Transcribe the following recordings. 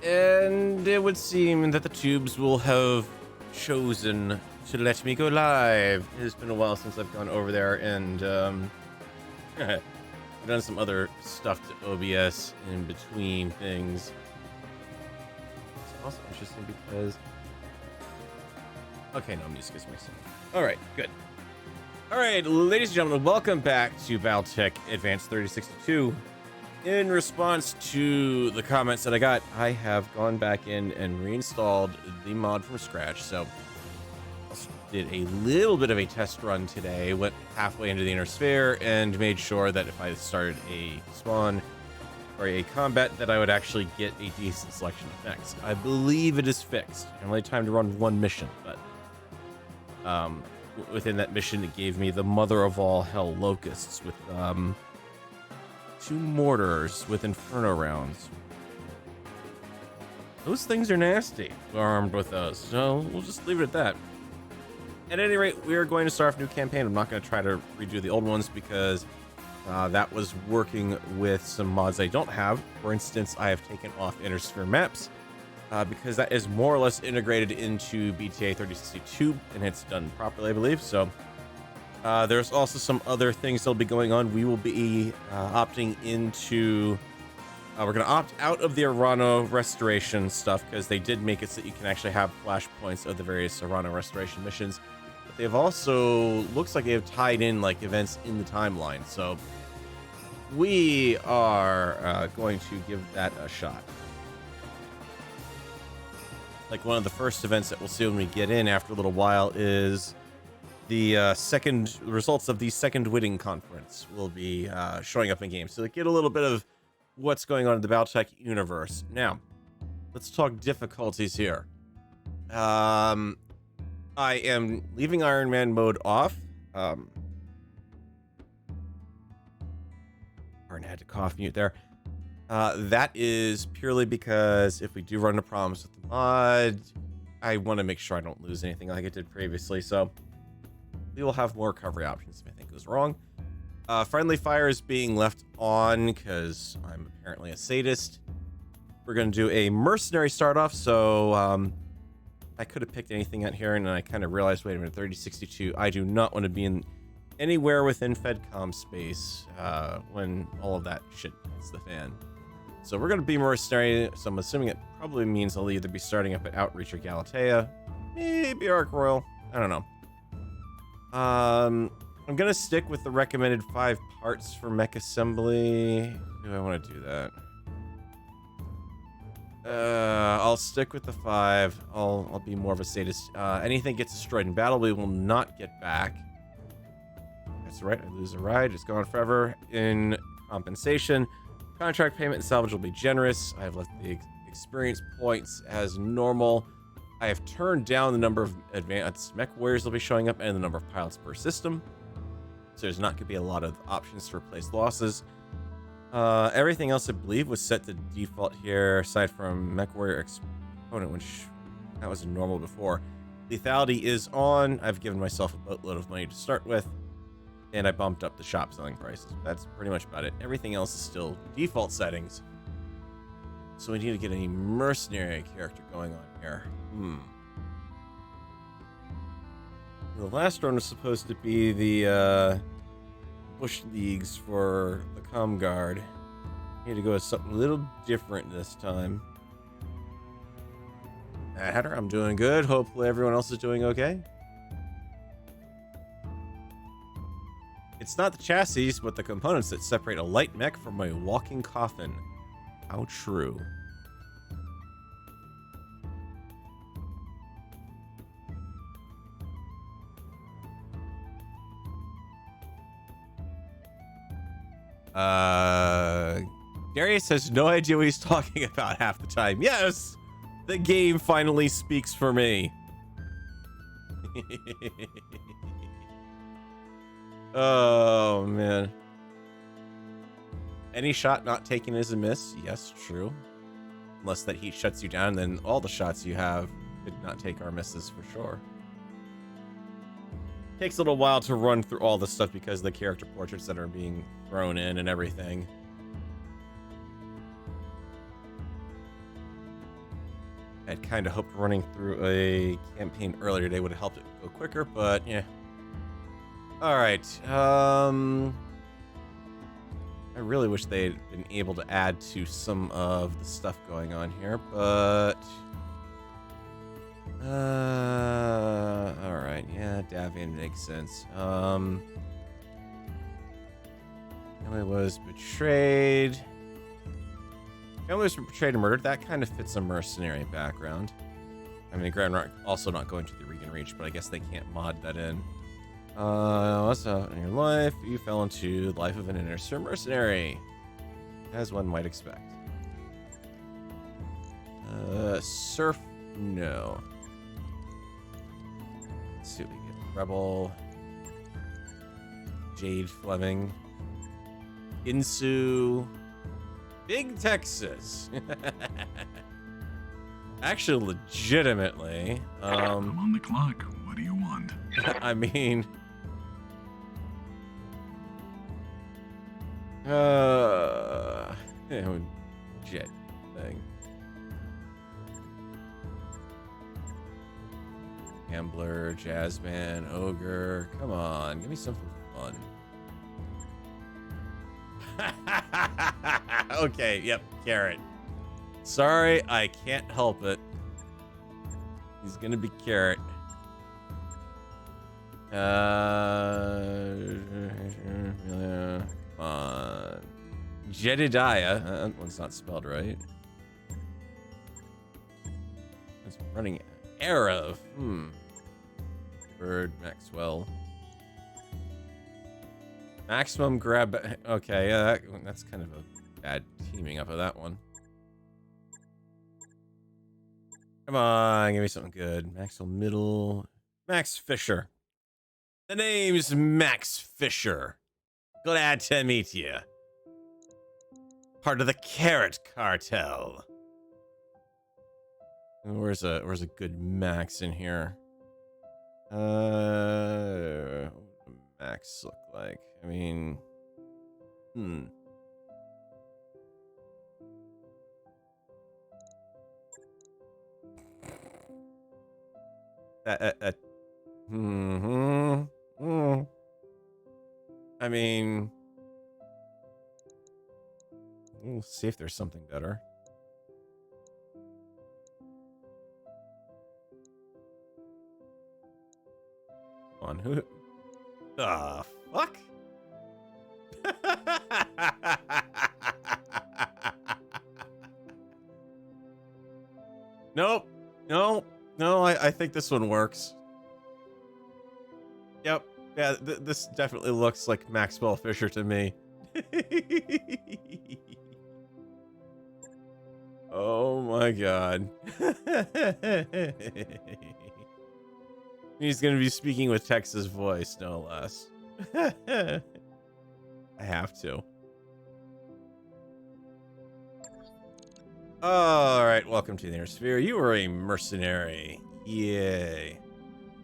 And it would seem that the tubes will have chosen to let me go live. It's been a while since I've gone over there, and I've done some other stuff to OBS in between things. It's also interesting because... Okay, no, music is mixing. Alright, good. Alright, ladies and gentlemen, welcome back to BattleTech Advanced 3062. In response to the comments that I got, I have gone back in and reinstalled the mod from scratch. So I did a little bit of a test run today, went halfway into the inner sphere, and made sure that if I started a spawn or a combat, that I would actually get a decent selection of mechs. I believe it is fixed. I only had time to run one mission, but within that mission, it gave me the mother of all hell locusts with 2 mortars with inferno rounds. Those things are nasty. We're armed with those, so we'll just leave it at that. At any rate, we are going to start off a new campaign. I'm not going to try to redo the old ones because that was working with some mods I don't have. For instance, I have taken off inner sphere maps because that is more or less integrated into BTA 3062 and it's done properly, I believe. So there's also some other things that'll be going on. We will be opting into we're going to opt out of the Arano restoration stuff because they did make it so that you can actually have flashpoints of the various Arano restoration missions. But they've also, looks like they've tied in like events in the timeline. So we are going to give that a shot. Like one of the first events that we'll see when we get in after a little while is the second results of the second Winning Conference will be showing up in game. So to get a little bit of what's going on in the BattleTech universe. Now, let's talk difficulties here. I am leaving Iron Man mode off. Pardon, I had to cough mute there. That is purely because if we do run into problems with the mod, I want to make sure I don't lose anything like I did previously. So we will have more recovery options if anything goes wrong. Friendly fire is being left on because I'm apparently a sadist. We're going to do a mercenary start off. So I could have picked anything out here, and then I kind of realized, wait a minute, 3062. I do not want to be in anywhere within FedCom space when all of that shit hits the fan. So we're going to be mercenary. So I'm assuming it probably means I'll either be starting up at Outreach or Galatea, maybe Arc Royal. I don't know. I'm gonna stick with the recommended 5 parts for mech assembly. Do I want to do that? I'll stick with the 5. I'll be more of a sadist. Anything gets destroyed in battle, we will not get back. That's right. I lose a ride. It's gone forever. In compensation, contract payment and salvage will be generous. I have left the experience points as normal. I have turned down the number of advanced mech warriors that will be showing up and the number of pilots per system. So there's not going to be a lot of options to replace losses. Everything else, I believe, was set to default here, aside from mech warrior exponent, which that was normal before. Lethality is on. I've given myself a boatload of money to start with, and I bumped up the shop selling prices. That's pretty much about it. Everything else is still default settings. So we need to get a mercenary character going on here. The last one was supposed to be the Bush Leagues for the Com Guard. Need to go with something a little different this time. Hatter, I'm doing good. Hopefully everyone else is doing okay. It's not the chassis, but the components that separate a light mech from a walking coffin. How true. Darius has no idea what he's talking about half the time. Yes, the game finally speaks for me. Oh, man. Any shot not taken is a miss. Yes, true. Unless that heat shuts you down, then all the shots you have could not take our misses for sure. Takes a little while to run through all this stuff because of the character portraits that are being thrown in and everything. I'd kind of hoped running through a campaign earlier today would have helped it go quicker, but yeah. All right. I really wish they'd been able to add to some of the stuff going on here, but all right, yeah, Davian makes sense. Family was betrayed. Family was betrayed and murdered. That kind of fits a mercenary background. I mean, Grand Rock also not going to the Regan Reach, but I guess they can't mod that in. What's up in your life? You fell into the life of an innocent mercenary, as one might expect. Surf, no. Let's see what we get. Rebel, Jade Fleming, Insu, Big Texas. Actually, legitimately. I'm on the clock. What do you want? I mean, jet thing. Gambler, Jazzman, Ogre. Come on, give me something fun. Okay, yep, Carrot. Sorry, I can't help it. He's gonna be Carrot. Come on. Jedediah. That one's not spelled right. It's running Arrow. Bird, Maxwell. Maximum grab. Okay, yeah, that's kind of a bad teaming up of that one. Come on, give me something good. Maxwell Middle. Max Fisher. The name's Max Fisher. Glad to meet you. Part of the Carrot Cartel. Where's a good Max in here? What does Max look like? I mean, I mean, we'll see if there's something better. On who? The fuck? Nope. No, I think this one works. Yep. Yeah, this definitely looks like Maxwell Fisher to me. Oh my god. He's gonna be speaking with Tex's voice, no less. I have to. Alright, welcome to the Inner Sphere. You are a mercenary. Yay.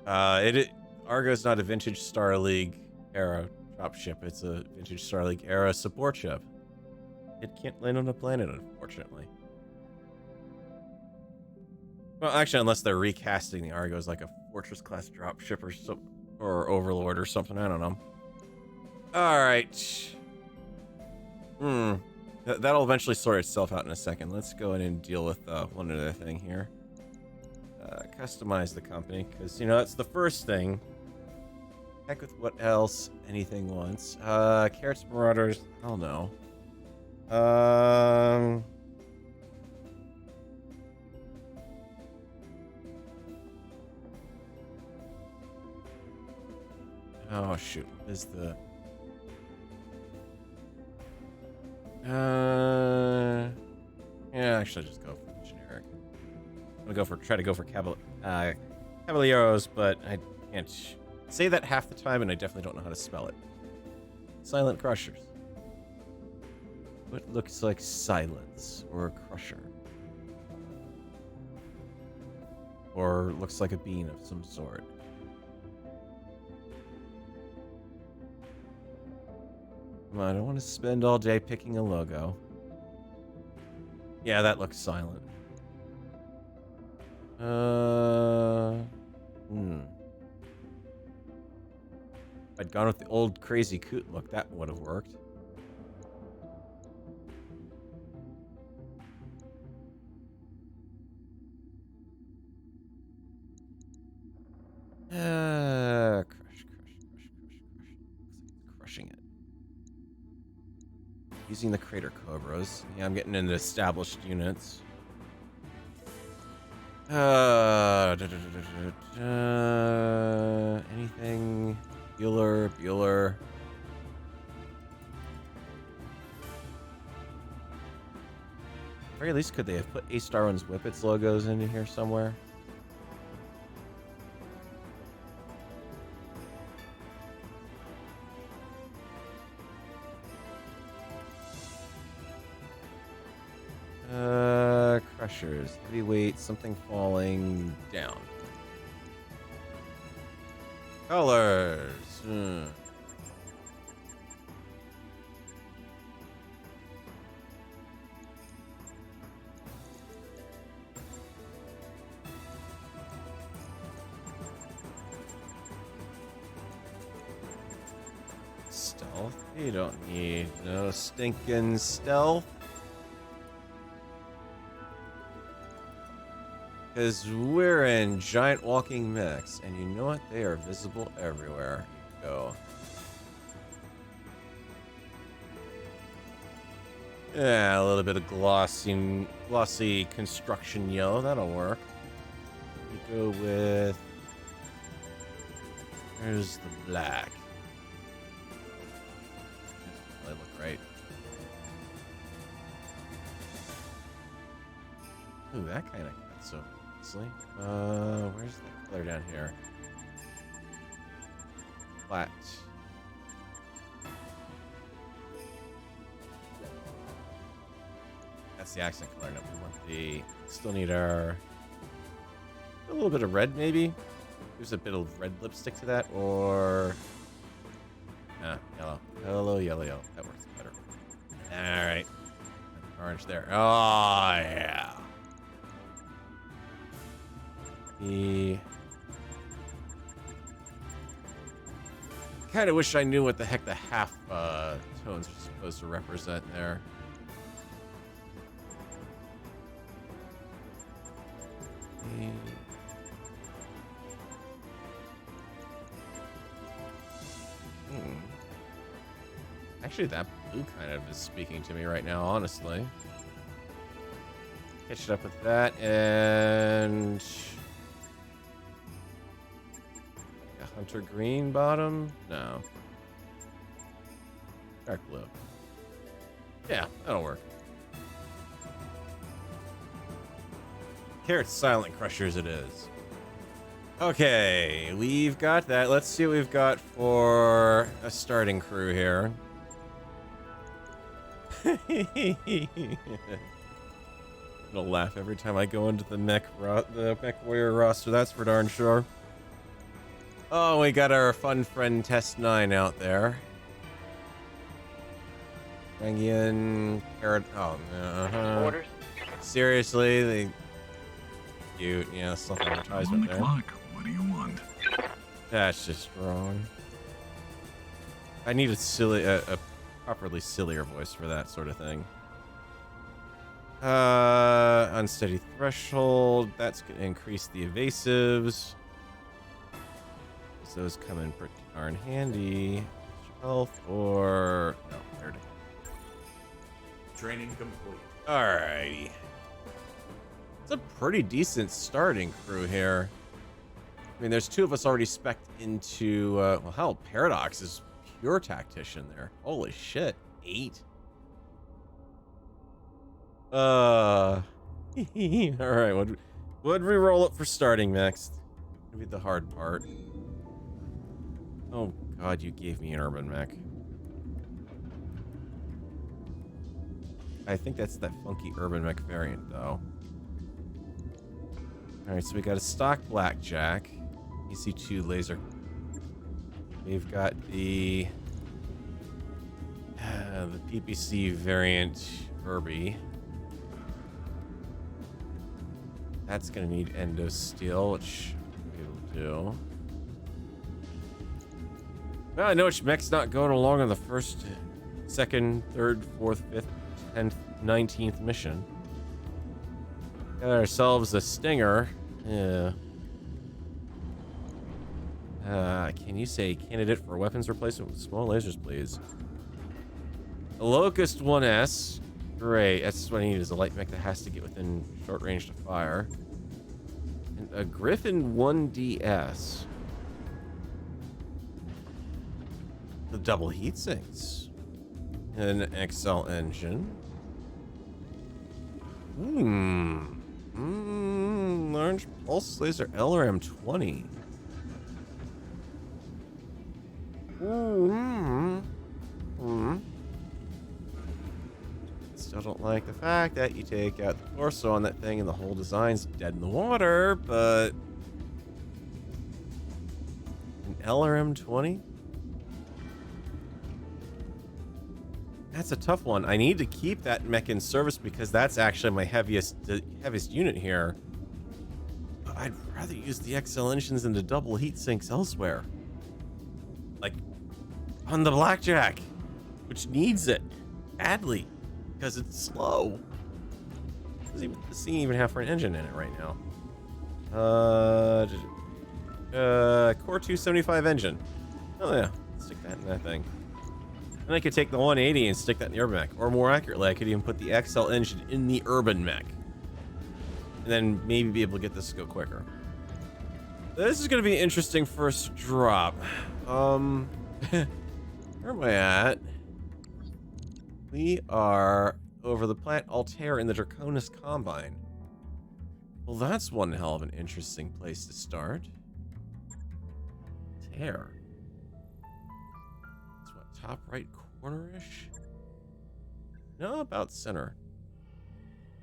Argo's not a vintage Star League era dropship. It's a vintage Star League era support ship. It can't land on a planet, unfortunately. Well, actually, unless they're recasting the Argo as like a Fortress class dropship or Overlord or something. I don't know. All right. That'll eventually sort itself out in a second. Let's go in and deal with one other thing here. Customize the company, because you know that's the first thing. Heck with what else anything wants. Carrots Marauders. Hell no. Oh shoot, what is the yeah, actually just go for the generic. I'm gonna try to go for Caballeros, but I can't say that half the time and I definitely don't know how to spell it. Silent Crushers. What looks like silence or a crusher? Or looks like a bean of some sort. I don't want to spend all day picking a logo. Yeah, that looks silent. If I'd gone with the old crazy coot look, that would have worked. Crush. Crushing it. Using the crater cobras. Yeah, I'm getting into established units. Anything? Bueller. At very least, could they have put A-Star One's Whippets logos into here somewhere? Crushers, heavyweight, something falling down. Colors. Stealth? You don't need no stinking stealth. Because we're in giant walking mechs, and you know what? They are visible everywhere you go. Yeah, a little bit of glossy construction yellow. That'll work. We go with... There's the black. They look right. Ooh, that kind of cuts so nicely. Where's the color down here? Flat. That's the accent color. No, we want the... Still need our... A little bit of red, maybe? There's a bit of red lipstick to that, or... yellow. Yellow. That works better. Alright. Orange there. Oh, yeah. Kind of wish I knew what the heck the half tones are supposed to represent there. Actually, that blue kind of is speaking to me right now, honestly. Catch it up with that, and... a hunter green bottom? No. Dark blue. Yeah, that'll work. Carrot silent crushers it is. Okay, we've got that. Let's see what we've got for a starting crew here. I'll laugh every time I go into the mech warrior roster, that's for darn sure. Oh, we got our fun friend Test 9 out there. Rangian, Carrot. Oh, Orders. Seriously, they cute. Yeah, self-advertisement there. Clock. What do you want? That's just wrong. I need a properly sillier voice for that sort of thing. Unsteady threshold. That's gonna increase the evasives. Those come in pretty darn handy. Health or no, there it is. Training complete. Alrighty. It's a pretty decent starting crew here. I mean, there's two of us already spec'd into, well, hell, Paradox is pure tactician there. Holy shit. 8. Alright, what'd we roll up for starting next? Maybe the hard part. Oh, God, you gave me an urban mech. I think that's that funky urban mech variant, though. Alright, so we got a stock blackjack. EC2 laser. We've got the PPC variant Irby. That's gonna need endo steel, which we will do. Well, I know which mech's not going along on the first, second, third, fourth, fifth, 10th, 19th mission. Got ourselves a Stinger. Yeah. Can you say candidate for weapons replacement with small lasers, please? A Locust 1S. Great. That's what I need, is a light mech that has to get within short range to fire. And a Griffin 1DS. The double heat sinks. And an XL engine. Large pulse laser LRM-20. Still don't like the fact that you take out the torso on that thing and the whole design's dead in the water, but an LRM-20? That's a tough one. I need to keep that mech in service because that's actually my heaviest unit here. But I'd rather use the XL engines and the double heat sinks elsewhere. Like on the Blackjack, which needs it badly because it's slow. This doesn't even have an engine in it right now. Core 275 engine. Oh yeah, stick that in that thing. And I could take the 180 and stick that in the urban mech. Or more accurately, I could even put the XL engine in the urban mech. And then maybe be able to get this to go quicker. This is going to be an interesting first drop. Where am I at? We are over the plant Altair in the Draconis Combine. Well, that's one hell of an interesting place to start. Altair. Top right corner-ish? No, about center.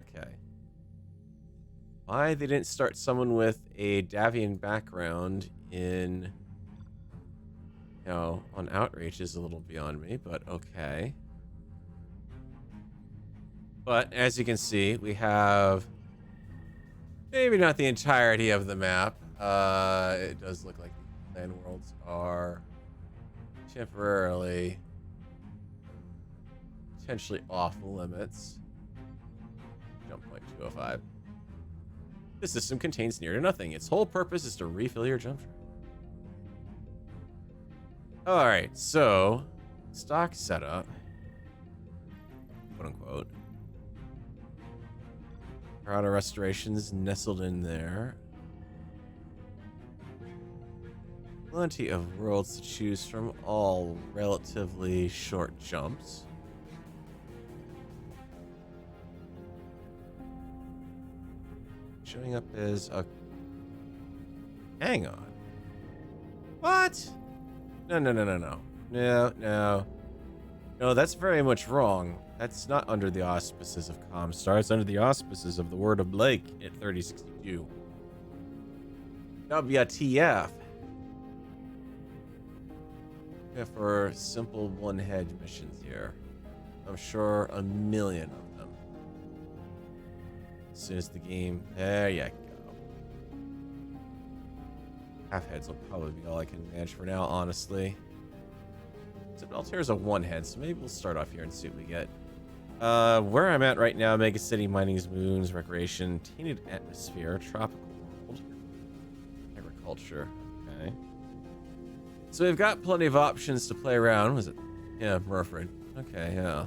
Okay. Why they didn't start someone with a Davian background in, you know, on Outreach is a little beyond me, but okay. But as you can see, we have maybe not the entirety of the map. It does look like the land worlds are temporarily, potentially off limits. Jump point 205. The system contains near to nothing. Its whole purpose is to refill your jump drive. Alright, so stock setup, quote unquote. Auto restorations nestled in there. Plenty of worlds to choose from, all relatively short jumps. Showing up as a... Hang on. What? No. No, that's very much wrong. That's not under the auspices of Comstar. It's under the auspices of the Word of Blake at 3062. WTF. Yeah, for simple one-head missions here. I'm sure a million of them. As soon as the game... There you go. Half-heads will probably be all I can manage for now, honestly. Except Altair's a one-head, so maybe we'll start off here and see what we get. Where I'm at right now, Mega City, Mining's Moons, Recreation, Tainted Atmosphere, Tropical World, Agriculture, okay. So we've got plenty of options to play around. Was it? Yeah, Murford. Okay, yeah.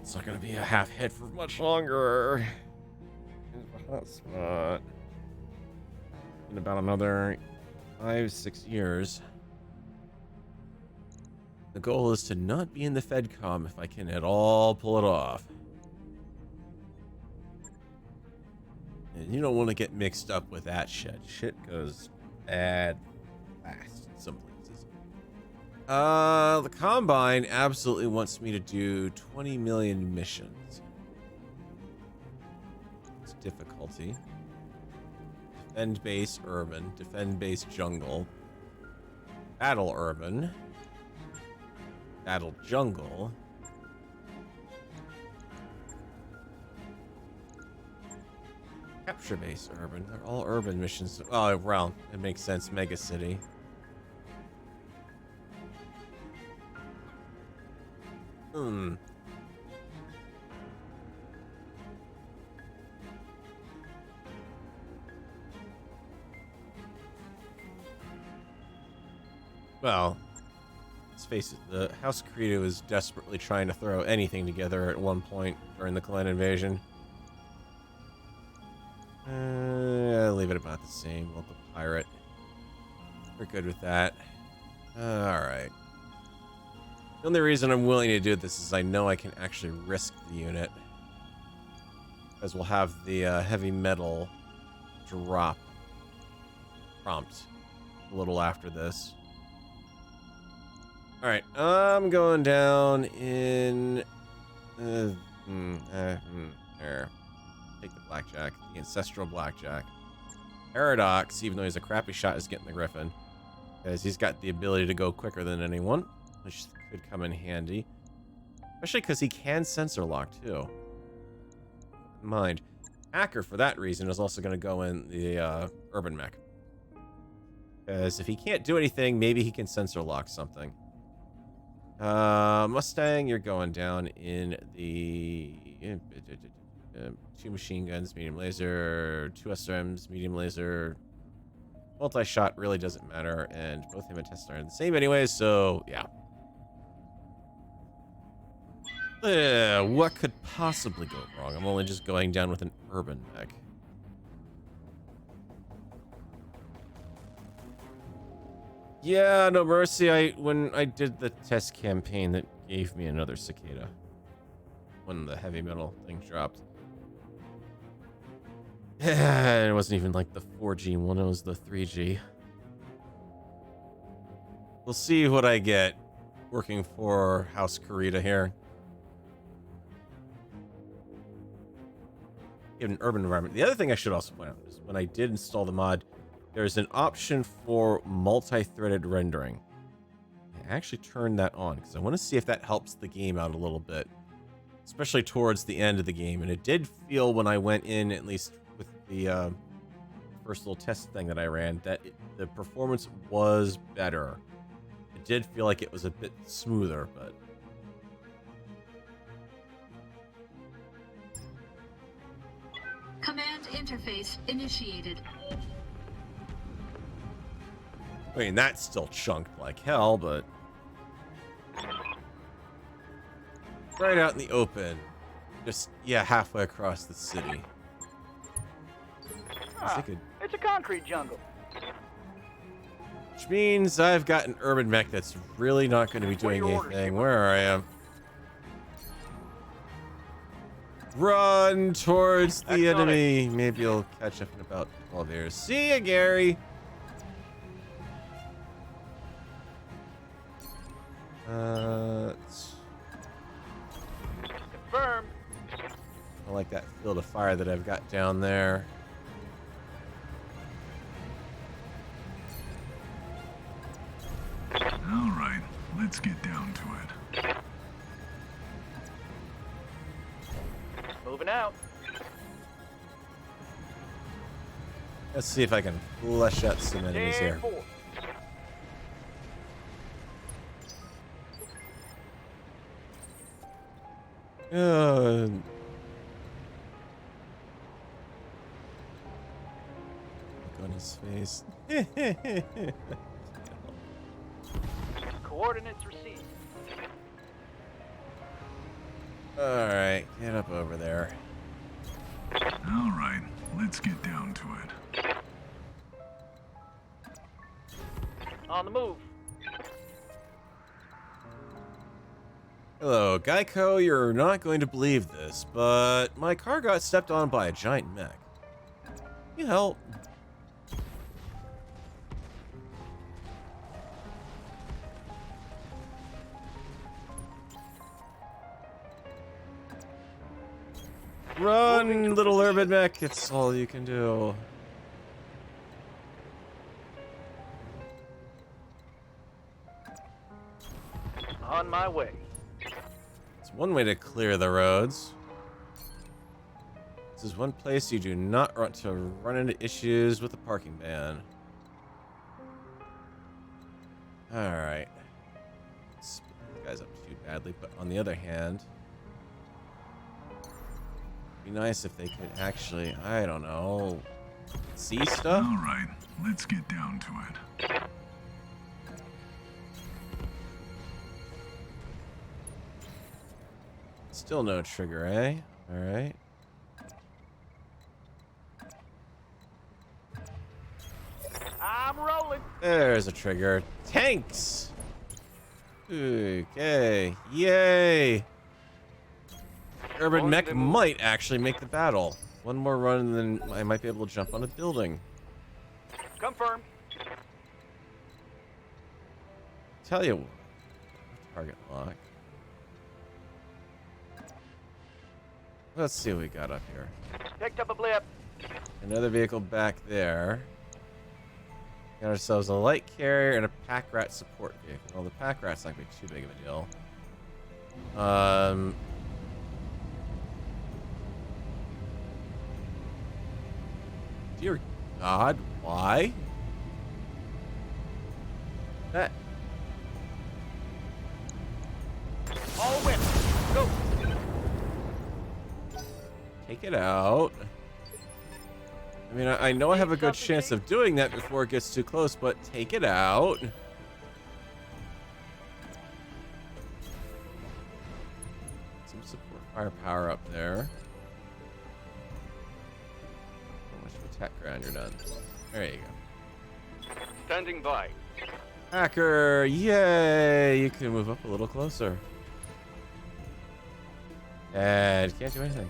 It's not gonna be a half head for much longer. Here's the hot spot. In about another 5-6 years. The goal is to not be in the FedCom if I can at all pull it off. And you don't want to get mixed up with that shit. Shit goes bad fast in some places. The Combine absolutely wants me to do 20 million missions. It's difficulty. Defend base urban. Defend base jungle. Battle urban. Battle jungle. Capture base urban. They're all urban missions. Oh, well, it makes sense. Mega city. Hmm. Well, let's face it, the House Credo was desperately trying to throw anything together at one point during the clan invasion. Leave it about the same. We'll the pirate. We're good with that. Alright. The only reason I'm willing to do this is I know I can actually risk the unit. Because we'll have the heavy metal drop prompt a little after this. Alright, I'm going down in... there. Take the blackjack, the ancestral blackjack. Paradox, even though he's a crappy shot, is getting the griffin. Because he's got the ability to go quicker than anyone, which could come in handy. Especially because he can sensor lock, too. Mind. Hacker, for that reason, is also going to go in the urban mech. Because if he can't do anything, maybe he can sensor lock something. Mustang, you're going down in the 2 machine guns, medium laser, 2 SRMs, medium laser. Multi-shot really doesn't matter, and both him and Tesla are the same anyway, so yeah. What could possibly go wrong? I'm only just going down with an urban mech. Yeah, no mercy. When I did the test campaign, that gave me another cicada when the heavy metal thing dropped. It wasn't even like the 4G one, it was the 3G. We'll see what I get working for House Carita here. In an urban environment. The other thing I should also point out is when I did install the mod, there's an option for multi-threaded rendering. I actually turned that on because I want to see if that helps the game out a little bit, especially towards the end of the game. And it did feel when I went in, at least with the first little test thing that I ran, that the performance was better. It did feel like it was a bit smoother, but Command interface initiated. I mean, that's still chunked like hell, but right out in the open. Just, yeah, halfway across the city. It's a concrete jungle. Which means I've got an urban mech that's really not going to be doing anything. Where I am. Run towards the enemy. Maybe you'll catch up in about 12 years. See ya, Gary. Confirmed. I like that field of fire that I've got down there. All right, let's get down to it. Moving out. Let's see if I can flesh out some enemies here. 10-4. Look on his face. Coordinates received. Alright, get up over there. All right, let's get down to it. On the move. Hello, Geico, you're not going to believe this, but my car got stepped on by a giant mech. Can you help? Run, little urban mech, it's all you can do. On my way. It's one way to clear the roads. This is one place you do not want to run into issues with the parking ban. Alright. Split these guys up too badly, but on the other hand, it'd be nice if they could actually, I don't know, see stuff? All right, let's get down to it. Still no trigger, eh? Alright. I'm rolling. There's a trigger. Tanks! Okay. Yay! Urban Mech might actually make the battle. One more run and then I might be able to jump on a building. Confirmed. Tell you what. Target lock. Let's see what we got up here. Picked up a blip. Another vehicle back there. Got ourselves a light carrier and a pack rat support vehicle. Well, the pack rat's not gonna be too big of a deal. Dear God, why? That. All whip. Go. Take it out. I mean, I know I have a good chance of doing that before it gets too close, but take it out. Some support firepower up there. How much of attack ground you're done? There you go. Standing by. Hacker, yay! You can move up a little closer. And can't do anything.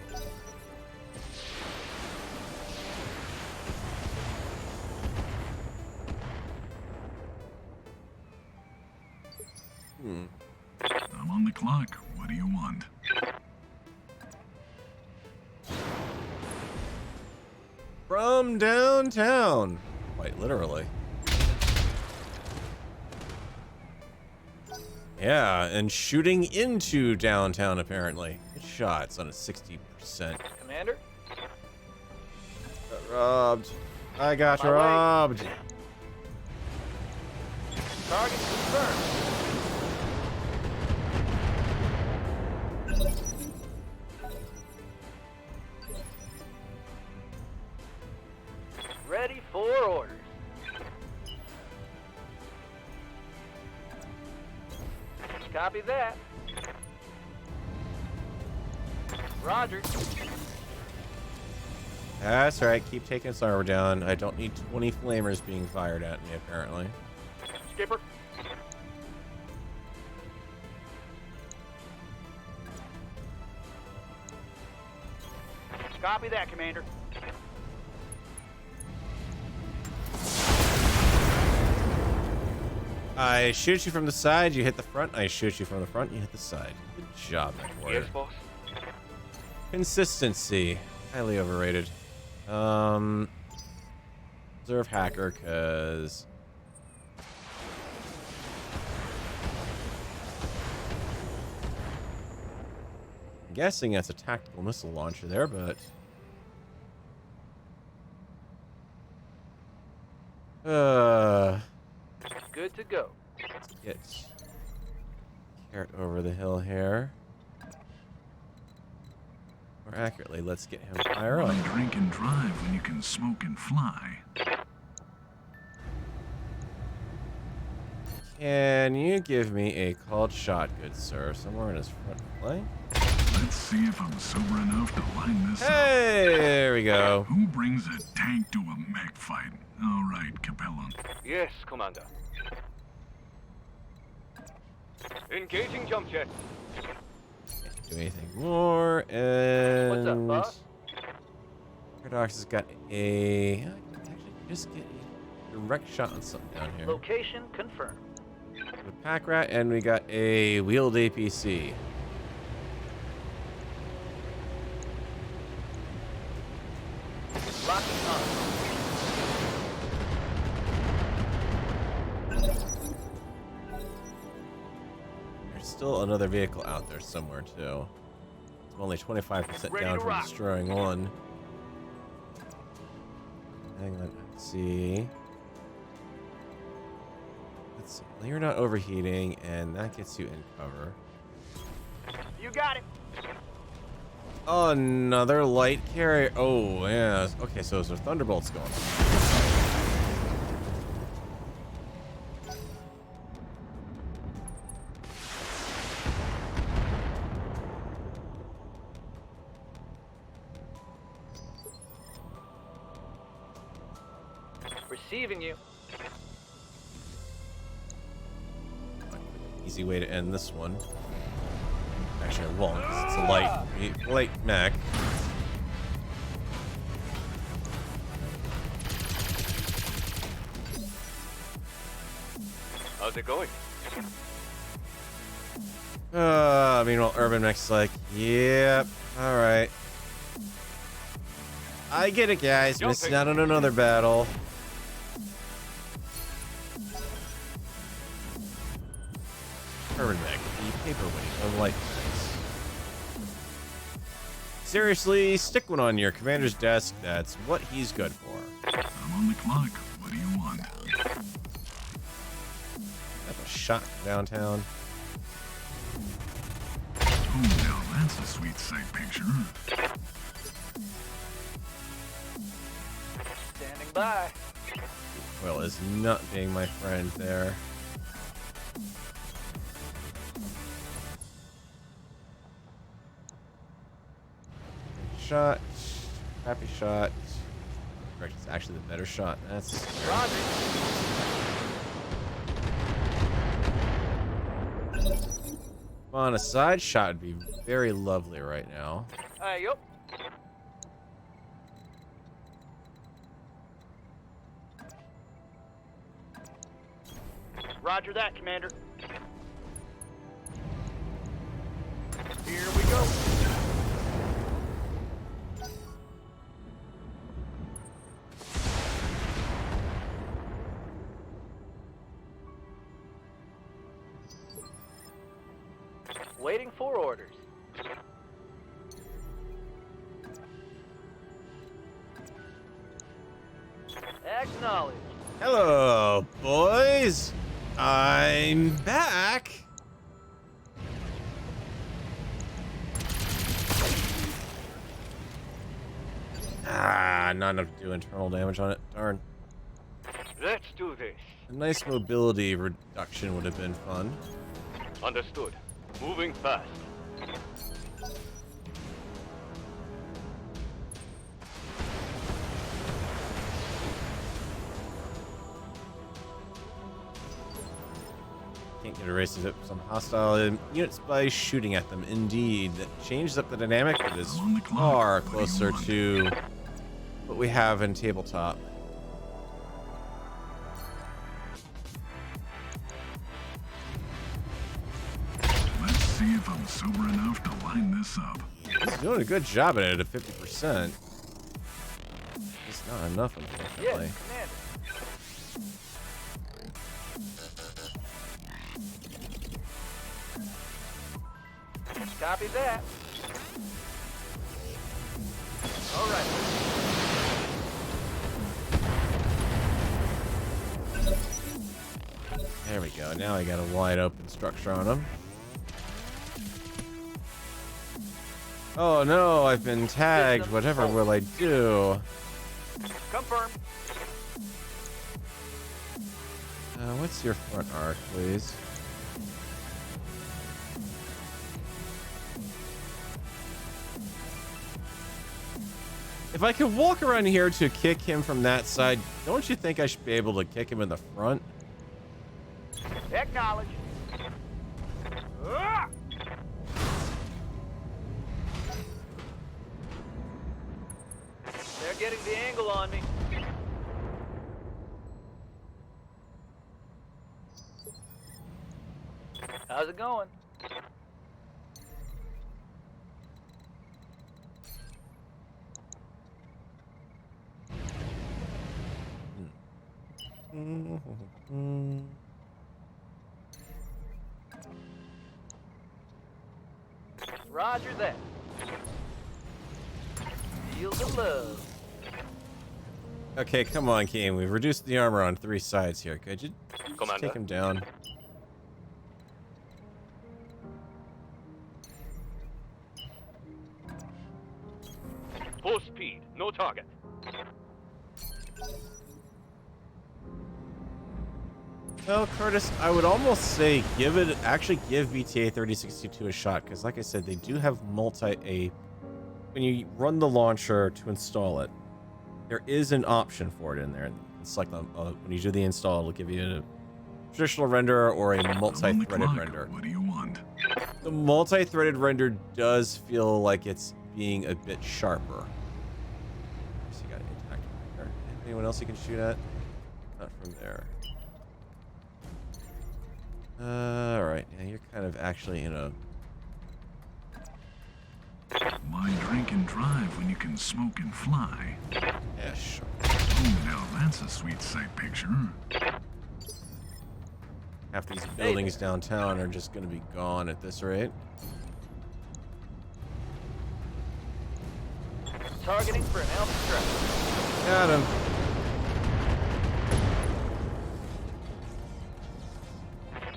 I'm on the clock. What do you want? From downtown. Quite literally. Yeah, and shooting into downtown apparently. Good shots on a 60%. Commander. Got robbed. I got My way. robbed. Target confirmed. Ready for orders. Copy that. Roger. That's right. Keep taking this armor down. I don't need 20 flamers being fired at me, apparently. Skipper. Copy that, Commander. I shoot you from the side, you hit the front. I shoot you from the front, you hit the side. Good job, McWarrior. Yes, boss. Consistency. Highly overrated. Observe hacker, cause I'm guessing that's a tactical missile launcher there, but Good to go. let's get Carrot over the hill here. More accurately, let's get him fire up. Why drink and drive when you can smoke and fly? Can you give me a called shot, good sir? Somewhere in his front flank? Let's see if I'm sober enough to line this up. Hey, there we go. Who brings a tank to a mech fight? All right, Capella. Yes, Commander. Engaging jump jet. Can't do anything more, and What's up, boss? Redux has got a. I can actually just get a direct shot on something down here. Location confirmed. A pack rat, and we got a wheeled APC. Locking on. There's still another vehicle out there somewhere too. I'm only 25% Ready down to from rock. destroying one. hang on. Let's see. Well, you're not overheating, and that gets you in cover. You got it. Oh, another light carrier. Oh, yeah. Okay, so there's thunderbolts going on. Receiving you. Easy way to end this one. Actually, I won't, 'cause it's a light mech. How's it going? Meanwhile, Urban Mech's like, yep, alright. I get it, guys. Missing out on another battle. Urban Mech, the paperweight of light mechs. Seriously, stick one on your commander's desk. That's what he's good for. I'm on the clock. What do you want? Have a shot downtown. Oh, now that's a sweet sight picture. Standing by. Well, is not being my friend there. Shot. Crappy shot. Correct, it's actually the better shot. That's Roger. Come on, a side shot would be very lovely right now. Yup. Roger that, Commander. Here we go. Waiting for orders. Acknowledge. Hello, boys. I'm back. Not enough to do internal damage on it. Darn. Let's do this. A nice mobility reduction would have been fun. Understood. Moving fast. Can't get erased of some hostile units by shooting at them. Indeed, that changes up the dynamic, but is far closer to what we have in tabletop. Let's see if I'm sober enough to line this up. He's doing a good job at it at 50%. It's not enough, unfortunately. Yes, Commander. Copy that. All right. There we go. Now I got a wide open structure on him. Oh no, I've been tagged. Whatever will I do? Confirm. What's your front arc, please? If I could walk around here to kick him from that side, don't you think I should be able to kick him in the front? Acknowledge. They're getting the angle on me. How's it going? Roger that. Feel the love. Okay, come on, Kane. We've reduced the armor on 3 sides here. Could you just Commander. take him down? Full speed, no target. Well, Curtis, I would almost say actually give BTA 3062 a shot, because like I said, they do have when you run the launcher to install it, there is an option for it in there. It's like when you do the install, it'll give you a traditional render or a multi-threaded render. What do you want? The multi-threaded render does feel like it's being a bit sharper. So you got intact there. Anyone else you can shoot at? Not from there. Alright, yeah, you're kind of actually in a... Why drink and drive when you can smoke and fly? Yeah, sure. Oh, now that's a sweet sight picture. Half these buildings downtown are just going to be gone at this rate. Targeting for an Alpha strike. Got him.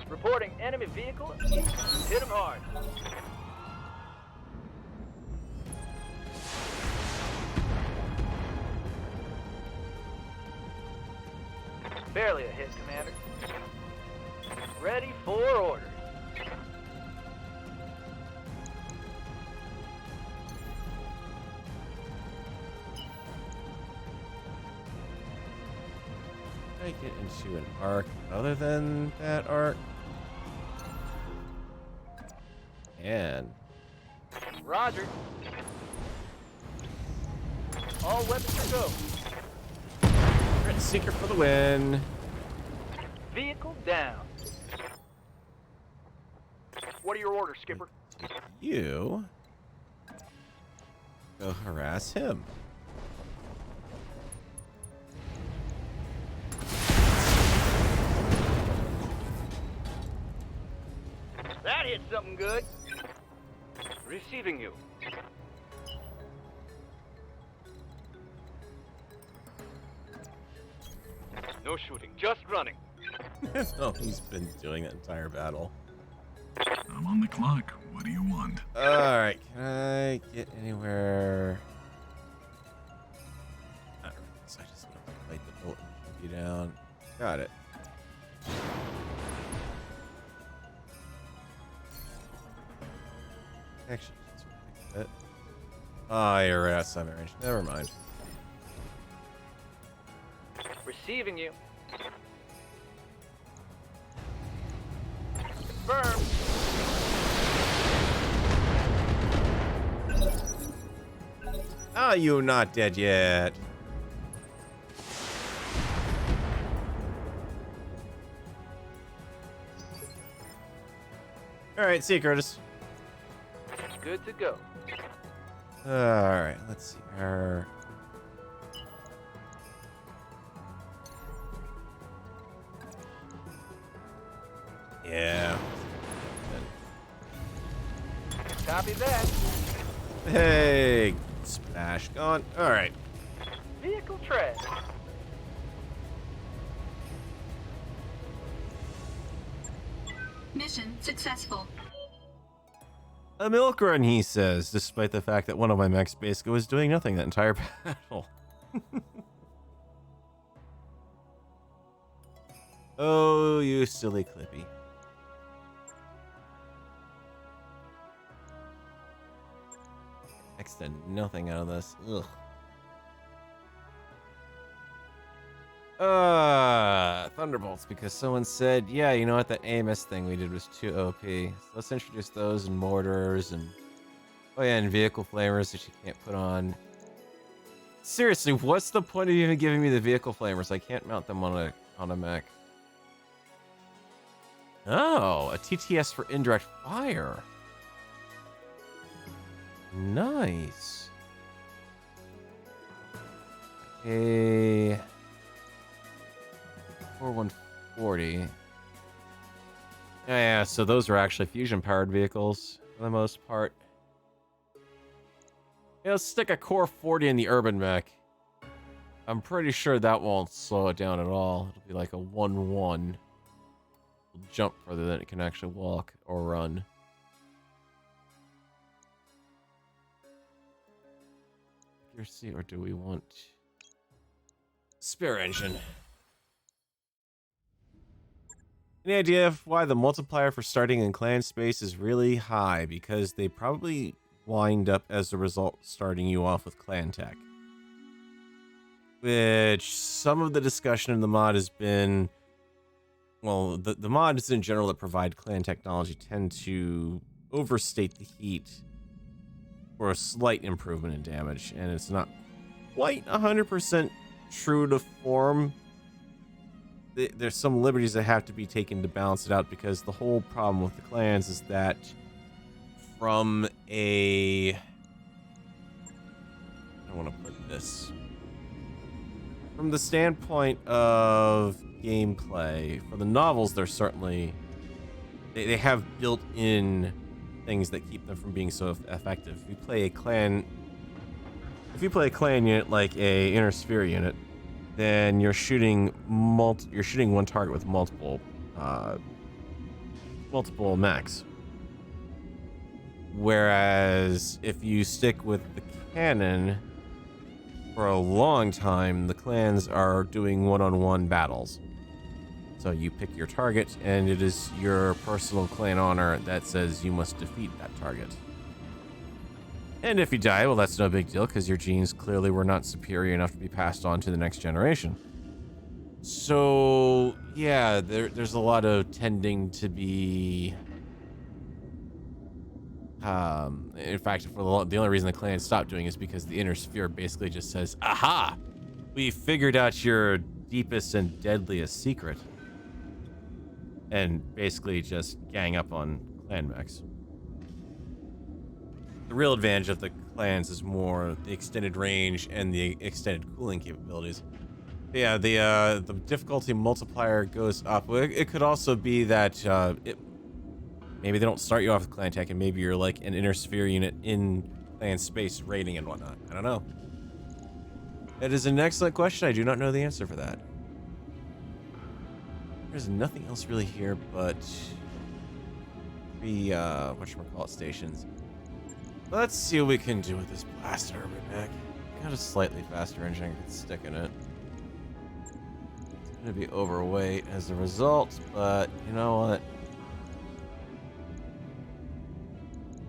Reporting enemy vehicle. Hit him hard. Barely a hit, Commander. Ready for orders. I get into an arc other than that arc? And Roger. All weapons go. Red Seeker for the win. Vehicle down. What are your orders, Skipper? You go harass him. That hit something good. Receiving you. No shooting, just running. That's all he's been doing that entire battle. I'm on the clock. What do you want? Alright, can I get anywhere? Alright, so I just need to light the bullet and shoot you down. Got it. Actually, that's what I did. Oh, you're right outside my range. Never mind. Receiving you. Confirmed. Oh, you're not dead yet. Alright, see you, Curtis. Good to go. Alright, let's see. Yeah. Copy that. Hey, splash gone. Alright. Vehicle trash. Mission successful. A milk run, he says, despite the fact that one of my mechs basically was doing nothing that entire battle. Oh, you silly Clippy. Next to nothing out of this. Ugh. Thunderbolts, because someone said, yeah, you know what, that AMS thing we did was too OP. So let's introduce those and mortars and, oh yeah, and vehicle flamers that you can't put on. Seriously, what's the point of even giving me the vehicle flamers? I can't mount them on a mech. Oh, a TTS for indirect fire. Nice. Okay. 4140. Yeah, so those are actually fusion-powered vehicles for the most part. Yeah, let's stick a core 40 in the urban mech. I'm pretty sure that won't slow it down at all. It'll be like a 1-1. It'll jump further than it can actually walk or run. Accuracy, or do we want spare engine? Any idea of why the multiplier for starting in clan space is really high? Because they probably wind up as a result starting you off with clan tech. Which some of the discussion in the mod has been, well, the mods in general that provide clan technology tend to overstate the heat for a slight improvement in damage, and it's not quite 100% true to form. There's some liberties that have to be taken to balance it out, because the whole problem with the clans is that from a... I don't want to put this... From the standpoint of gameplay, for the novels, they're certainly... They have built-in things that keep them from being so effective. If you play a clan unit like a inner sphere unit, then you're shooting one target with multiple mechs. Whereas if you stick with the cannon for a long time, the clans are doing one-on-one battles. So you pick your target, and it is your personal clan honor that says you must defeat that target. And if you die, well, that's no big deal, because your genes clearly were not superior enough to be passed on to the next generation. So, yeah, there's a lot of tending to be... in fact, for the only reason the clan stopped doing it is because the inner sphere basically just says, aha! We figured out your deepest and deadliest secret. And basically just gang up on clan mechs. The real advantage of the clans is more the extended range and the extended cooling capabilities. Yeah, the difficulty multiplier goes up. It could also be that maybe they don't start you off with clan tech, and maybe you're like an inner sphere unit in clan space raiding and whatnot. I don't know. That is an excellent question. I do not know the answer for that. There's nothing else really here but three whatchamacallit stations. Let's see what we can do with this blaster back. Got a slightly faster engine I could stick in it. It's gonna be overweight as a result, but you know what?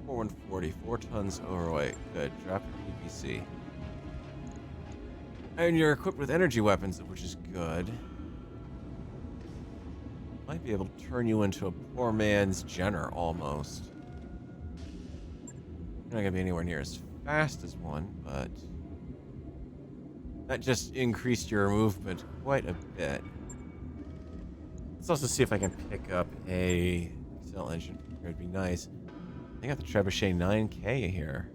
4140, 4 tons overweight. Good. Drop your PPC. And you're equipped with energy weapons, which is good. Might be able to turn you into a poor man's Jenner, almost. You're not gonna be anywhere near as fast as one, but that just increased your movement quite a bit. Let's also see if I can pick up a cell engine. It'd be nice. I got the Trebuchet 9K here.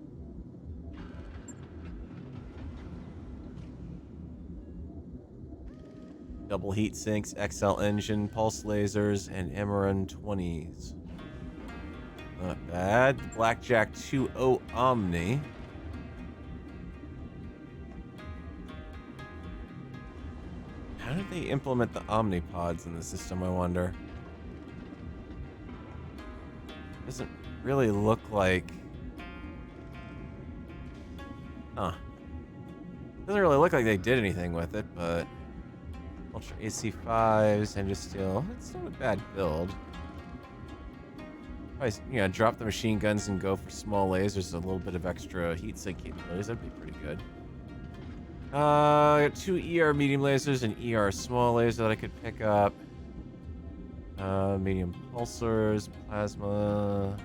Double heat sinks, XL engine, pulse lasers, and Emeron 20s. Not bad. The Blackjack 2.0 Omni. How did they implement the Omnipods in the system, I wonder? Doesn't really look like... Huh. Doesn't really look like they did anything with it, but... Ultra AC5s, and just steel. It's not a bad build. Probably, you know, drop the machine guns and go for small lasers, a little bit of extra heat sink capabilities. That'd be pretty good. I got 2 ER medium lasers and ER small laser that I could pick up. Medium pulsars, plasma,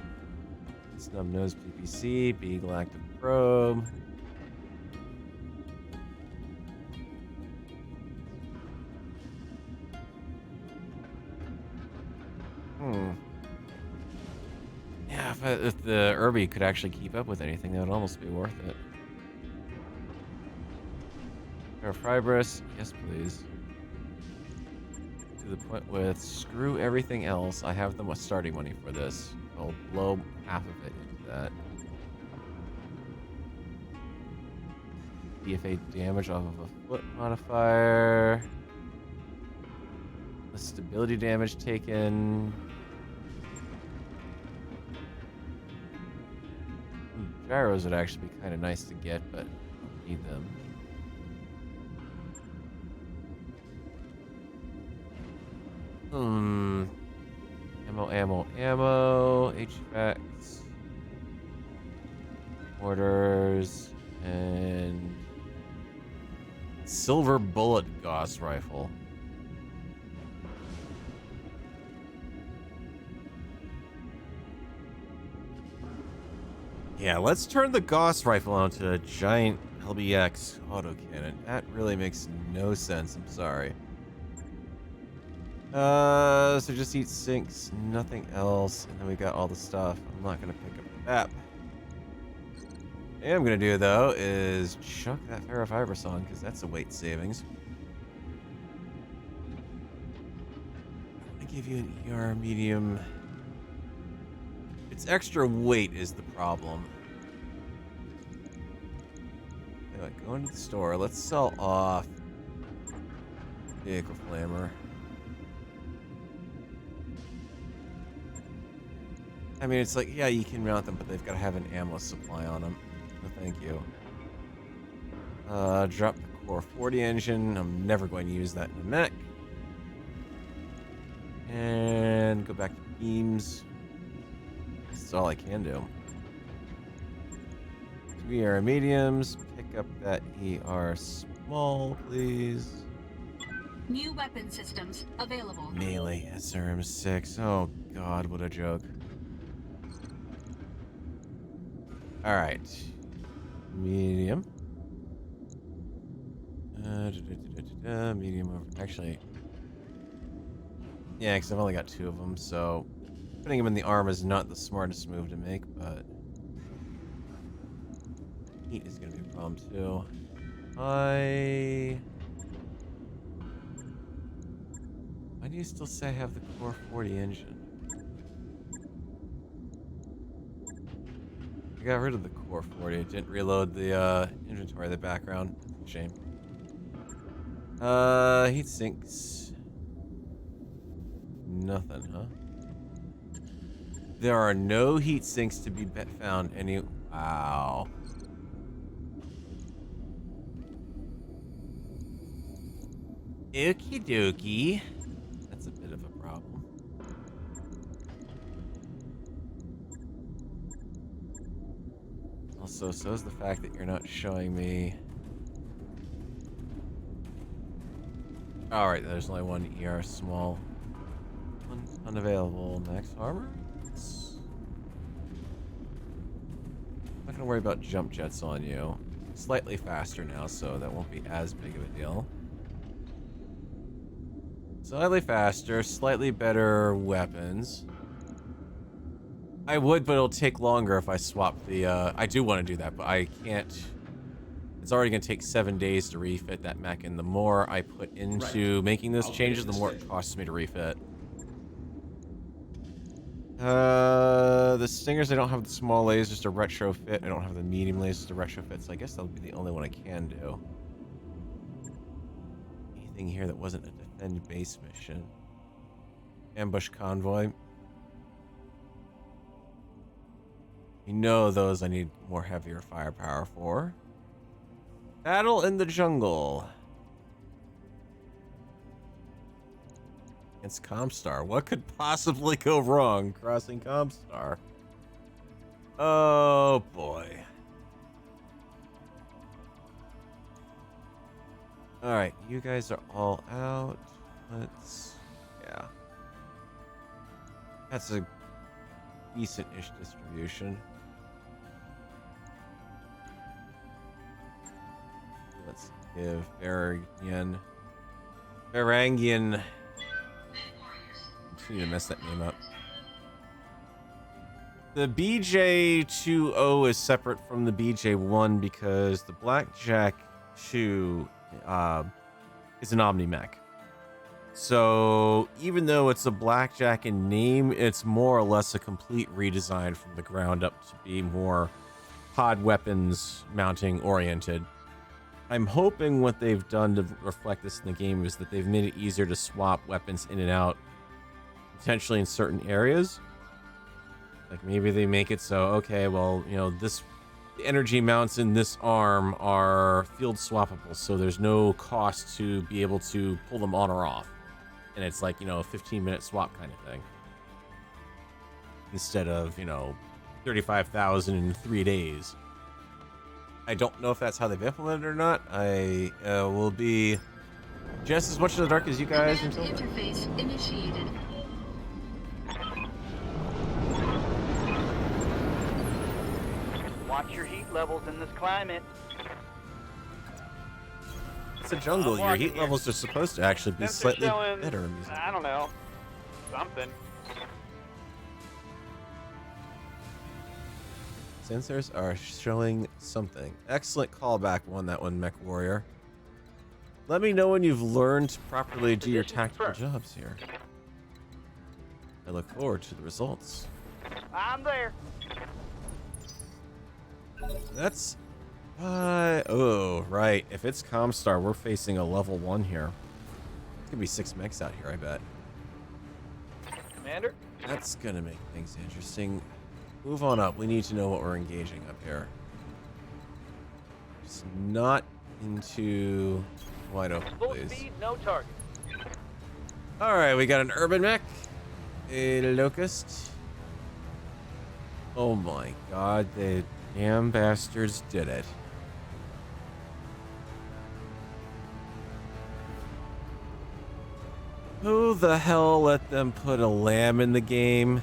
snub nose PPC, Beagle active probe. Yeah, if the Irby could actually keep up with anything, that would almost be worth it. Fibrous, yes please. To the point with screw everything else. I have the starting money for this. I'll blow half of it into that. DFA damage off of a foot modifier. The stability damage taken. Gyros would actually be kind of nice to get, but I don't need them. Ammo, HVAC, orders, and silver bullet Gauss rifle. Yeah, let's turn the Gauss rifle onto a giant LBX autocannon. That really makes no sense, I'm sorry. So just eat sinks, nothing else, and then we got all the stuff. I'm not gonna pick up the map. What I'm gonna do though is chuck that ferrofibrous on, because that's a weight savings. I give you an ER medium. Its extra weight is the problem. Anyway, go into the store. Let's sell off vehicle flamer. I mean, it's like, yeah, you can mount them, but they've got to have an ammo supply on them. No, thank you. Drop the Core 40 engine. I'm never going to use that in a mech. And go back to beams. That's all I can do. 2 ER mediums. Pick up that ER small, please. New weapon systems available. Melee SRM6. Oh, God, what a joke. All right, medium. Medium over. Actually, yeah, because I've only got 2 of them, so putting them in the arm is not the smartest move to make, but heat is going to be a problem too. Why do you still say I have the Core 40 engine? I got rid of the Core 40. It didn't reload the inventory in the background. Shame. Heat sinks. Nothing, huh? There are no heat sinks to be found any. Wow. Okie dokie. That's a bit of a problem. Also, so is the fact that you're not showing me. Alright, there's only one ER small. Unavailable. Max armor? I'm not gonna worry about jump jets on you. Slightly faster now, so that won't be as big of a deal. Slightly faster, slightly better weapons. I would, but it'll take longer if I swap the, I do want to do that, but I can't. It's already going to take 7 days to refit that mech, and the more I put into making those changes, the more it costs me to refit. The Stingers, I don't have the small lasers to retrofit. I don't have the medium lasers to retrofit, so I guess that'll be the only one I can do. Anything here that wasn't a defend base mission? Ambush convoy. You know those I need more heavier firepower for. Battle in the jungle. Against Comstar. What could possibly go wrong crossing Comstar? Oh boy. Alright, you guys are all out. Let's... yeah. That's a decent-ish distribution. Let's give Varangian. Continue to mess that name up. The BJ-20 is separate from the BJ-1 because the Blackjack 2 is an Omni-Mech. So even though it's a Blackjack in name, it's more or less a complete redesign from the ground up to be more pod weapons mounting oriented. I'm hoping what they've done to reflect this in the game is that they've made it easier to swap weapons in and out, potentially in certain areas. Like maybe they make it so, okay, well, you know, the energy mounts in this arm are field swappable, so there's no cost to be able to pull them on or off. And it's like, you know, a 15-minute swap kind of thing. Instead of, you know, 35,000 in 3 days. I don't know if that's how they've implemented it or not. I will be just as much in the dark as you guys Command until then. interface initiated. Watch your heat levels in this climate. It's a jungle. I'm Your walking heat here. levels are supposed to actually be Sensor slightly showing, better in these. I don't know. Something. Sensors are showing something. Excellent callback on that one, Mech Warrior. Let me know when you've learned to properly do your Position tactical confirmed. jobs here. I look forward to the results. I'm there. That's... oh, right. If it's Comstar, we're facing a level 1 here. It's gonna be 6 mechs out here, I bet. Commander? That's gonna make things interesting. Move on up. We need to know what we're engaging up here. Just not into wide open, Full please. speed, no target. Alright, we got an urban mech. A locust. Oh my god, the damn bastards did it. Who the hell let them put a lamb in the game?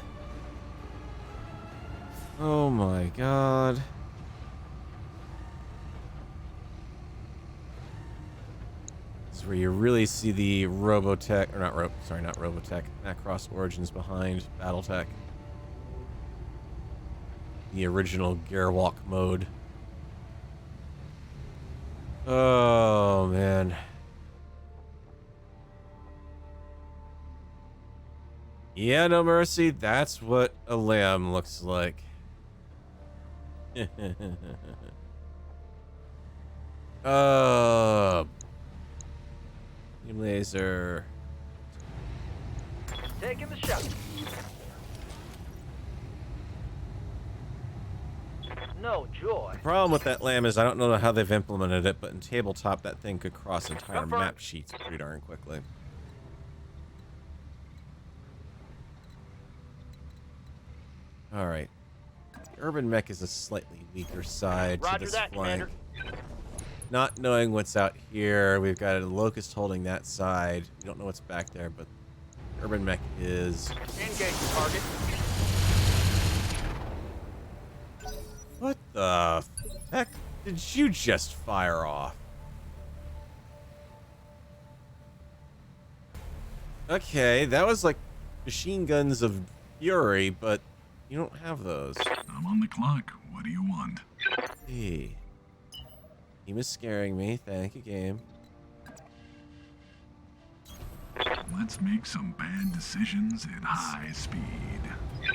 Oh my god. This is where you really see the Robotech, or not Robotech, Macross Origins behind BattleTech. The original Gearwalk mode. Oh man. Yeah, no mercy, that's what a lamb looks like. Beam laser. Taking the shot. No joy. The problem with that lamb is I don't know how they've implemented it, but in tabletop that thing could cross entire Confirmed. map sheets pretty darn quickly. Alright. The urban mech is a slightly weaker side to Roger this that, flank. Commander. Not knowing what's out here, we've got a locust holding that side. We don't know what's back there, but urban mech is. Engage the target. What the heck did you just fire off? Okay, that was like machine guns of fury, but you don't have those. I'm on the clock. What do you want? Hey. Game is scaring me. Thank you, game. Let's make some bad decisions at high speed.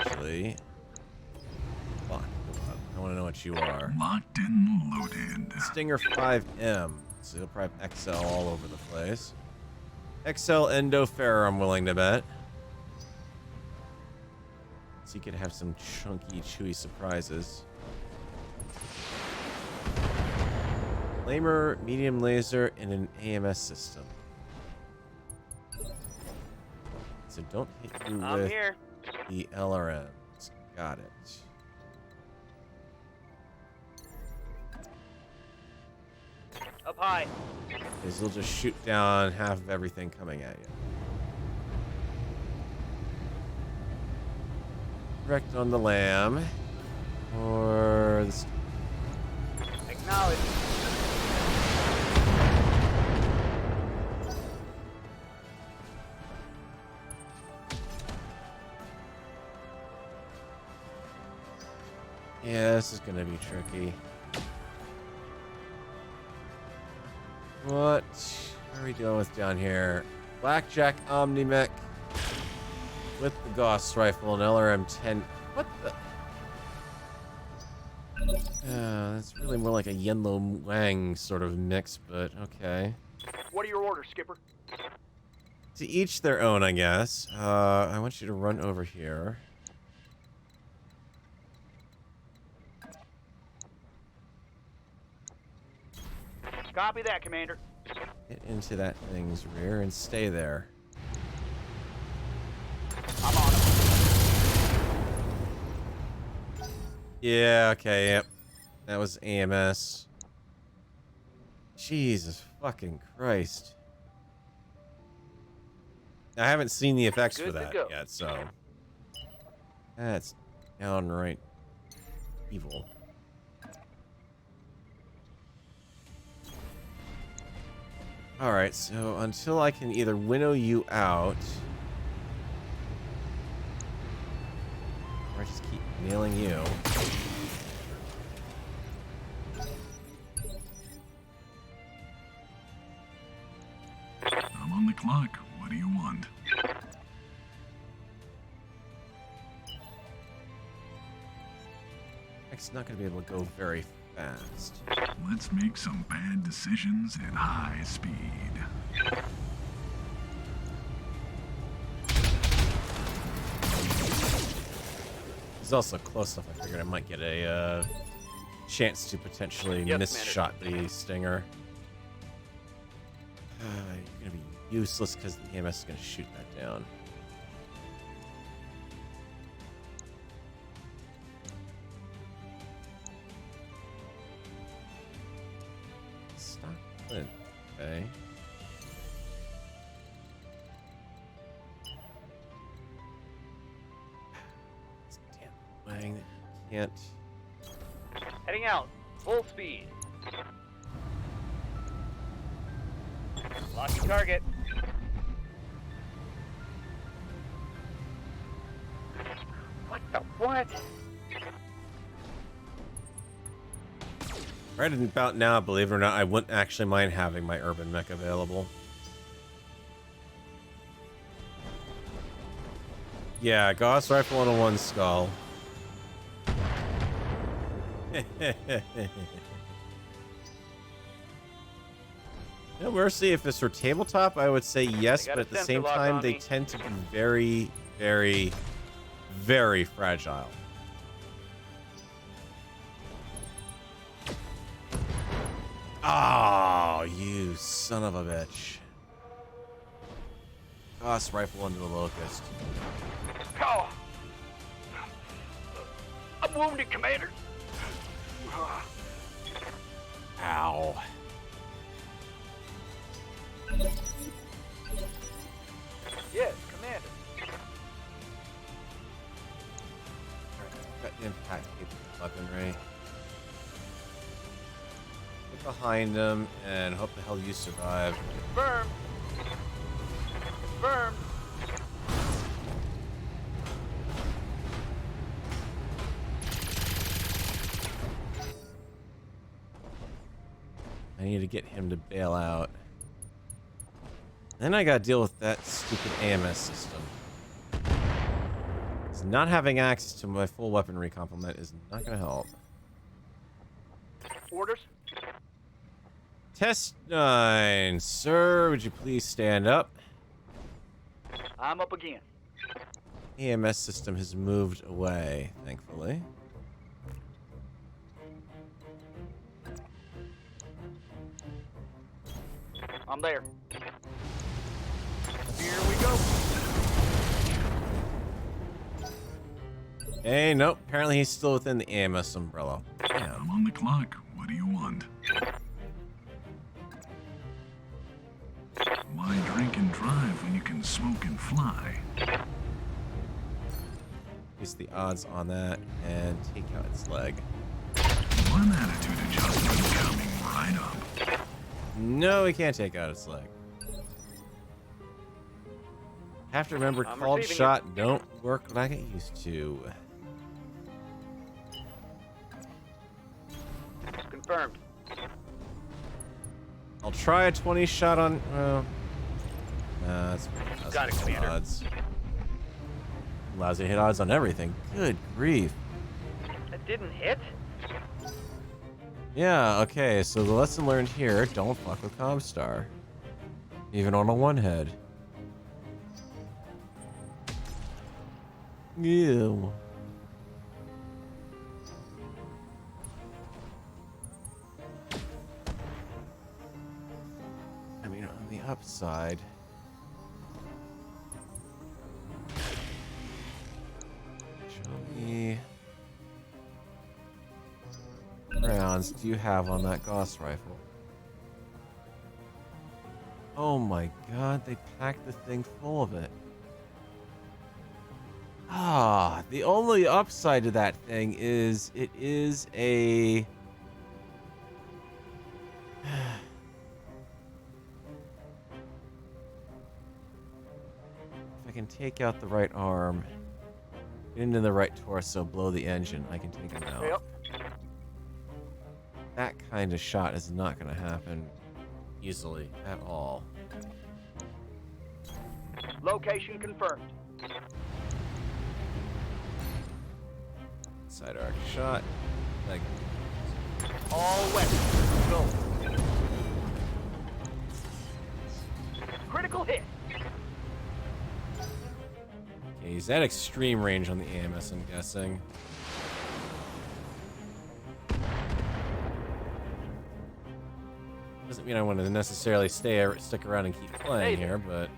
Actually. Fuck. I want to know what you are. Locked and loaded. Stinger 5M. So you'll probably have XL all over the place. XL Endo Fair, I'm willing to bet. So you could have some chunky, chewy surprises. Flamer, medium laser, and an AMS system. So don't hit you I'm with here. the LRMs. Got it. Up high. Because they'll just shoot down half of everything coming at you. Direct on the lamb. Or the Acknowledge. yeah, this is gonna be tricky. What are we dealing with down here? Blackjack Omni-Mech with the Gauss rifle and LRM-10. What the? That's really more like a Yenlo Wang sort of mix, but okay. What are your orders, Skipper? To each their own, I guess. I want you to run over here. Copy that, Commander. Get into that thing's rear and stay there. I'm on it. Yeah, okay, yep. That was AMS. Jesus fucking Christ. I haven't seen the effects for Good to that go. yet, so... That's downright evil. Alright, so until I can either winnow you out... or I just keep nailing you. I'm on the clock. What do you want? It's not going to be able to go very fast. Let's make some bad decisions at high speed. He's also close enough. I figured I might get a chance to potentially misshot the Stinger. You're going to be useless because the EMS is going to shoot that down. Stop Flint. Okay. This damn Wang can't. Heading out. Full speed. Locking target. What the what? Right about now, believe it or not, I wouldn't actually mind having my urban mech available. Yeah, Gauss rifle on a one skull. No mercy. If this were tabletop, I would say yes, but at the same time, they tend to be very, very, very fragile. Oh, you son of a bitch. Gauss rifle into the locust. Oh. I'm wounded, Commander. Ow. Yes, Commander. Got impact weaponry. Get behind him and hope the hell you survive. Confirmed. Confirmed. I need to get him to bail out. Then I gotta deal with that stupid AMS system. 'Cause not having access to my full weaponry complement is not gonna help. Orders? Test 9. Sir, would you please stand up? I'm up again. EMS system has moved away, thankfully. I'm there. Here we go. Hey, nope. Apparently he's still within the AMS umbrella. Damn. I'm on the clock. What do you want? Why drink and drive when you can smoke and fly? Increase the odds on that and take out its leg. One attitude adjustment coming right up. No, we can't take out its leg. Have to remember, I'm called receiving shot don't work like it used to. Confirmed. I'll try a 20 shot on. Well, nah, that's Got it, Commander. odds. Allows you to hit odds on everything. Good grief. That didn't hit? Yeah, okay, so the lesson learned here, don't fuck with Comstar. Even on a one head. Ew. I mean, on the upside... Show me... rounds do you have on that Gauss rifle? Oh my god, they packed the thing full of it. Ah, the only upside to that thing is it is a... if I can take out the right arm, get into the right torso, blow the engine, I can take him out. Yep. That kind of shot is not going to happen easily at all. Location confirmed. Side arc shot. Like, All weapons. Go. Critical hit. okay, he's at extreme range on the AMS, I'm guessing. Doesn't mean I want to necessarily stick around and keep playing here, but...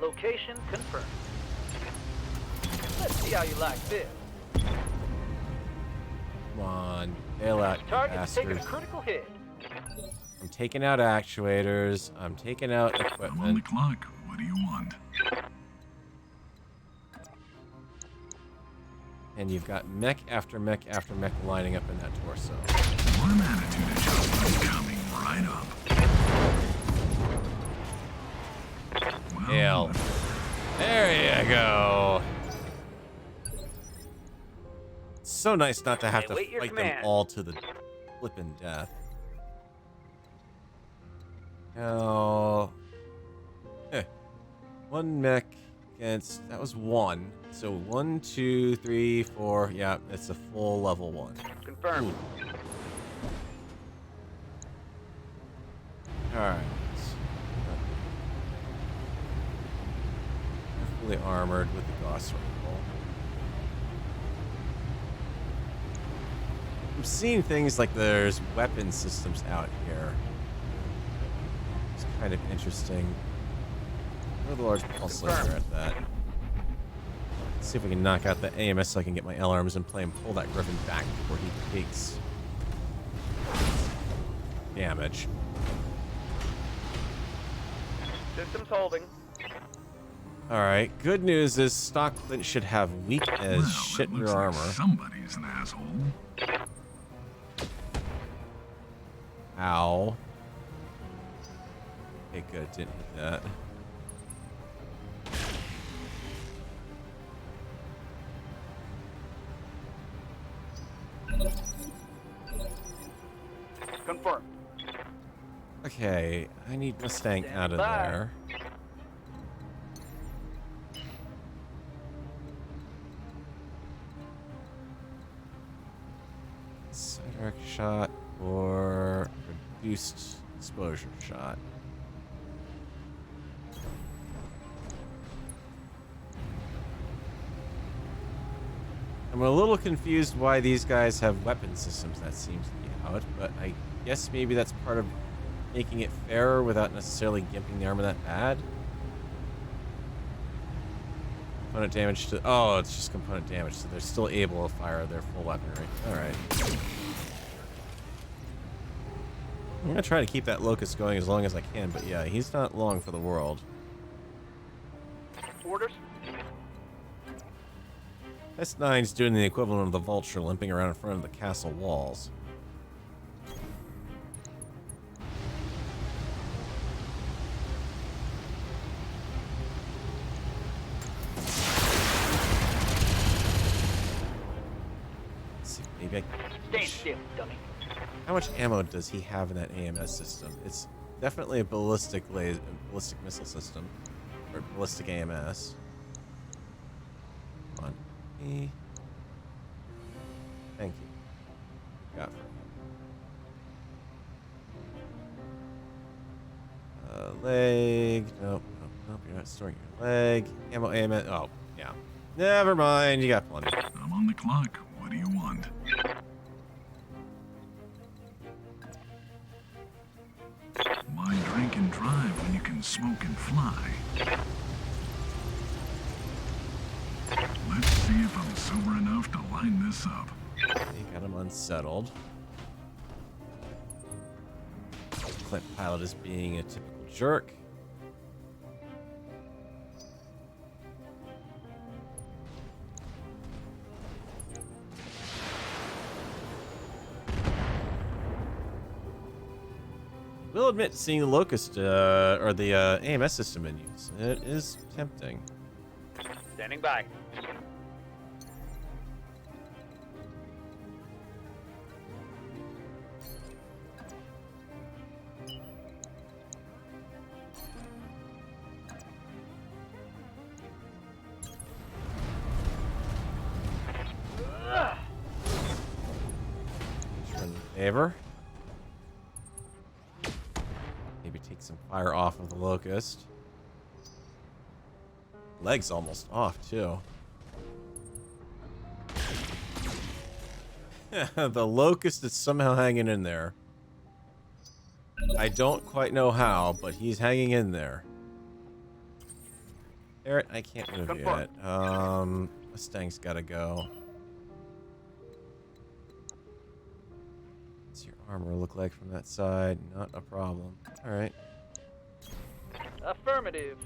Location confirmed. Let's see how you like this. Come on, bail out, you Target's taking a bastard. critical hit. I'm taking out actuators. I'm taking out I'm on the equipment. clock. What do you want? And you've got mech after mech after mech lining up in that torso. One attitude adjustment coming right up. Well, Nail. There you go. It's so nice not to have to Await your fight them command. all to the flippin' death. Now, one mech against, that was one. So 1, 2, 3, 4. Yeah, it's a full level 1. Confirmed. Alright. Fully armored with the Gauss rifle. I'm seeing things like there's weapon systems out here. It's kind of interesting. Throw the large pulse laser at that. Let's see if we can knock out the AMS so I can get my L-arms and play him pull that Griffin back before he takes damage. Systems holding. Alright, good news is stock Clint should have weak as well, shit it rear looks like armor. somebody's an asshole. Ow. Okay, good, didn't hit that. Confirmed. Okay, I need Mustang Stand out of by. there. Side arc shot or reduced exposure shot. I'm a little confused why these guys have weapon systems that seems to be out, but I guess maybe that's part of making it fairer without necessarily gimping the armor that bad. Component damage to... Oh, it's just component damage, so they're still able to fire their full weaponry. Alright. I'm gonna try to keep that Locust going as long as I can, but yeah, he's not long for the world. Orders. S9's doing the equivalent of the Vulture limping around in front of the castle walls. Let's see, maybe Stand still, dummy. how much ammo does he have in that AMS system? It's definitely a ballistic missile system. Or ballistic AMS. Come on. Thank you. Got leg. Nope, nope, nope. You're not storing your leg. Ammo, ammo. Oh, yeah. Never mind. You got plenty. I'm on the clock. What do you want? Why drink and drive when you can smoke and fly? Let's see if I'm sober enough to line this up. You got him unsettled. Clint Pilot is being a typical jerk. Will admit seeing the Locust or the AMS system in use. It is tempting. Standing by. Favor. Maybe take some fire off of the Locust. Leg's almost off, too. The Locust is somehow hanging in there. I don't quite know how, but he's hanging in there. Barrett, I can't move yet. Mustang's gotta go. What's your armor look like from that side? Not a problem. Alright. Affirmative.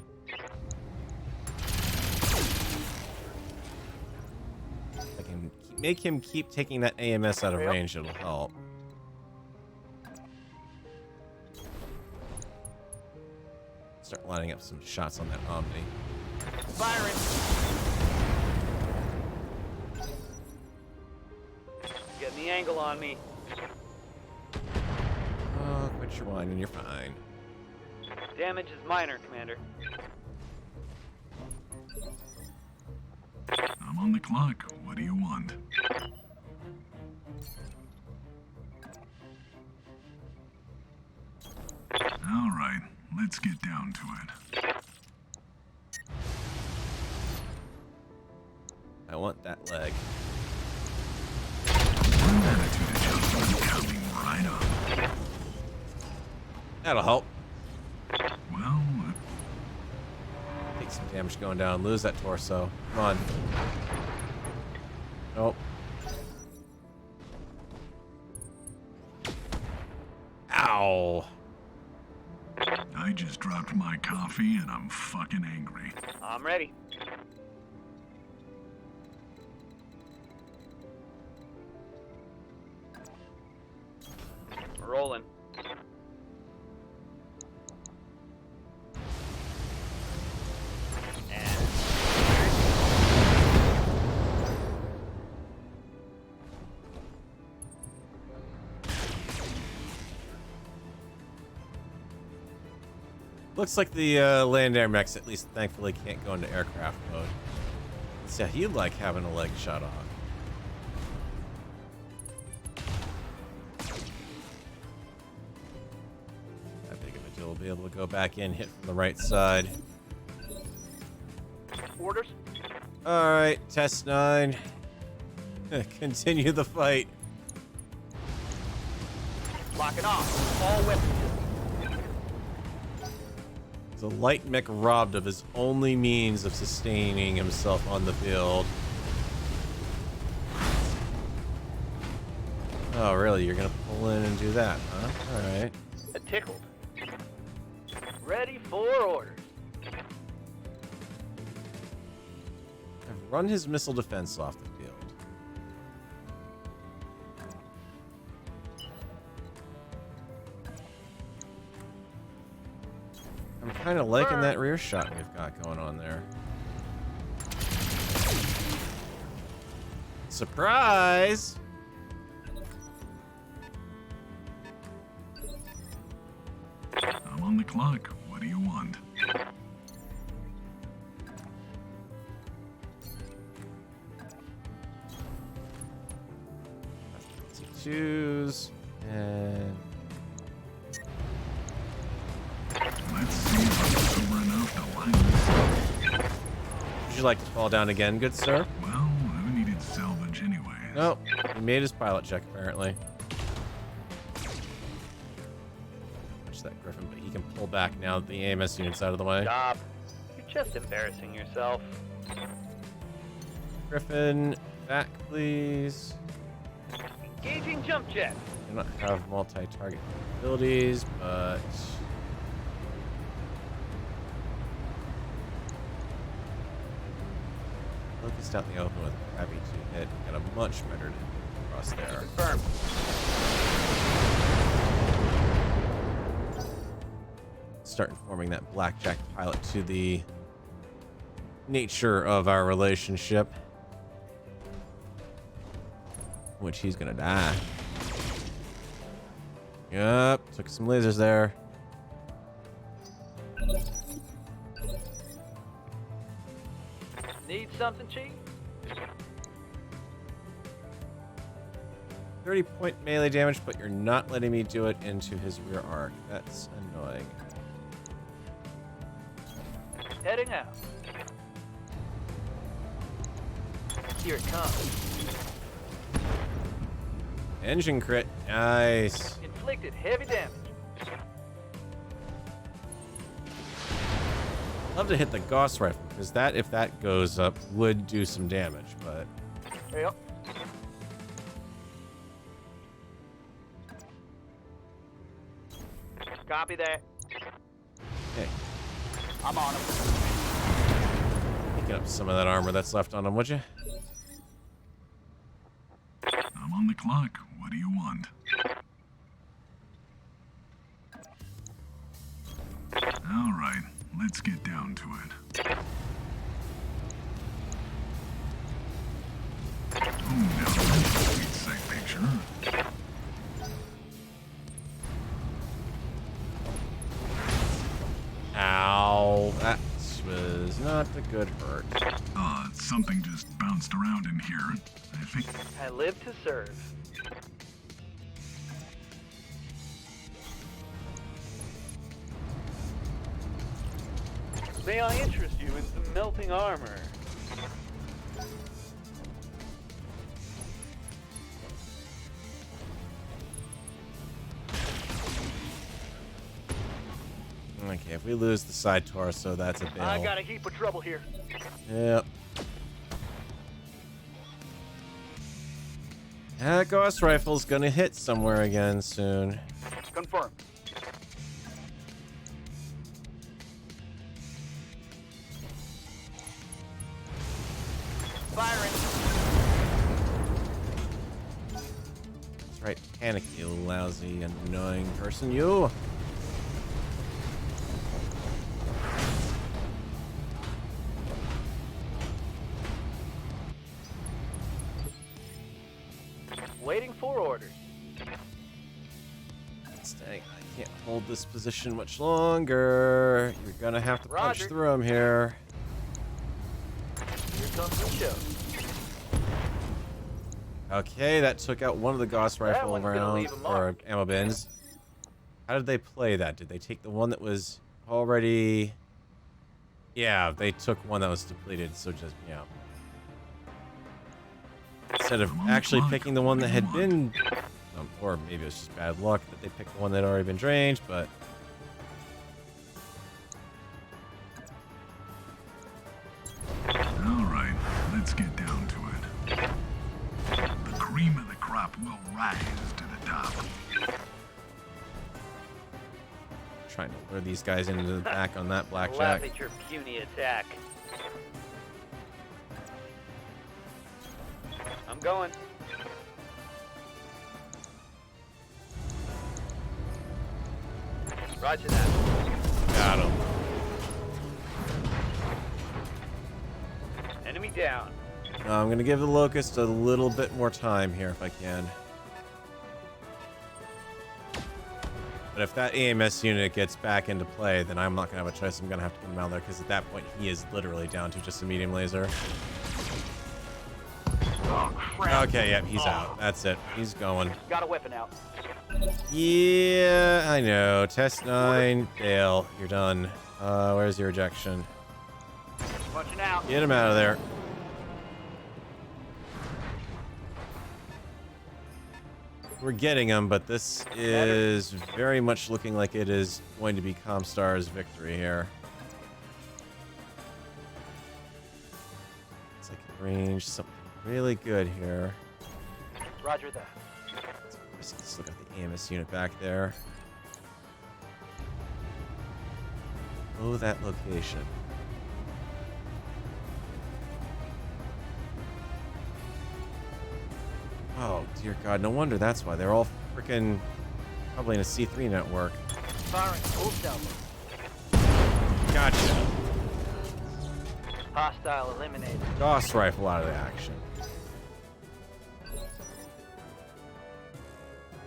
If I can make him keep taking that AMS out of range, it'll help. Start lining up some shots on that Omni. Firing. Getting the angle on me. Oh, quit your whining, you're fine. Damage is minor, Commander. I'm on the clock. What do you want? All right, let's get down to it. I want that leg. One attitude adjustment coming right up. That'll help. Well, Take some damage going down. Lose that torso. Come on. Nope. Ow. I just dropped my coffee and I'm fucking angry. I'm ready. We're rolling. Looks like the land air mechs, at least thankfully, can't go into aircraft mode. So he'd like having a leg shot off. That big of a deal. We'll be able to go back in, hit from the right side. Orders. Alright, test 9. Continue the fight. Locking off. All weapons. The light mech robbed of his only means of sustaining himself on the field. Oh, really? You're gonna pull in and do that, huh? Alright. Tickled. Ready for orders. I've run his missile defense off the field. I'm kind of liking that rear shot we've got going on there. Surprise! I'm on the clock. What do you want? 2s. And Let's see if I'm sober enough to line this up. would you like to fall down again, good sir? Well, I needed salvage anyway. Nope. He made his pilot check, apparently. Watch that Griffin, but he can pull back now that the AMS unit's out of the way. Stop. You're just embarrassing yourself. Griffin, back, please. Engaging jump jet. Do not have multi-target abilities, but focused out in the open with a crappy 2-hit. Got a much better hit across there. Confirmed. Start informing that blackjack pilot to the nature of our relationship, which he's gonna die. Yep, took some lasers there. Need something, Chief? 30-point melee damage, but you're not letting me do it into his rear arc. That's annoying. Heading out. Here it comes. Engine crit, nice. Inflicted heavy damage. Love to hit the Gauss rifle because that, if that goes up, would do some damage. But Yep. Copy that. hey, I'm on him. pick up some of that armor that's left on him, would you? I'm on the clock. What do you want? All right, let's get down to it. Oh, now that's a sweet sight picture. Ow, that was not a good hurt. Something just bounced around in here. I think I live to serve. May I interest you in some melting armor? Okay, if we lose the side torso, that's a bail. I got a heap of trouble here. Yep. That Gauss rifle's gonna hit somewhere again soon. Confirmed. Firing. That's right, panic, you lousy, annoying person, you. Waiting for orders. Dang, I can't hold this position much longer. You're gonna have to punch Roger. through him here. Here comes the show. Okay, that took out one of the Gauss rifle one's gonna round leave a or mark. ammo bins. How did they play that? Did they take the one that was already? Yeah, they took one that was depleted. So just instead of actually picking the one that had been, or maybe it was just bad luck that they picked the one that had already been drained. But All right, let's get down to it. The cream of the crop will rise to the top. trying to lure these guys into the back on that Laugh blackjack. at your puny attack. I'm going. Roger that. Got him. Enemy down. I'm gonna give the Locust a little bit more time here if I can. But if that AMS unit gets back into play, then I'm not gonna have a choice. I'm gonna have to put him out there because at that point he is literally down to just a medium laser. Oh, crap. Okay, yep, he's out. That's it. He's going. Got a weapon out. Yeah, I know. Test 9. Dale, you're done. Where's your ejection? Punching out. Get him out of there. We're getting him, but this is very much looking like it is going to be Comstar's victory here. It's like range something really good here. Roger that. Let's look at the AMS unit back there. Oh, that location. Oh, dear God. No wonder that's why. They're all freaking probably in a C3 network. Firing full stealth. Gotcha. Hostile eliminated. Gauss rifle out of the action.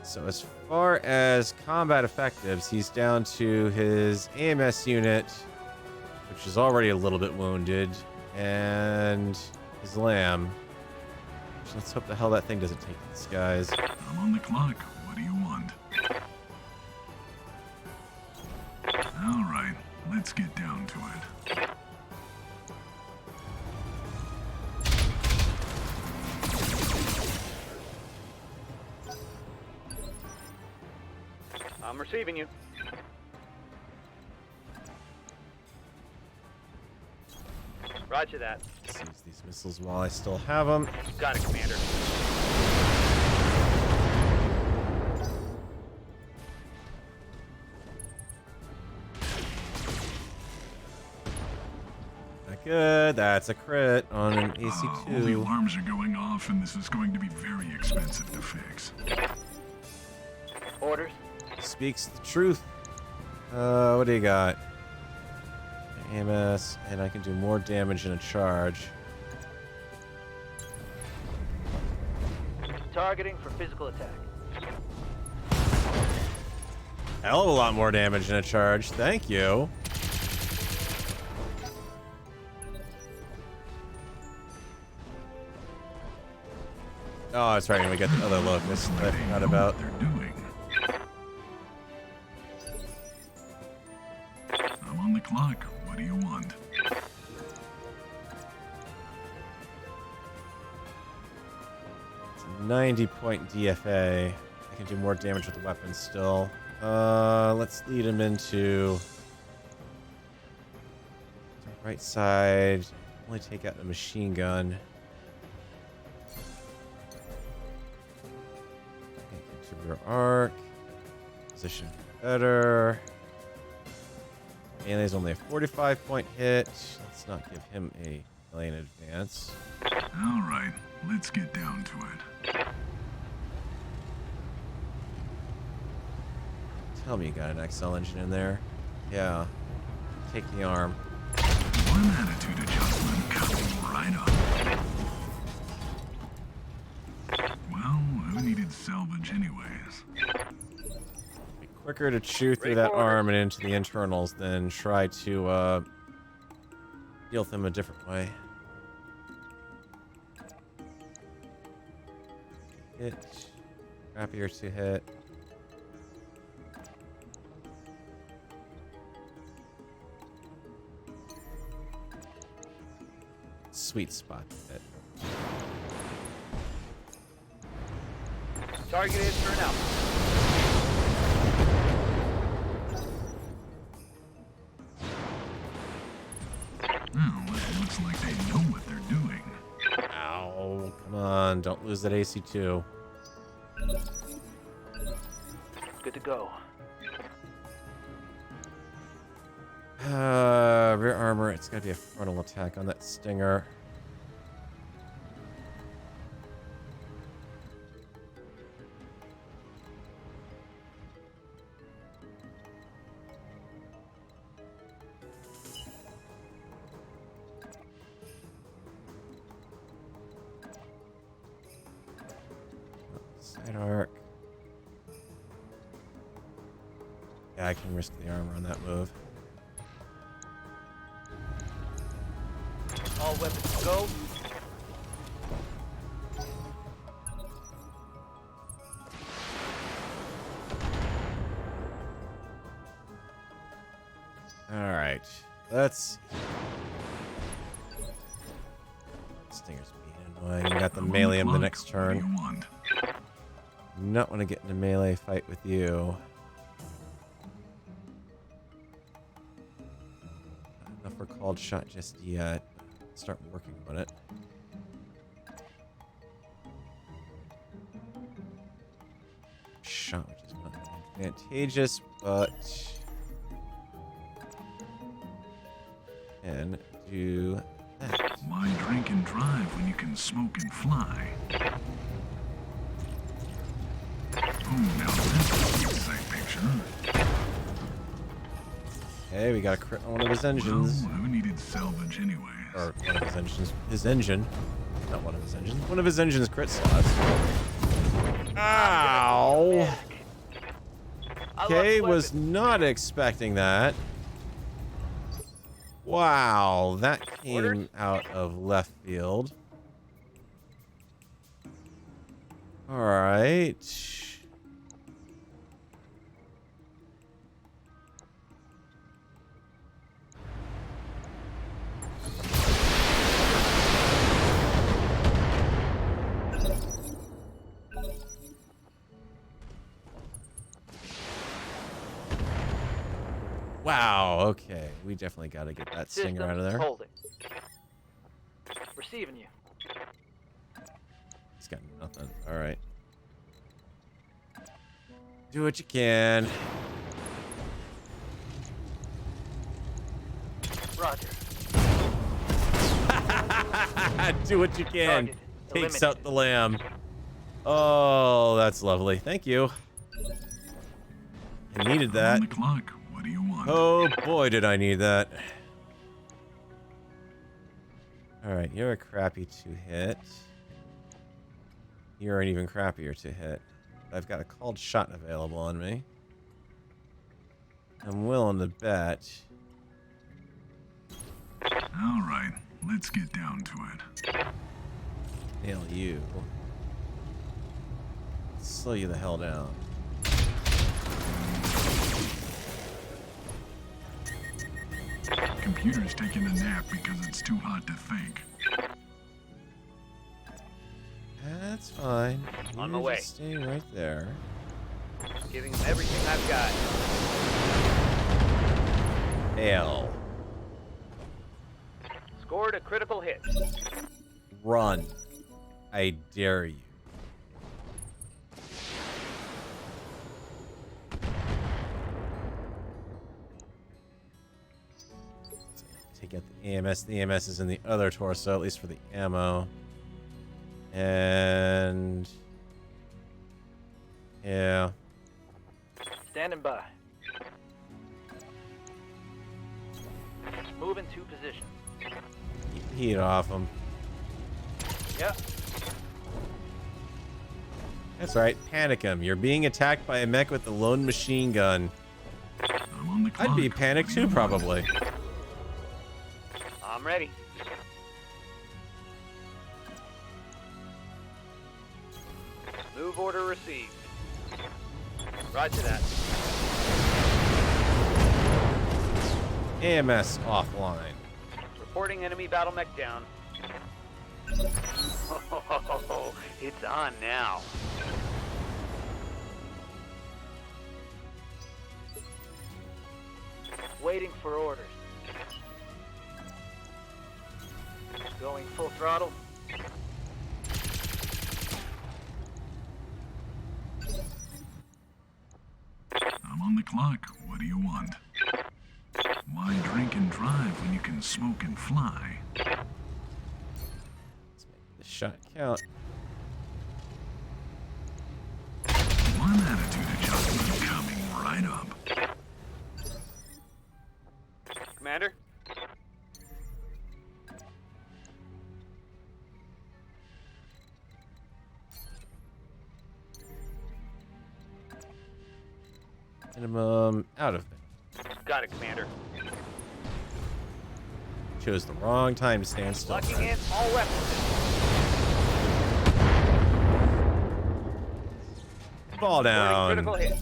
So as far as combat effectives, he's down to his AMS unit, which is already a little bit wounded, and his lamb. Let's hope the hell that thing doesn't take these guys. I'm on the clock. What do you want? All right, let's get down to it. I'm receiving you. Roger that. Let's use these missiles while I still have them. Got it, Commander. Not good. That's a crit on an All the AC2. alarms are going off, and this is going to be very expensive to fix. Orders. Speaks the truth. What do you got? AMS, and I can do more damage in a charge. Targeting for physical attack. Hell of a lot more damage in a charge. Thank you. Oh, that's right. And we got the other locust that I forgot about. They're doing. I'm on the clock. What do you want? 90-point DFA. I can do more damage with the weapons still. Let's lead him into the right side. Only take out the machine gun. Into rear arc. Position better. Alien's only a 45-point hit. Let's not give him a alien advance. All right, let's get down to it. Tell me you got an XL engine in there. Yeah. Take the arm. One attitude adjustment coming right up. Well, who needed salvage anyways? Be quicker to chew through that arm and into the internals than try to deal with them a different way. Hit. Crappier to hit. Sweet spot to hit. Target is turned out. Well, it looks like they know what they're doing. Ow. Come on. Don't lose that AC2. Good to go. Rear armor. It's got to be a frontal attack on that Stinger. Side arc. Yeah, I can risk the armor on that move. All weapons go. Alright. Let's... Stinger's being annoying. You got the melee him the next turn. What do you want? Not want to get in a melee fight with you. Not enough for called shot just yet. Start working on it. Shot, which is not advantageous, but can do that. Why drink and drive when you can smoke and fly? Oh, now that's a sight picture. Okay, we got a crit on one of his engines. Well, who needed salvage anyways? Or one of his engines. His engine. Not one of his engines. One of his engines crit slots. Ow! Okay, was not expecting that. Wow, that came out of left field. Alright. Wow, okay. We definitely got to get that stinger out of there. Holding. Receiving you. He's got nothing. Alright. Do what you can. Roger. Do what you can. Target Takes eliminated. out the lamb. Oh, that's lovely. Thank you. I needed On that. the clock. What do you want? Oh boy, did I need that. Alright, you're a crappy to hit. You're an even crappier to hit. I've got a called shot available on me. I'm willing to bet. All right, let's get down to it. Nail you. Slow you the hell down. Computer's taking a nap because it's too hot to think. That's fine. On You my way. just stay right there. Giving them everything I've got. Fail. Scored a critical hit. Run. I dare you. Take out the EMS. The EMS is in the other torso, at least for the ammo. And... yeah. Standing by. Move into position. Keep heat off him. Yep. That's right. Panic him. You're being attacked by a mech with a lone machine gun. I'm on the clock. I'd be panicked too, probably. I'm ready. Move order received. Roger that. AMS offline. Reporting enemy battle mech down. Oh, it's on now. Waiting for orders. Going full throttle. I'm on the clock. What do you want? Why drink and drive when you can smoke and fly? Let's make the shot count. One attitude adjustment coming right up. Commander? Minimum out of it. Got it, Commander. Chose the wrong time to stand still. Locking in all weapons. Fall Reporting down. critical hit.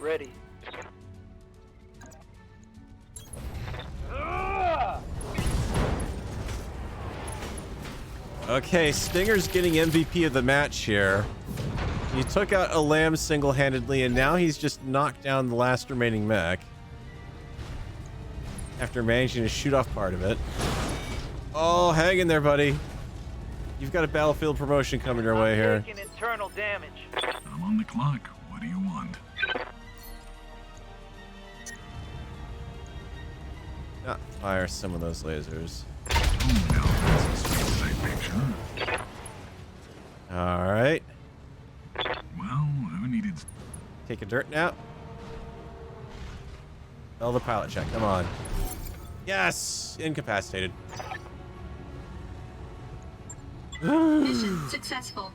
Ready. Okay, Stinger's getting MVP of the match here. He took out a lamb single-handedly, and now he's just knocked down the last remaining mech. After managing to shoot off part of it. Oh, hang in there, buddy. You've got a battlefield promotion coming your way here. Taking internal damage. I'm on the clock. What do you want? Not fire some of those lasers. Oh, now that's a street sight picture. All right. Well, who needed... Take a dirt nap. Fail the pilot check. Come on. Yes! Incapacitated. Mission successful.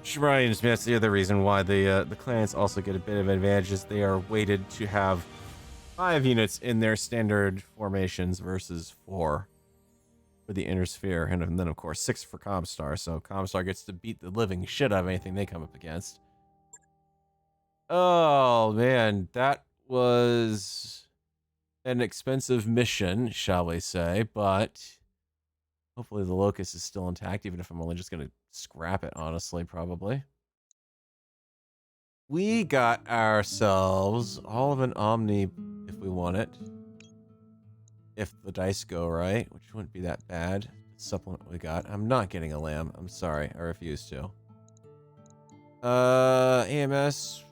Shrines, that's the other reason why the clans also get a bit of advantages. They are weighted to have 5 units in their standard formations versus 4 for the inner sphere, and then of course 6 for Comstar. So Comstar gets to beat the living shit out of anything they come up against. Oh man, that was an expensive mission, shall we say, but hopefully the Locust is still intact, even if I'm only just gonna scrap it, honestly, probably. We got ourselves all of an Omni if we want it. If the dice go right, which wouldn't be that bad. Supplement we got. I'm not getting a lamb. I'm sorry. I refuse to. AMS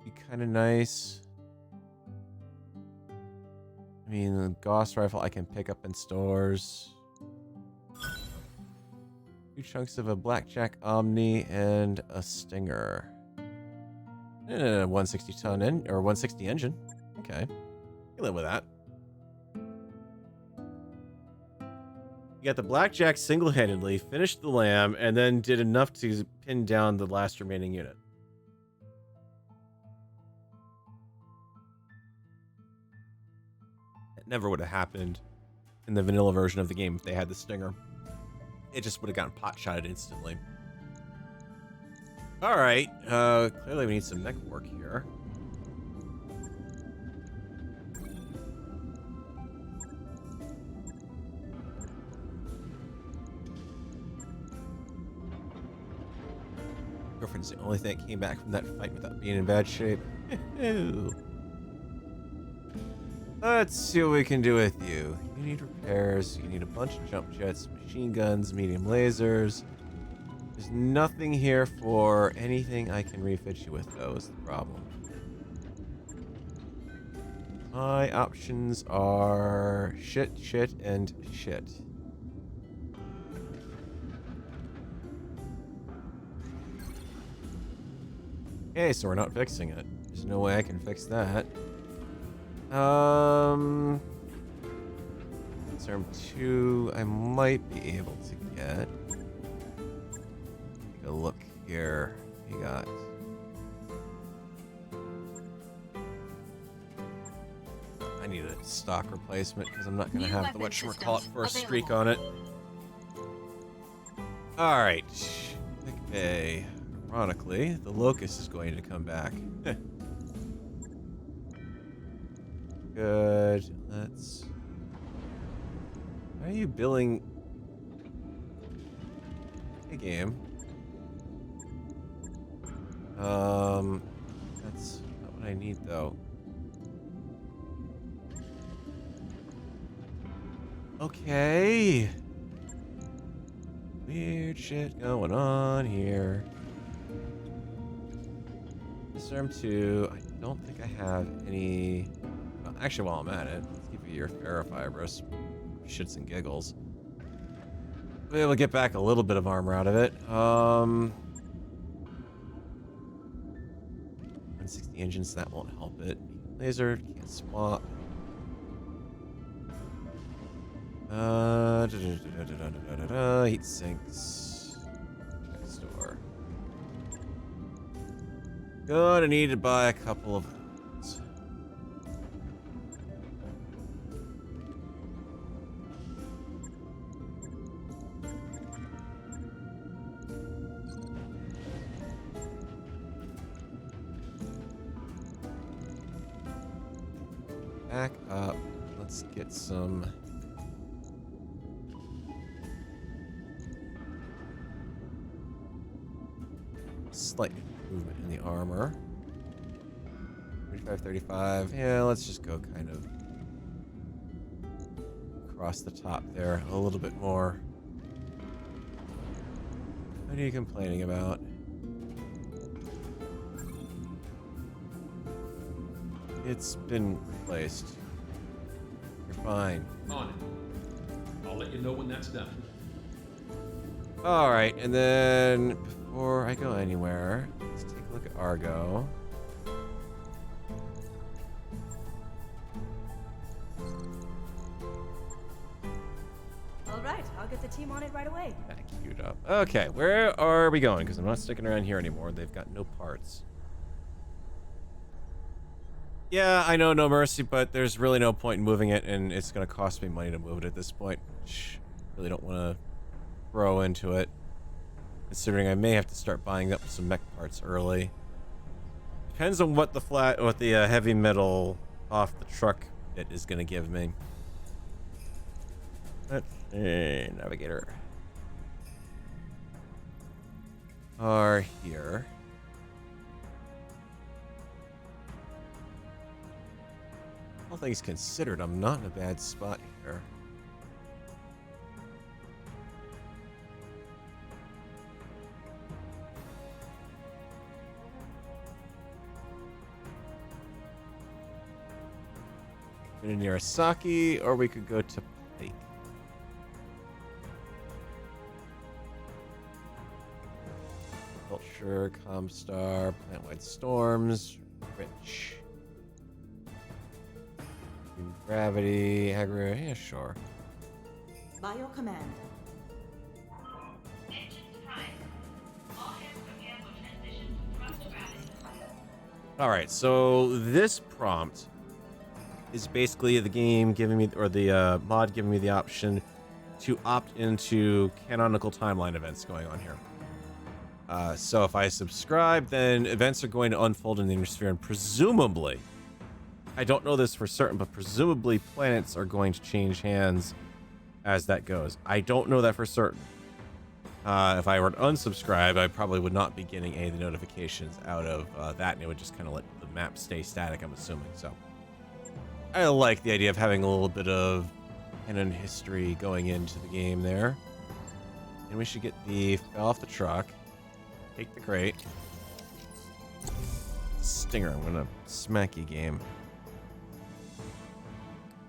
be kind of nice. I mean, the Gauss rifle I can pick up in stores. 2 chunks of a Blackjack Omni and a Stinger. And a 160 ton or 160 engine. Okay. You live with that. You got the Blackjack single-handedly, finished the lamb, and then did enough to pin down the last remaining unit. It never would have happened in the vanilla version of the game if they had the Stinger. It just would have gotten pot-shotted instantly. Alright, clearly we need some mech work here. Girlfriend's the only thing that came back from that fight without being in bad shape. Let's see what we can do with you. You need repairs, you need a bunch of jump jets, machine guns, medium lasers. There's nothing here for anything I can refit you with, though, is the problem. My options are shit, shit, and shit. Okay, so we're not fixing it. There's no way I can fix that. Term 2, I might be able to get. Take a look here. We got. I need a stock replacement because I'm not going to have the whatchamacallit first streak on it. Alright. Okay. Ironically, the Locust is going to come back. Good. Let's... Why are you billing... Hey, game. That's not what I need, though. Okay. Weird shit going on here. Disarm 2. I don't think I have any... Well, actually, while I'm at it, let's give you your ferrofibrous. Shits and giggles. Be able to get back a little bit of armor out of it. 160 engines, that won't help it. Laser, can't swap. Heat sinks. Store. Good, I need to buy a couple of those. back up. Let's get some... slight improvement in the armor. 35, 35. Yeah, let's just go kind of across the top there a little bit more. What are you complaining about? It's been replaced. You're fine. On it. I'll let you know when that's done. Alright, and then before I go anywhere, let's take a look at Argo. All right, I'll get the team on it right away. Back queued up. Okay, where are we going? Because I'm not sticking around here anymore. They've got no parts. Yeah, I know, no mercy, but there's really no point in moving it, and it's going to cost me money to move it at this point. Which really don't want to throw into it, considering I may have to start buying up some mech parts early. Depends on what the heavy metal off the truck bit is going to give me. Let's see, navigator. Are here. All things considered, I'm not in a bad spot here. In Narasaki, or we could go to Pike. Culture, Comstar, Plant-wide Storms, Rich. Gravity, aggro, yeah, sure. By your command. Alright, so this prompt is basically the game giving me, or the mod giving me the option to opt into canonical timeline events going on here. So if I subscribe, then events are going to unfold in the Innersphere, and presumably, I don't know this for certain, but presumably planets are going to change hands as that goes. I don't know that for certain. If I were to unsubscribe, I probably would not be getting any of the notifications out of that, and it would just kind of let the map stay static, I'm assuming. So I like the idea of having a little bit of canon history going into the game there. And we should get the fell off the truck, take the crate. Stinger, I'm gonna smack you, game.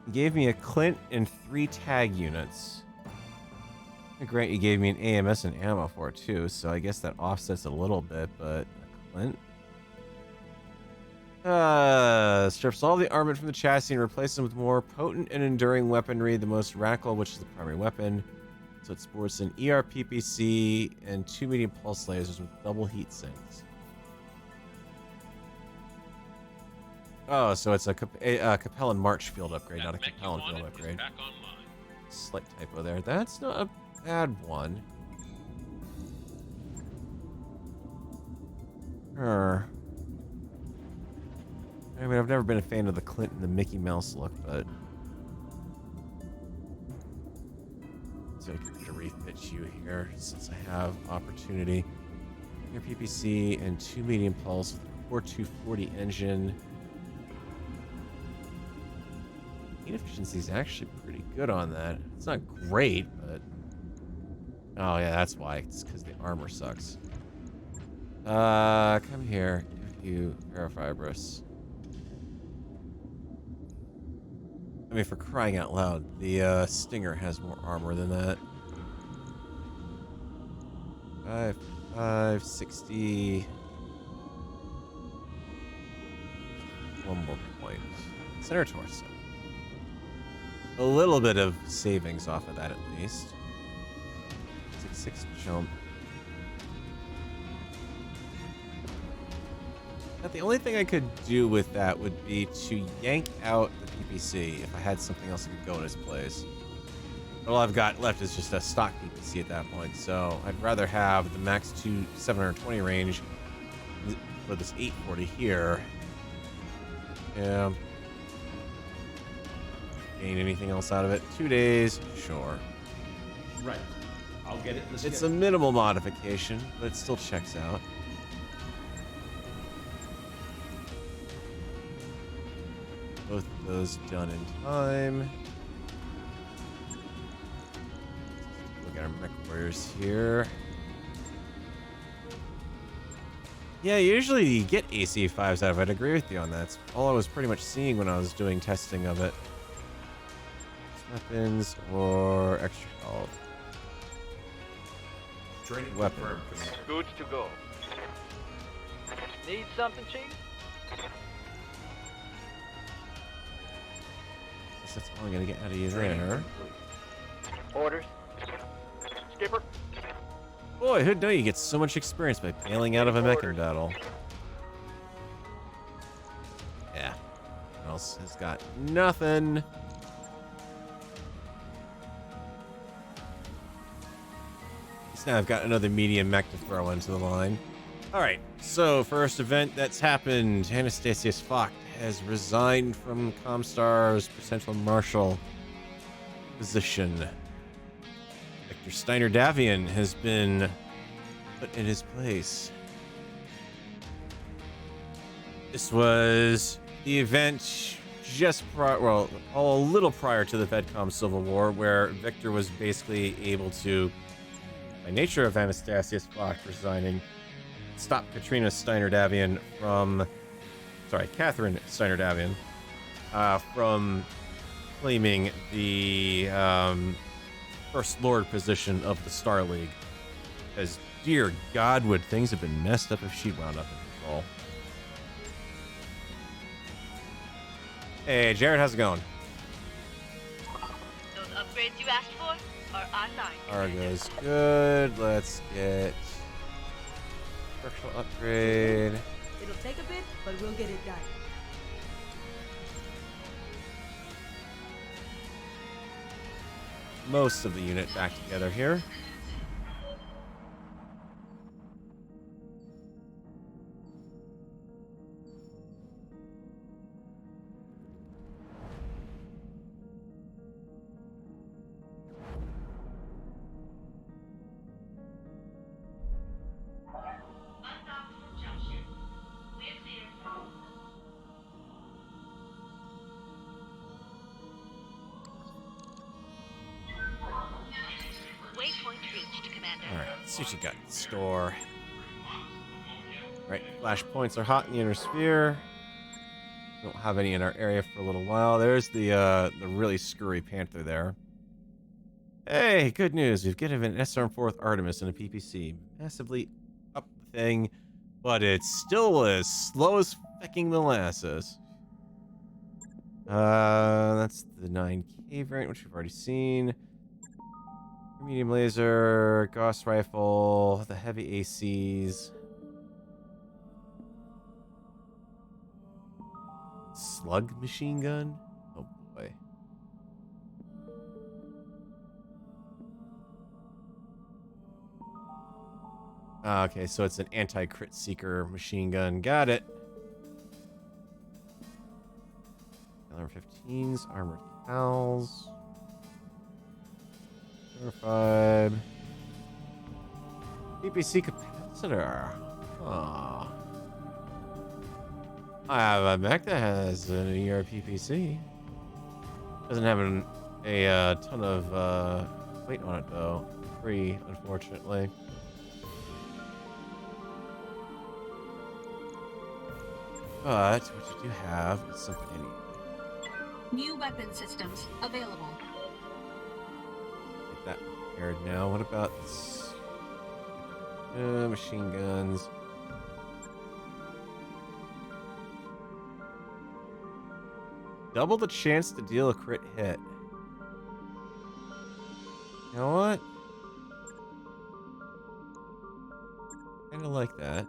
You gave me a Clint and 3 tag units. Grant, you gave me an AMS and ammo for it too, so I guess that offsets a little bit, but a Clint? Strips all the armament from the chassis and replaces them with more potent and enduring weaponry, the most radical, which is the primary weapon. So it sports an ERPPC and 2 medium pulse lasers with double heat sinks. Oh, so it's a Capellan March field upgrade, not a Capellan field upgrade. Slight typo there. That's not a bad one. I mean, I've never been a fan of the Clint and the Mickey Mouse look, but so I can refit you here since I have opportunity. Your PPC and 2 medium pulse with a core 240 engine. Heat efficiency is actually pretty good on that. It's not great, but oh yeah, that's why. It's because the armor sucks. Come here. Give you Parafibrous. I mean, for crying out loud, the Stinger has more armor than that. 560. One more point. Center torso. A little bit of savings off of that, at least. 6 jump. Now, the only thing I could do with that would be to yank out the PPC if I had something else that could go in its place. All I've got left is just a stock PPC at that point, so I'd rather have the max 720 range for this 840 here. Yeah. gain anything else out of it. 2 days, sure. Right. I'll get it in the It's a schedule. minimal modification, but it still checks out. Both of those done in time. Look at our mech warriors here. Yeah, usually you get AC5s out of it. I'd agree with you on that. That's all I was pretty much seeing when I was doing testing of it. Weapons or extra health. Training Weapon. confirmed, Commander. Goods to go. Need something, Chief? Guess that's all I'm gonna get out of you Training there. complete. Orders. Skipper. Boy, who'd know you get so much experience by bailing out of a mech in Orders. battle? Yeah. Who else has got nothing? So now I've got another medium mech to throw into the line. Alright, so first event that's happened. Anastasius Fock has resigned from Comstar's Potential Marshal position. Victor Steiner Davian has been put in his place. This was the event just prior, well, a little prior to the Vedcom Civil War, where Victor was basically able to, by nature of Anastasius Fock resigning, stop Katrina Steiner Davian from, Catherine Steiner Davian, from claiming the First Lord position of the Star League. As dear God, would things have been messed up if she wound up in control. Hey, Jared, how's it going? Those upgrades you asked for are online. Argo's good. Let's get structural upgrade. It'll take a bit, but we'll get it done. Most of the unit back together here. Waypoint reached, Commander. Alright, let's see what you got in store. Right, flashpoints are hot in the inner sphere. Don't have any in our area for a little while. There's the really scurry panther there. Hey, good news. We've given an SRM-4 Artemis and a PPC. Massively up the thing, but it's still as slow as fucking molasses. That's the 9K variant, which we've already seen. Medium laser, Gauss rifle, the heavy ACs. Slug machine gun? Oh boy. Okay, so it's an anti-crit seeker machine gun. Got it. Armor 15s, armored cows. 5. PPC capacitor. Aww. I have a mech that has an ER PPC. Doesn't have a ton of weight on it though. 3, unfortunately. But what you do have is something I need. New weapon systems available. Get that prepared now. What about this? Machine guns. Double the chance to deal a crit hit. You know what? Kinda like that.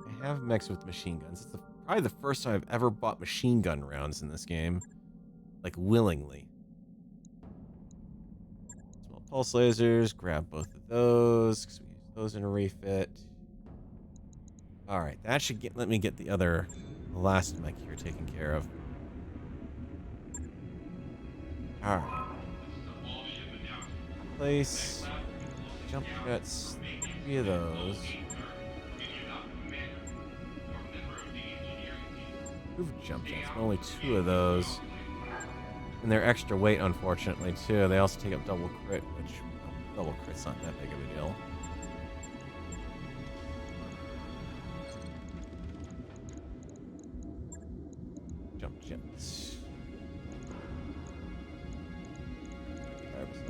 I have mechs with machine guns. It's probably the first time I've ever bought machine gun rounds in this game. Like, willingly. Small pulse lasers. Grab both of those, because we use those in a refit. Alright, that should let me get the last mech here taken care of. All right. Place jump jets. 3 of those. Move jump jets. But only 2 of those. And they're extra weight, unfortunately, too. They also take up double crit, which double crit's not that big of a deal. Jump jets.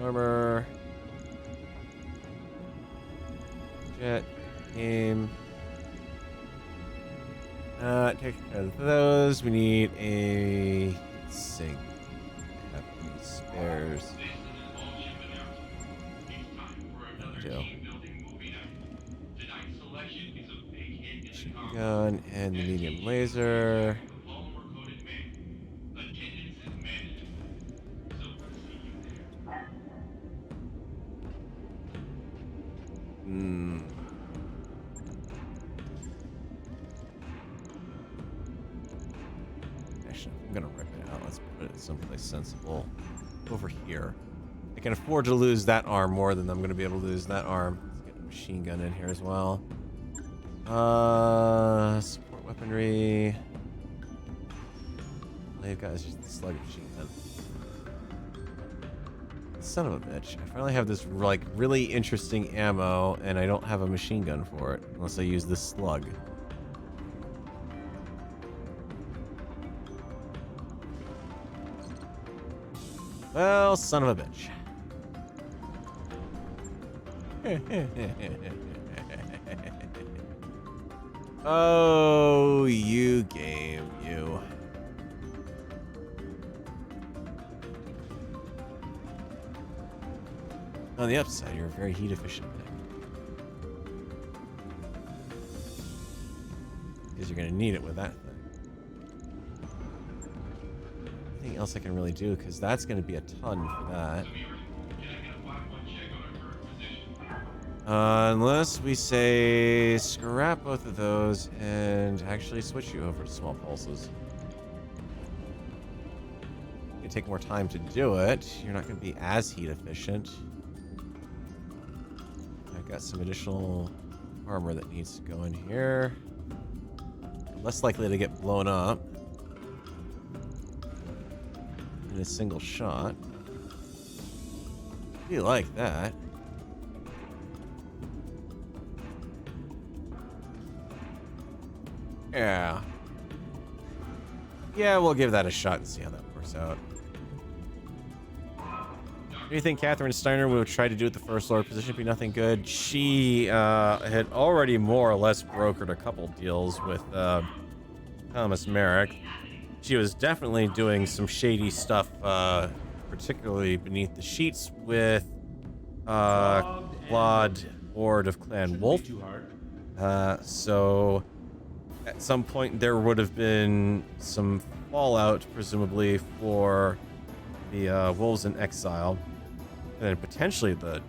Armor. Jet. Aim. Take care of those. We need a sig. Have any spares? We do. Machine gun and the medium laser. Actually, I'm gonna rip it out. Let's put it someplace sensible. Over here. I can afford to lose that arm more than I'm gonna be able to lose that arm. Let's get a machine gun in here as well. Support weaponry. All they've got is just the slug machine gun. Son of a bitch. I finally have this like really interesting ammo and I don't have a machine gun for it unless I use this slug. Well, son of a bitch. Oh, you game, you. On the upside, you're a very heat efficient thing. Because you're going to need it with that thing. Anything else I can really do? Because that's going to be a ton for that. Unless we say scrap both of those and actually switch you over to small pulses. You take more time to do it. You're not going to be as heat efficient. I've got some additional armor that needs to go in here. Less likely to get blown up in a single shot. I do like that. Yeah. Yeah, we'll give that a shot and see how that works out. Do you think Catherine Steiner would try to do it the first Lord position be nothing good? She had already more or less brokered a couple deals with Thomas Merrick. She was definitely doing some shady stuff, particularly beneath the sheets with Claude Ord of Clan Wolf. So at some point there would have been some fallout, presumably, for the Wolves in Exile. And then potentially the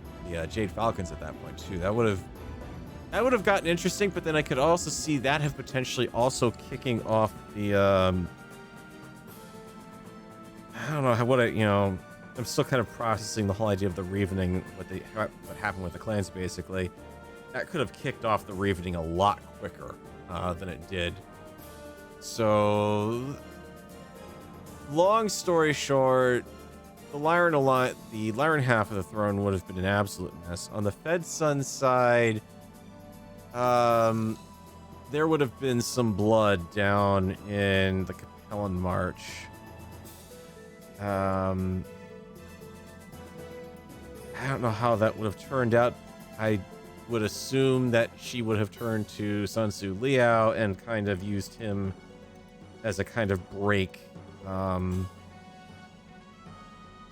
Jade Falcons at that point too. That would have gotten interesting, but then I could also see that have potentially also kicking off the I don't know what I'm still kind of processing the whole idea of the Revening, what happened with the clans basically. That could have kicked off the Revening a lot quicker than it did. So long story short, the Lyran half of the throne would have been an absolute mess. On the Fed Sun side, there would have been some blood down in the Capellan March. I don't know how that would have turned out. I would assume that she would have turned to Sun Tzu Liao and kind of used him as a kind of break.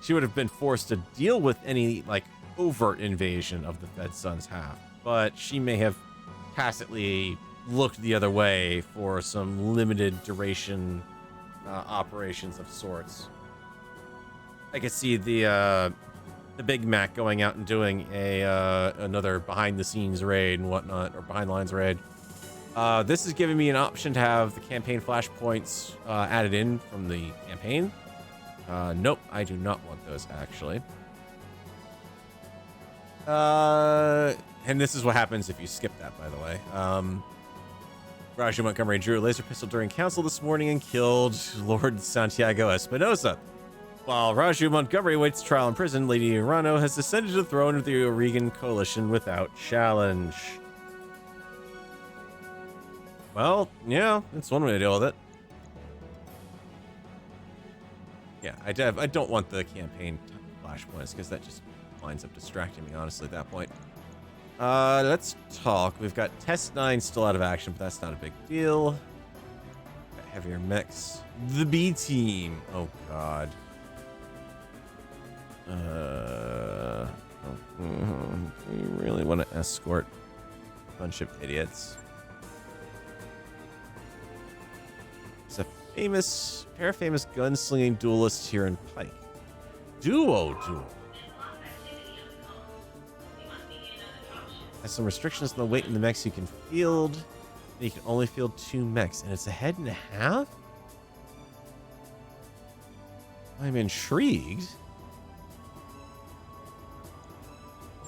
She would have been forced to deal with any like overt invasion of the Fed Sun's half, but she may have tacitly looked the other way for some limited duration operations of sorts. I could see the Big Mac going out and doing another behind the scenes raid and whatnot, or behind the lines raid. This is giving me an option to have the campaign flashpoints added in from the campaign. Nope, I do not want those, actually. And this is what happens if you skip that, by the way. Raju Montgomery drew a laser pistol during council this morning and killed Lord Santiago Espinosa. While Raju Montgomery waits trial in prison, Lady Urano has ascended to the throne of the Oregon Coalition without challenge. Well, yeah, that's one way to deal with it. Yeah, I don't want the campaign flashpoints because that just winds up distracting me, honestly, at that point. Let's talk. We've got Test 9 still out of action, but that's not a big deal. Got heavier mechs. The B team. Oh, God. We really want to escort a bunch of idiots. It's a pair of famous gunslinging duelists here in Pike. Duo. Has some restrictions on the weight in the mechs you can field. You can only field 2 mechs, and it's a head and a half? I'm intrigued.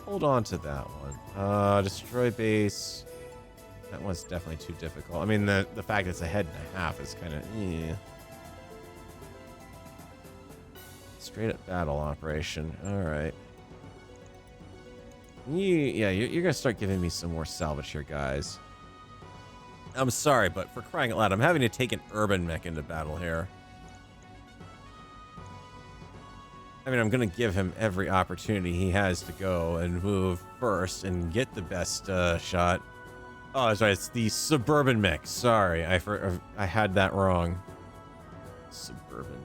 Hold on to that one. Destroy base. That one's definitely too difficult. I mean, the fact it's a head and a half is kind of, Straight up battle operation. All right. You're gonna start giving me some more salvage here, guys. I'm sorry, but for crying out loud, I'm having to take an urban mech into battle here. I mean, I'm gonna give him every opportunity he has to go and move first and get the best shot. Oh, that's right. It's the suburban mech. Sorry, I had that wrong. Suburban.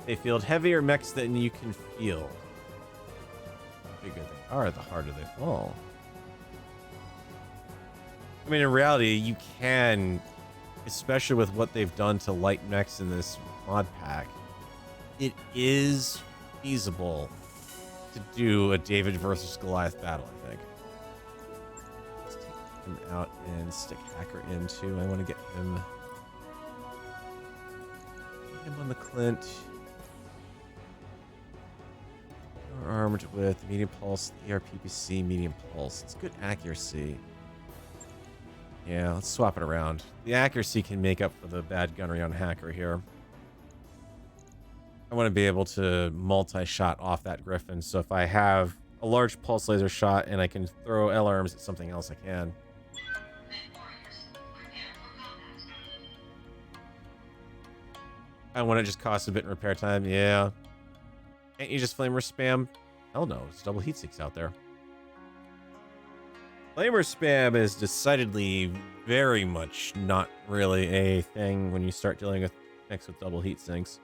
They field heavier mechs than you can field. The bigger they are, the harder they fall. I mean, in reality, you can, especially with what they've done to light mechs in this mod pack, it is feasible to do a David versus Goliath battle, I think. Let's take him out and stick Hacker in too. I want to get him on the Clint. We're armed with medium pulse, ERPPC, medium pulse. It's good accuracy. Yeah, let's swap it around. The accuracy can make up for the bad gunnery on Hacker here. I want to be able to multi-shot off that Griffin, so if I have a large pulse laser shot and I can throw LRMs at something else, I can. I want to just cost a bit in repair time. Yeah. Can't you just flamer spam? Hell no, it's double heat sinks out there. Flamer spam is decidedly very much not really a thing when you start dealing with mechs with double heat sinks.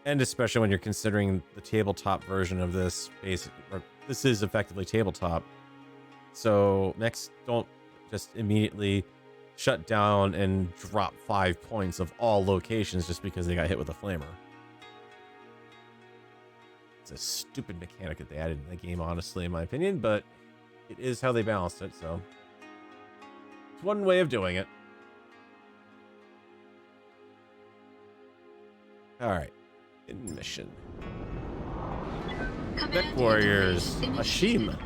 And especially when you're considering the tabletop version of this, this is effectively tabletop. So mechs don't just immediately shut down and drop 5 points of all locations just because they got hit with a flamer. It's a stupid mechanic that they added in the game, honestly, in my opinion, but it is how they balanced it, so it's one way of doing it. Alright. In mission. Mech Warriors. Hashim.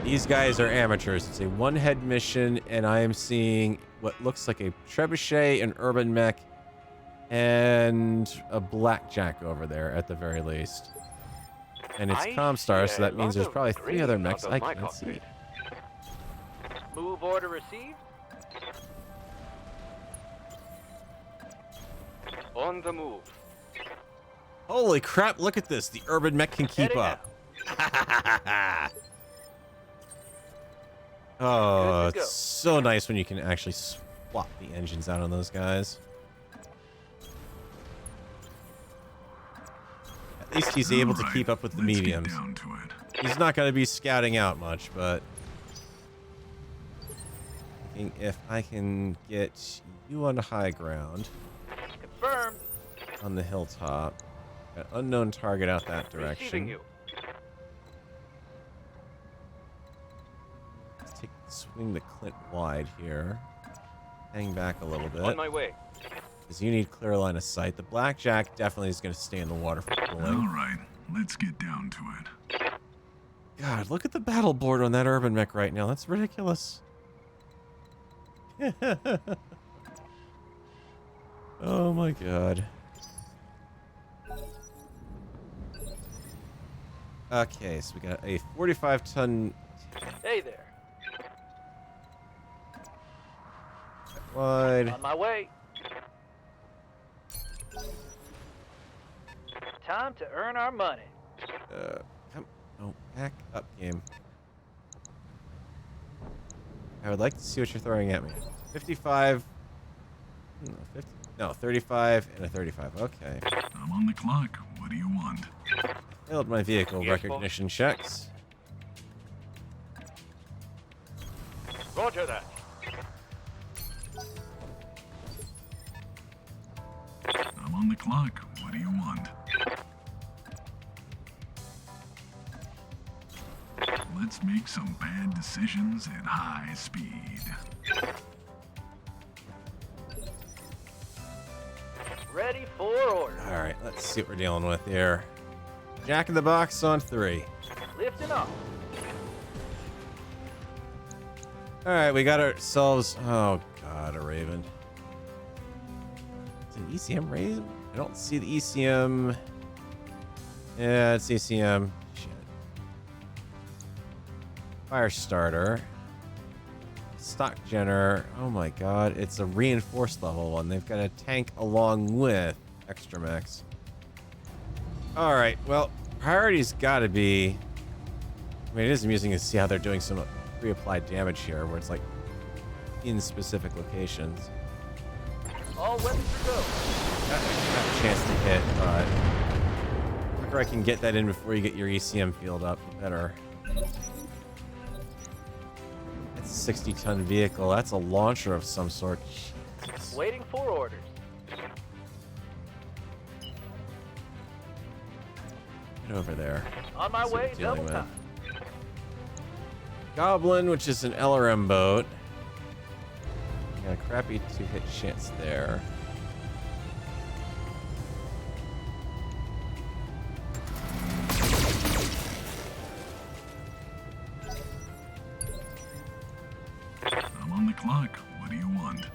These guys are amateurs. It's a one-head mission, and I am seeing what looks like a trebuchet, an urban mech, and a blackjack over there at the very least. And it's Comstar, so that means there's probably 3 other mechs I can't see. Move order received. On the move. Holy crap, look at this. The urban mech can keep up. Oh, it's so nice when you can actually swap the engines out on those guys. At least he's able to keep up with the mediums. He's not going to be scouting out much, but if I can get you on the high ground. Confirmed. On the hilltop. Got unknown target out that direction. You. Let's swing the Clint wide here. hang back a little On bit. my way. Because you need clear line of sight. The blackjack definitely is going to stay in the water for All cooling. right, let's get down to it. God, look at the battle board on that urban mech right now. That's ridiculous. Oh my god. Okay, so we got a 45-ton Hey there. wide. On my way. Time to earn our money. Come, no, back up, game. I would like to see what you're throwing at me. 55. No, 50. No, 35 and a 35. Okay. I'm on the clock. What do you want? Failed my vehicle Yes, recognition checks. Roger that. I'm on the clock. What do you want? Let's make some bad decisions at high speed. Ready for order. Alright, let's see what we're dealing with here. Jack in the box on 3. Lifting off. Alright, we got ourselves... Oh, God, a Raven. Is it an ECM Raven? I don't see the ECM. Yeah, it's ECM. Shit. Fire starter. Stock Jenner. Oh my god, it's a reinforced level one. They've got a tank along with extra mechs. Alright, well, priority's gotta be... I mean, it is amusing to see how they're doing some pre-applied damage here, where it's like in specific locations. All weapons are go. Not a chance to hit, but the quicker I can get that in before you get your ECM field up, the better. That's a 60-ton vehicle. That's a launcher of some sort. Jesus. Waiting for orders. Get over there. On my See what way, we're dealing double with. time. Goblin, which is an LRM boat. Got a crappy 2-hit chance there. I'm on the clock. What do you want?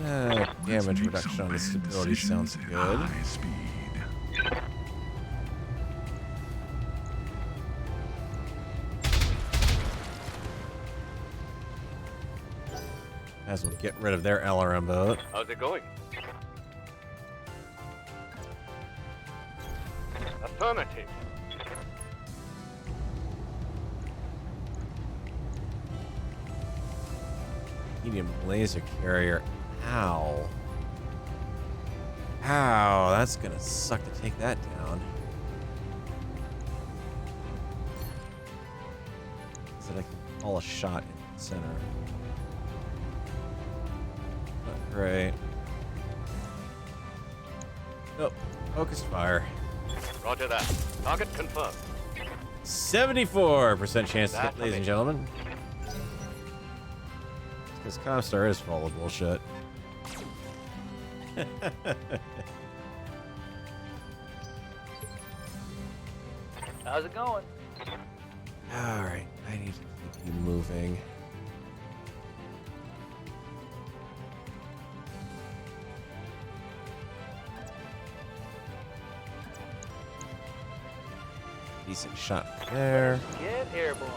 Let's Damage make reduction some on the bad stability sounds decisions at good. high speed. Might as well get rid of their LRM boat. How's it going? Affirmative. Medium laser carrier. Ow. Ow, that's gonna suck to take that down. So that I can call a shot in the center. Not great. Nope. Focused fire. Roger that. Target confirmed. 74% chance to hit, That's ladies and gentlemen. Because Comstar is full of bullshit. How's it going? Alright, I need to keep you moving. Decent shot there. Get airborne.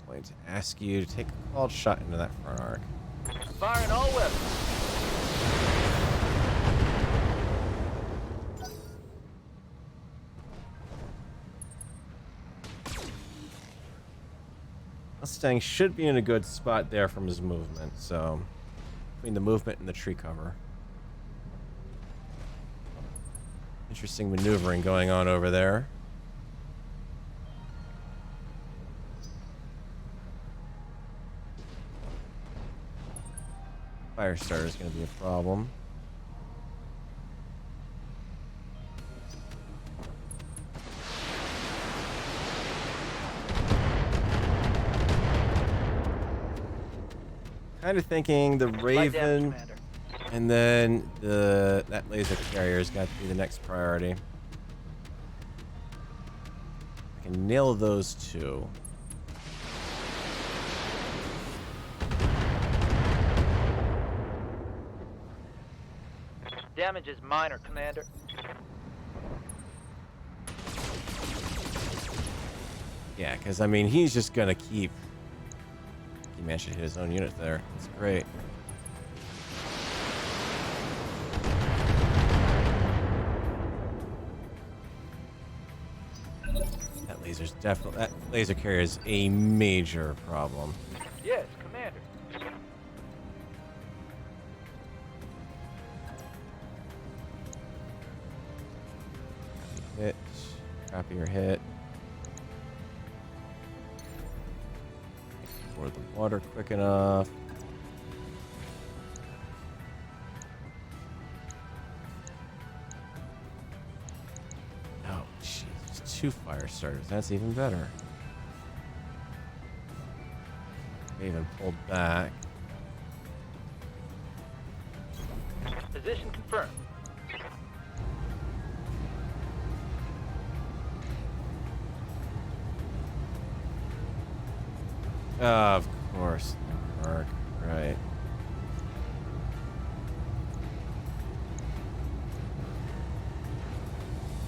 Going to ask you to take a called shot into that front arc. Firing all weapons. Mustang should be in a good spot there from his movement, so between the movement and the tree cover. Interesting maneuvering going on over there. Fire starter is going to be a problem. kind of thinking the Light damage, Raven Commander. and then that laser carrier's got to be the next priority. I can nail those two. Damage is minor, Commander. Yeah, because I mean, he's just gonna keep. He managed to hit his own unit there. That's great. That laser's definitely. That laser carrier is a major problem. Yes, Commander. Hit. Crappier hit. Pour the water quick enough. Oh, jeez. 2 fire starters. That's even better. They even pulled back. Position confirmed. Of course, Mark. Right.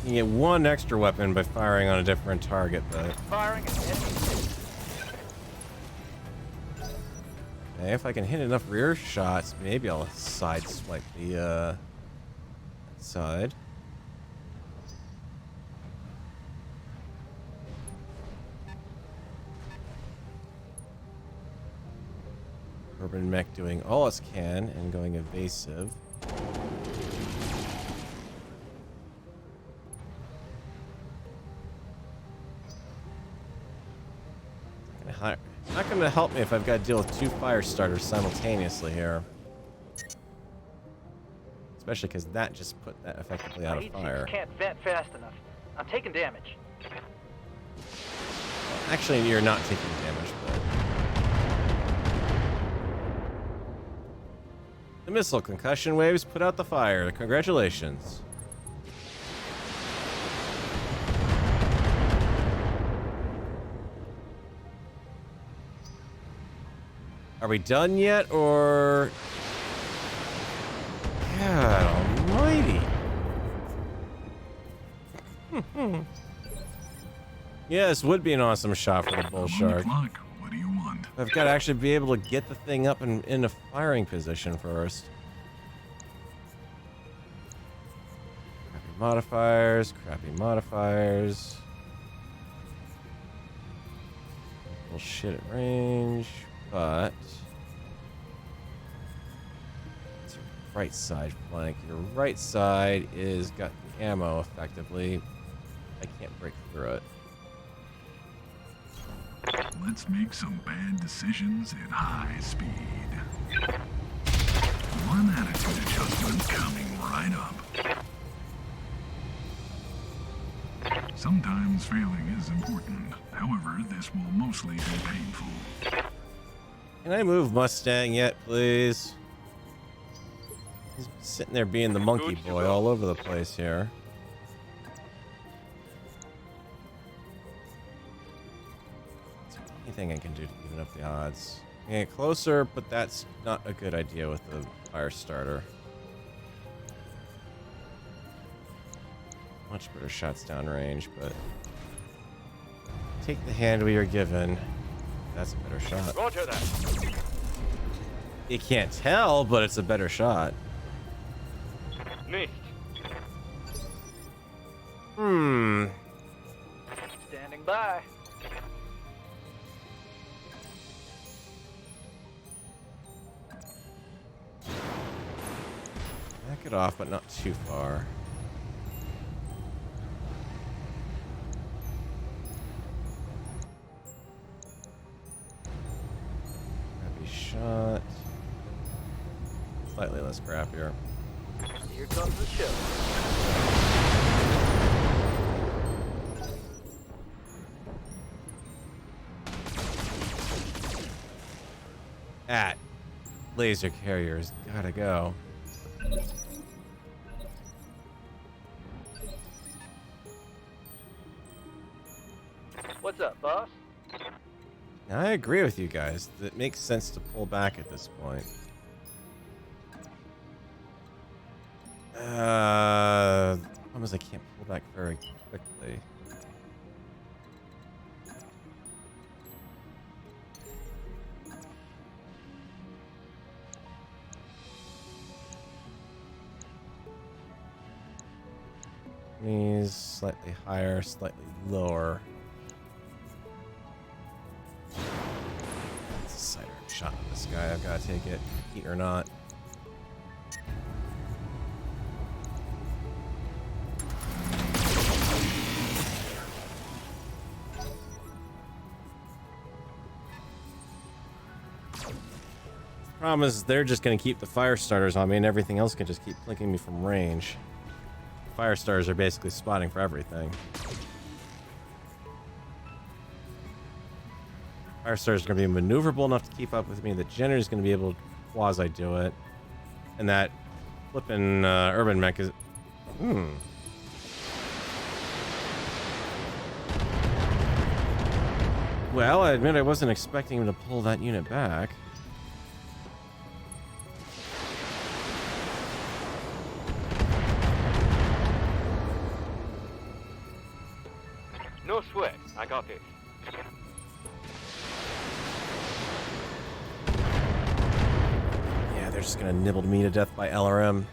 You get 1 extra weapon by firing on a different target, but Firing an enemy. okay, if I can hit enough rear shots, maybe I'll sideswipe the side. Urban Mech doing all it can and going evasive. Not going to help me if I've got to deal with 2 fire starters simultaneously here. Especially because that just put that effectively out of fire. Can't vent fast enough. I'm taking damage. Actually, you're not taking damage, but... The missile concussion waves put out the fire. Congratulations. Are we done yet, or... God almighty. Yeah, this would be an awesome shot for the bull shark. Clock. What do you want? I've got to actually be able to get the thing up and in a firing position first. Crappy modifiers, crappy modifiers. Bullshit at range, but... It's your right side flank. Your right side is got the ammo effectively. I can't break through it. Let's make some bad decisions at high speed. One attitude adjustment coming right up. Sometimes failing is important. However, this will mostly be painful. Can I move Mustang yet, please? He's sitting there being the monkey boy all over the place here. Anything I can do to even up the odds. I can get closer, but that's not a good idea with the fire starter. Much better shots downrange, but take the hand we are given. That's a better shot. Roger that. You can't tell, but it's a better shot. Nicht. Standing by. Back it off, but not too far. Crappy shot. Slightly less crappier. Here comes the show. At laser carriers gotta go. What's up, boss? I agree with you guys. It makes sense to pull back at this point. The problem is I can't pull back very quickly. Knees slightly higher, slightly lower. It's a sidearm shot on this guy. I've got to take it, heat or not. Problem is, they're just going to keep the fire starters on me, and everything else can just keep flanking me from range. Fire starters are basically spotting for everything. Fire starters are going to be maneuverable enough to keep up with me. The generator is going to be able to quasi do it, and that flipping urban mech is. Well, I admit I wasn't expecting him to pull that unit back. No sweat. I got this. Yeah, they're just gonna nibble me to death by LRM.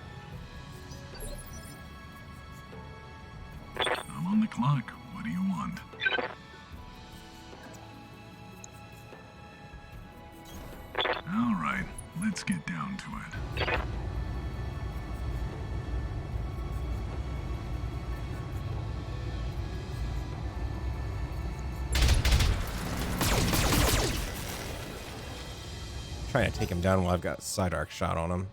I'm on the clock. What do you want? All right, let's get down to it. Trying to take him down while I've got side arc shot on him.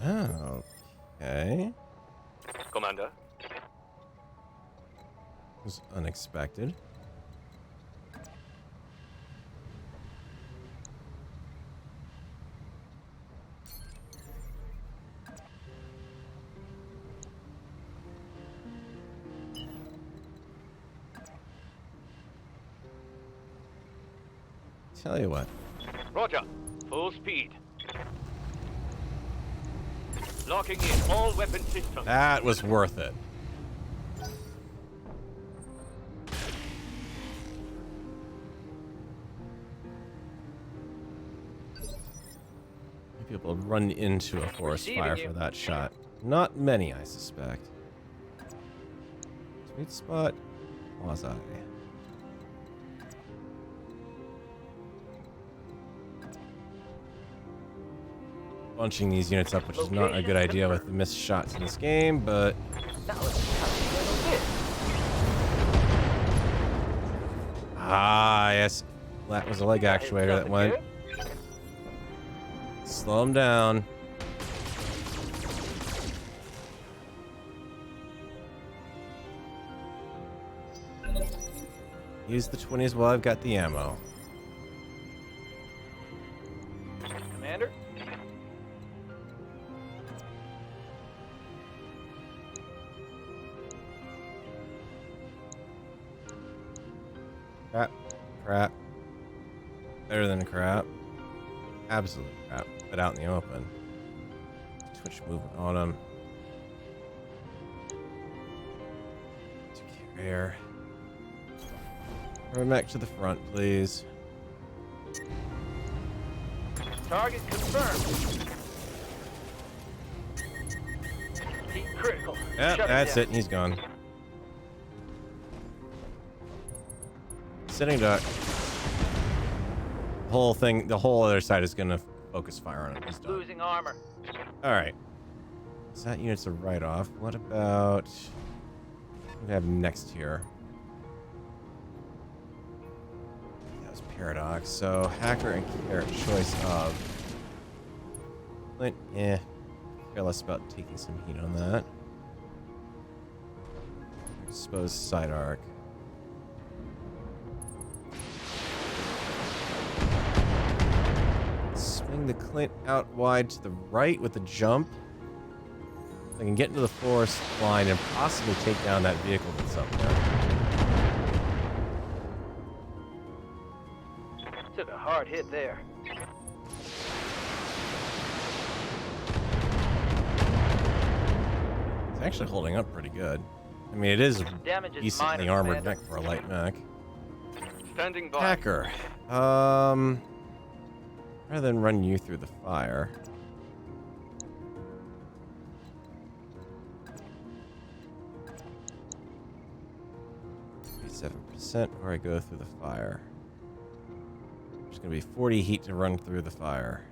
Oh, okay. Commander. Was unexpected. Tell you what. Roger. Full speed. Locking in all weapon systems. That was worth it. Maybe able to run into a forest fire for that shot. Not many, I suspect. Sweet spot. Quasi. Bunching these units up, which is not a good idea with the missed shots in this game, but That was how we handled yes, that was a leg actuator that went. Slow him down. Use the 20s while I've got the ammo. Commander? Crap. Crap. Better than crap. Absolute crap. But out in the open. Twitch movement on him. To carrier. Bring back to the front, please. Target confirmed. Heat critical. Yep, Shut that's down. it. He's gone. Sitting duck. The whole other side is gonna focus fire on him. He's done. Losing armor. Alright. So that unit's a write-off. What about... what do we have next here? That was Paradox. So, Hacker and Carrot, choice of... Flint, care less about taking some heat on that. Exposed side arc. bring the Clint out wide to the right with the jump. I can get into the forest line and possibly take down that vehicle that's up there. Took a hard hit there. It's actually holding up pretty good. I mean, it is Damage is decently minor, armored Commander. mech for a light mech. Standing by. Hacker. Rather than run you through the fire. %, or I go through the fire. There's gonna be 40 heat to run through the fire.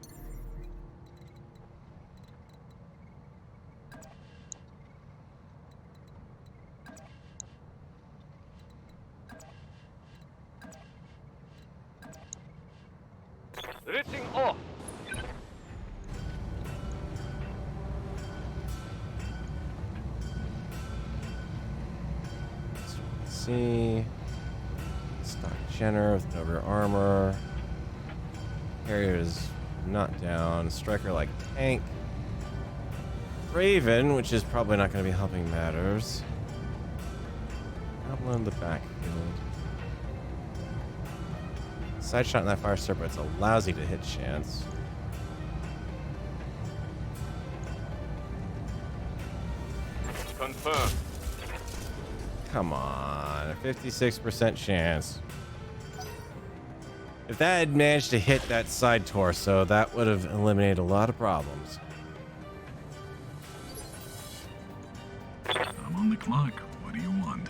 Ripping off. See, stock Jenner with no rear armor. Carrier is not down. Striker like tank. Raven, which is probably not going to be helping matters. Goblin in the backfield. Side shot in that fire serpent. It's a lousy to hit chance. Confirmed. Come on, a 56% chance. If that had managed to hit that side torso, that would have eliminated a lot of problems. I'm on the clock. What do you want?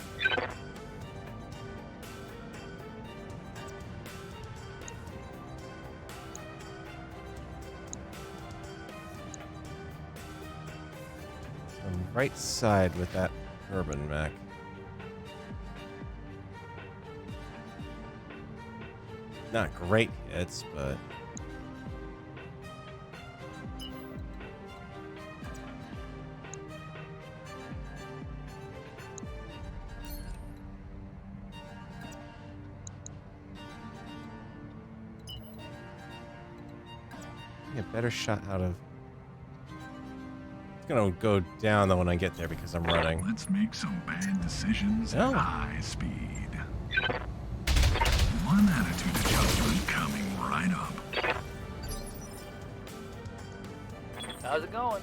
On the right side with that urban mech. Not great hits, but a better shot out of. It's gonna go down though when I get there because I'm running. Let's make some bad decisions No. at high speed. One attitude adjustment coming right up. How's it going?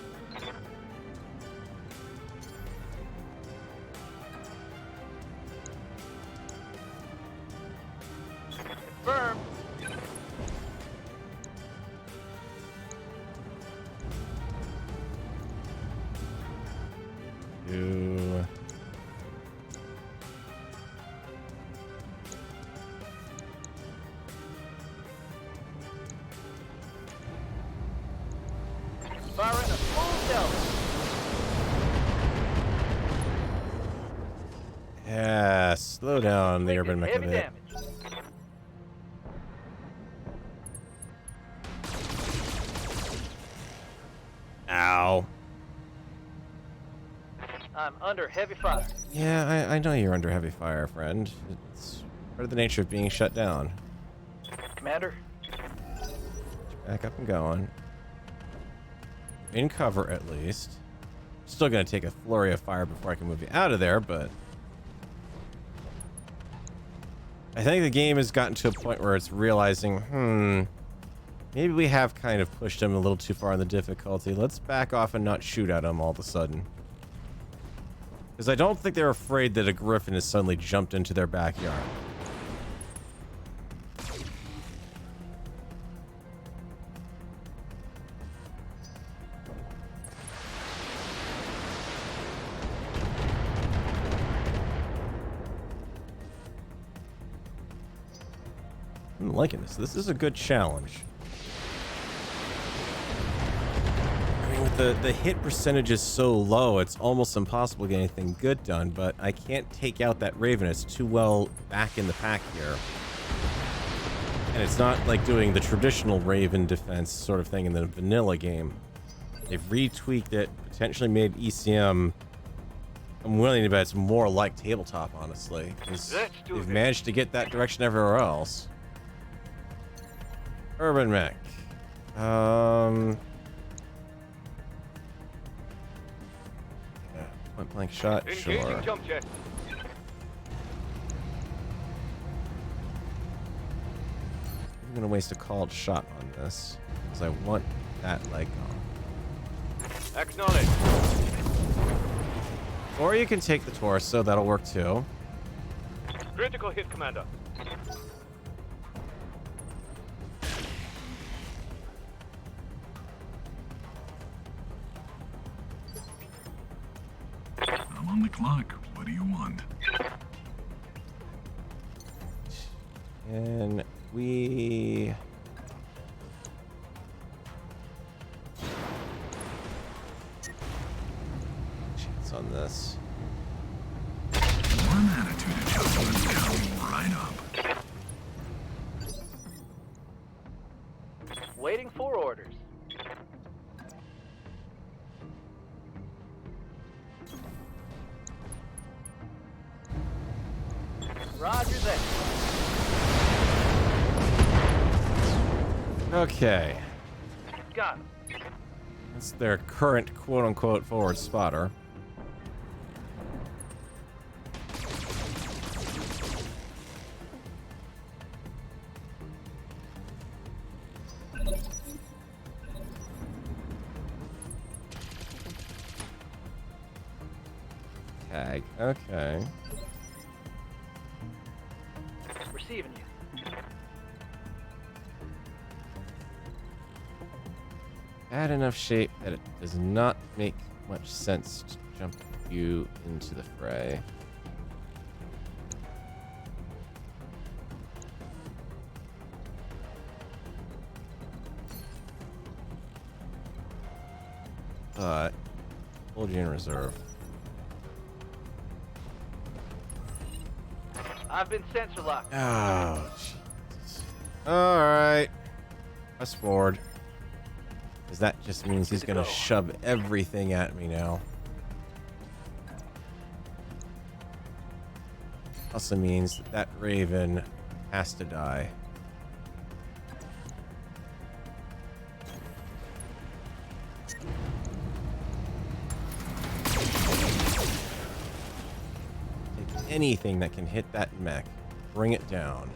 Confirmed. Do Firing a full delta. yeah, slow down the urban mech a Heavy bit. damage. Ow. I'm under heavy fire. Yeah, I know you're under heavy fire, friend. It's part of the nature of being shut down. Commander, Back up and going. In cover, at least. Still gonna take a flurry of fire before I can move you out of there, but I think the game has gotten to a point where it's realizing, maybe we have kind of pushed him a little too far in the difficulty. Let's back off and not shoot at him all of a sudden. Because I don't think they're afraid that a griffin has suddenly jumped into their backyard. I'm liking this. This is a good challenge. I mean, with the hit percentage is so low, it's almost impossible to get anything good done, but I can't take out that Raven. It's too well back in the pack here. And it's not like doing the traditional Raven defense sort of thing in the vanilla game. They've retweaked it, potentially made ECM. I'm willing to bet it's more like tabletop, honestly, because Let's do they've this. managed to get that direction everywhere else. Urban mech. Yeah, point blank shot. Engaging Sure. jump jet. I'm gonna waste a called shot on this because I want that leg gone. Acknowledge. Or you can take the torso. That'll work too. Critical hit, Commander. I'm on the clock. What do you want? And we... chance on this. One attitude adjustment coming right up. Waiting for orders. Roger that. Okay. Got him. That's their current quote-unquote forward spotter. Tag. Okay. Receiving you. Bad enough shape that it does not make much sense to jump you into the fray. But hold you in reserve. I've been sensor locked. Oh, Jesus. Alright. Press forward. Because that just means he's gonna shove everything at me now. Also means that that Raven has to die. Take anything that can hit that mech. Bring it down.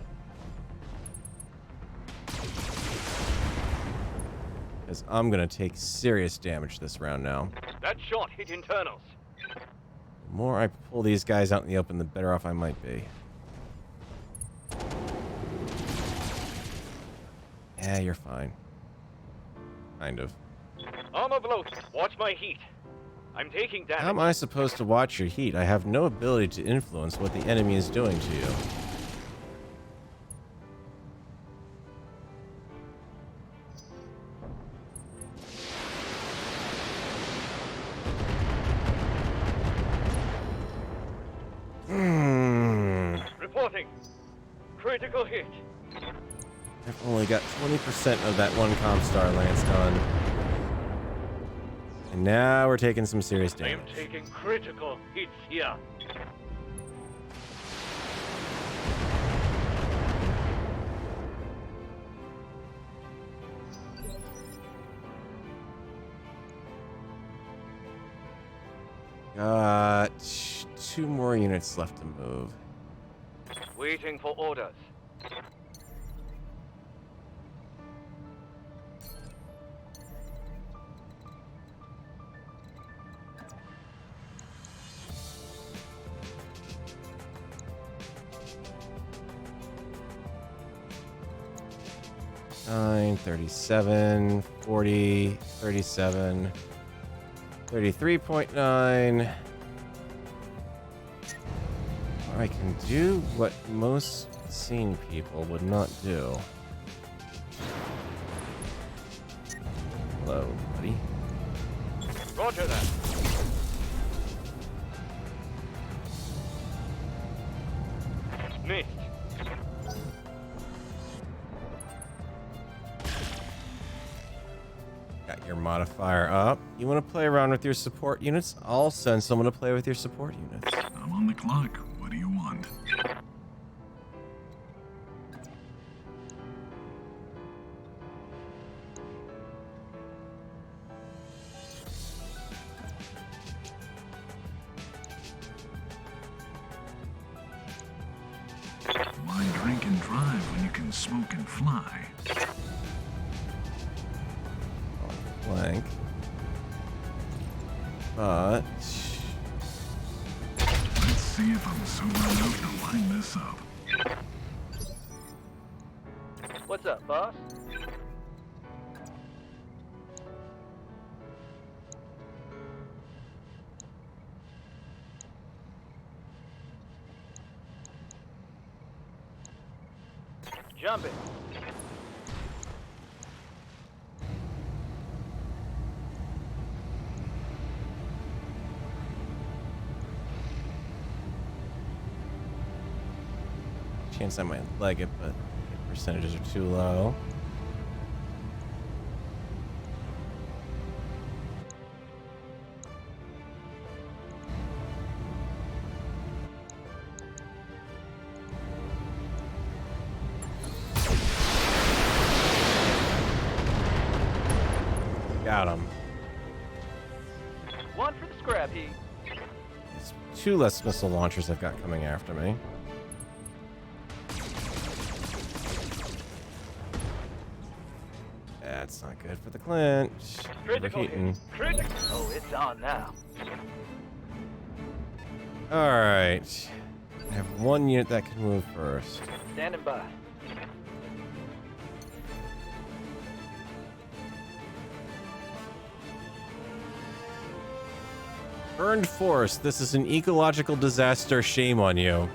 Because I'm gonna take serious damage this round now. That shot hit internals. The more I pull these guys out in the open, the better off I might be. Yeah, you're fine. Kind of. Armor bloat. Watch my heat. I'm taking damage. How am I supposed to watch your heat? I have no ability to influence what the enemy is doing to you. Reporting. Critical hit. I've only got 20% of that one Comstar Lance done. And now we're taking some serious I am damage. taking critical hits here. Got 2 more units left to move. Waiting for orders. Nine, 37, 40, 37, 33.9. I can do what most sane people would not do. Hello, buddy. Roger that. Missed. Got your modifier up. You want to play around with your support units? I'll send someone to play with your support units. I'm on the clock. What do you want? drive when you can smoke and fly. Blank. But Let's see if I'm sober enough to line this up. What's up, boss? Jump it. chance I might leg it, but the percentages are too low. Got him. One for the scrap heap. It's 2 less missile launchers I've got coming after me. That's not good for the clinch. Critical Overheating. hit. Critical. Oh, it's on now. Alright. I have 1 unit that can move first. Standing by. Burned forest. This is an ecological disaster. Shame on you.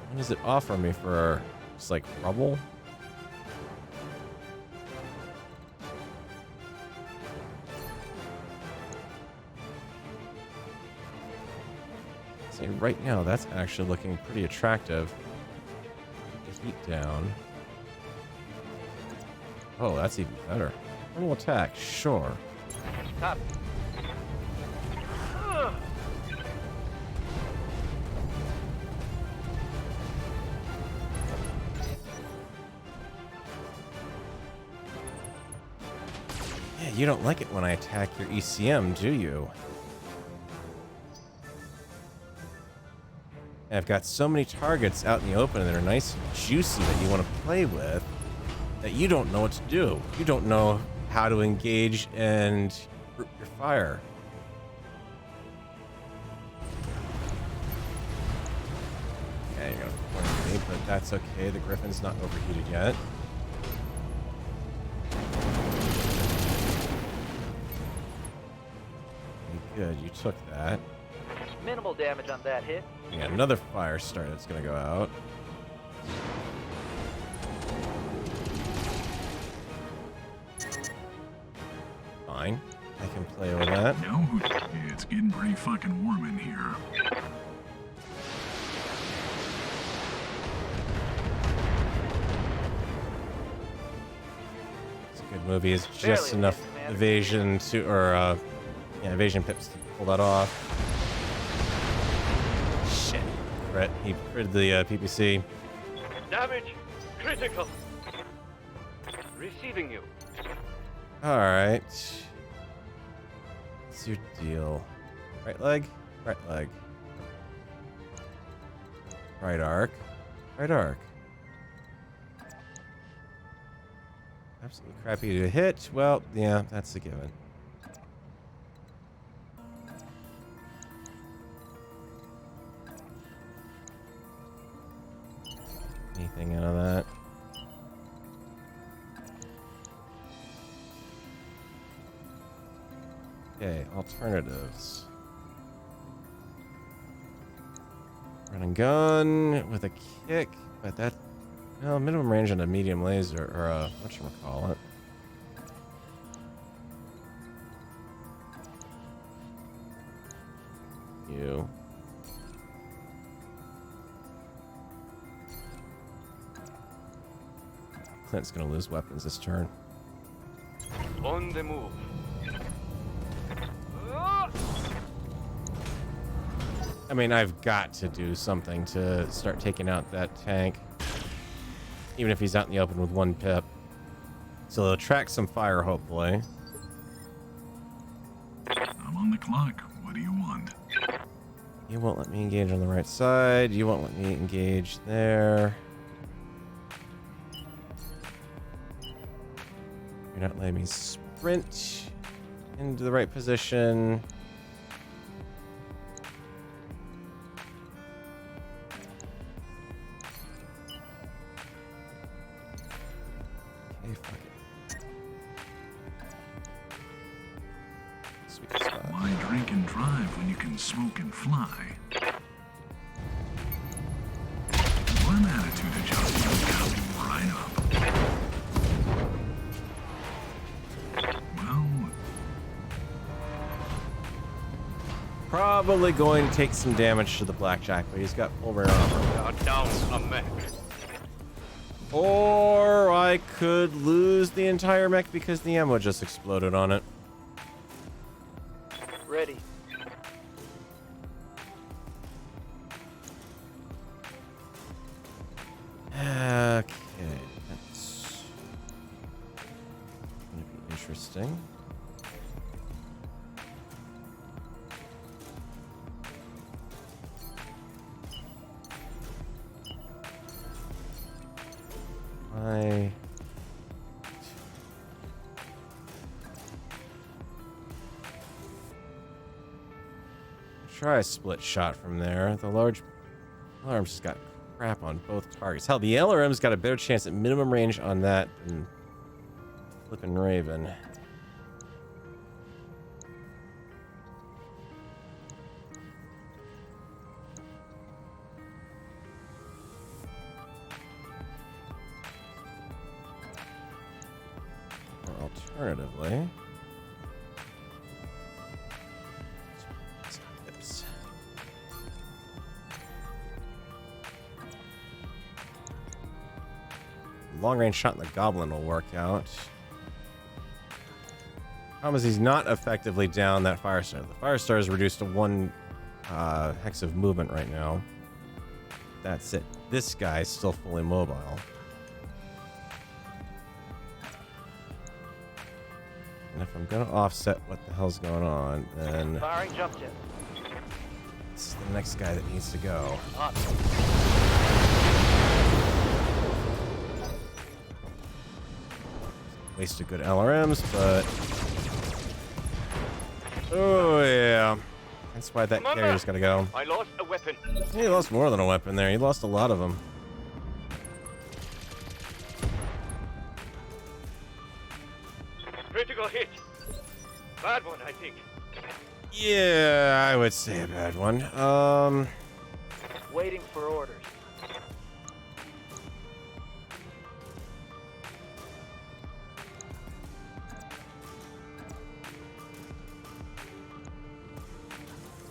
What does it offer me for just like rubble? See, right now that's actually looking pretty attractive. Get the heat down. Oh, that's even better. Frontal attack, sure. Copy. Yeah, you don't like it when I attack your ECM, do you? And I've got so many targets out in the open that are nice and juicy that you want to play with that you don't know what to do. You don't know how to engage and group your fire. Okay, you're gonna point me, but that's okay. The Griffin's not overheated yet. Good, you took that. Minimal damage on that hit. Yeah, another fire star that's gonna go out. Fine, I can play with that. No, it's getting pretty fucking warm in here. It's a good movie. It's just Barely enough hit, man. evasion to, or yeah, evasion pips to pull that off. Shit, Brett, he critted the PPC. Damage critical. Receiving you. All right. What's your deal? Right leg, right leg. Right arc, right arc. Absolutely crappy to hit. Well, yeah, that's a given. Anything out of that? Okay, alternatives. Run and gun with a kick, but that, well, minimum range on a medium laser, or whatchamacallit. You. Clint's gonna lose weapons this turn. On the move. I mean, I've got to do something to start taking out that tank. Even if he's out in the open with 1 pip. So it'll attract some fire, hopefully. I'm on the clock. What do you want? You won't let me engage on the right side. You won't let me engage there. You're not letting me sprint into the right position. Okay, fuck it. Sweet spot. Why drink and drive when you can smoke and fly? One attitude adjustment coming right up. Well, Probably going to take some damage to the blackjack, but he's got full rare armor. Down a mech. Or I could lose the entire mech because the ammo just exploded on it. Ready. Okay, that's gonna be interesting. Try a split shot from there. The large alarm's just got crap on both targets. Hell, the LRM's got a better chance at minimum range on that than flippin' Raven. Or alternatively, long-range shot in the goblin will work out. Problem is he's not effectively down that Firestar. The Firestar is reduced to 1 hex of movement right now. That's it. This guy's still fully mobile. And if I'm gonna offset what the hell's going on, then Firing jump jet. it's the next guy that needs to go. Wasted good LRMs, but oh yeah, that's why that carrier's gotta go. I lost a weapon. He lost more than a weapon there. He lost a lot of them. Critical hit. Bad one, I think. Yeah, I would say a bad one. Waiting for orders.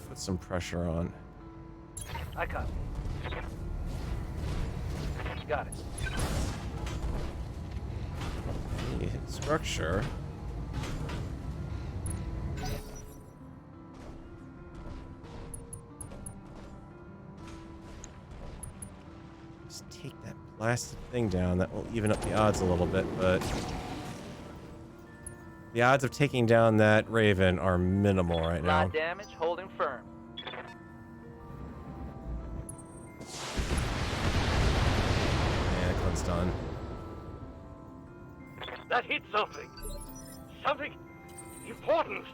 Put some pressure on. I copy. Got it. He hit structure. Just take that blasted thing down. That will even up the odds a little bit, but the odds of taking down that Raven are minimal right now. Lot damage, holding firm. Yeah, that one's done. That hit something. Something important.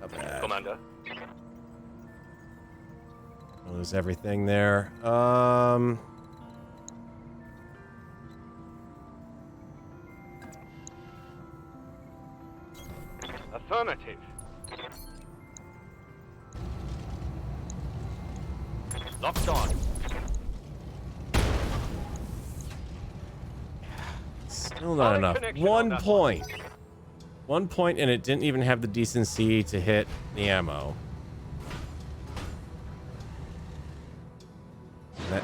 Not bad. Commander. Lose everything there. Affirmative. Locked on. Still not enough. 1 point. 1 point, and it didn't even have the decency to hit the ammo. That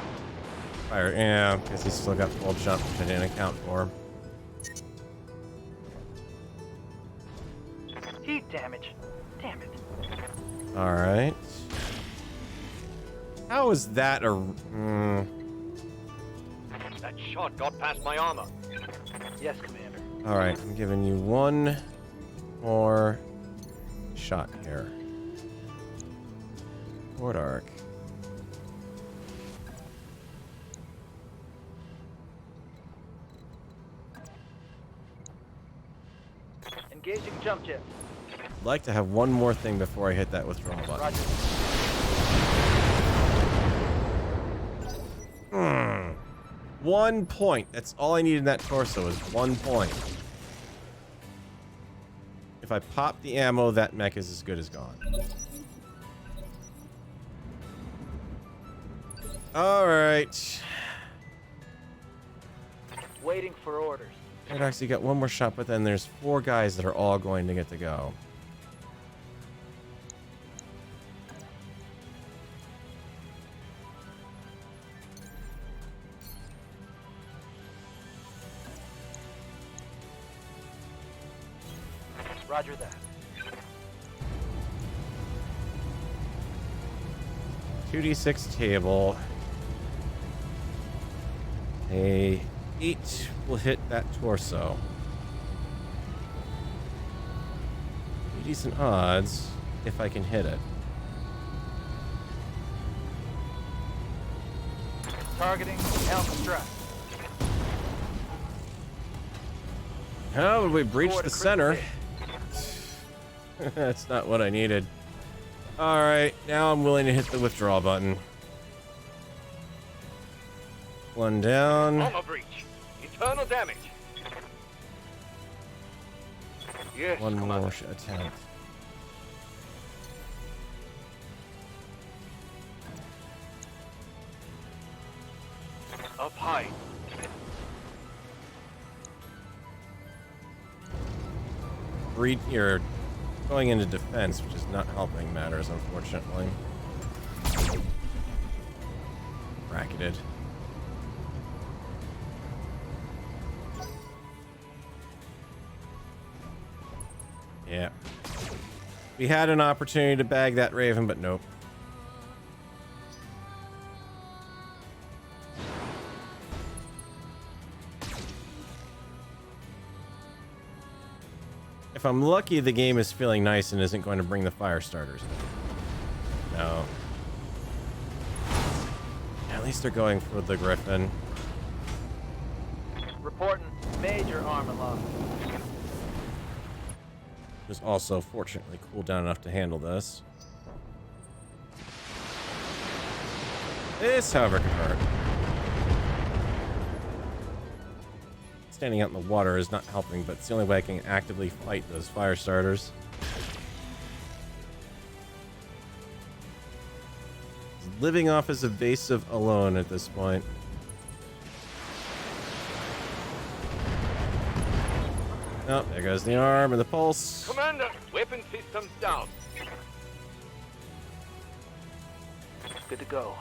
fire, yeah, because he's still got full jump, which I didn't account for. Heat damage. Damn it. All right. How is that a? That shot got past my armor. Yes, Commander. All right, I'm giving you one more shot here. support arc. Engaging jump jet. I'd like to have one more thing before I hit that withdrawal button. Roger. Hmm. 1 point. That's all I need in that torso is 1 point. If I pop the ammo, that mech is as good as gone. Alright. Waiting for orders. Redux, you got one more shot, but then there's 4 guys that are all going to get to go. Roger that. 2d6 table. A 8 will hit that torso. Pretty decent odds if I can hit it. Targeting Alpha Strike. How would we breach Forward the to center? critical That's not what I needed. Alright, now I'm willing to hit the withdrawal button. One down. Armor breach. Eternal damage. Yes, One Commander. more attempt. Up high. You're going into defense, which is not helping matters, unfortunately. Bracketed. Yeah. We had an opportunity to bag that Raven, but nope. If I'm lucky, the game is feeling nice and isn't going to bring the fire starters in. No. At least they're going for the Griffin. Reporting major armor loss. Who's also fortunately cooled down enough to handle this. This, however, can hurt. Standing out in the water is not helping, but it's the only way I can actively fight those fire starters. Living off his evasive alone at this point. Oh, there goes the arm and the pulse. Commander, weapon systems down. Good to go.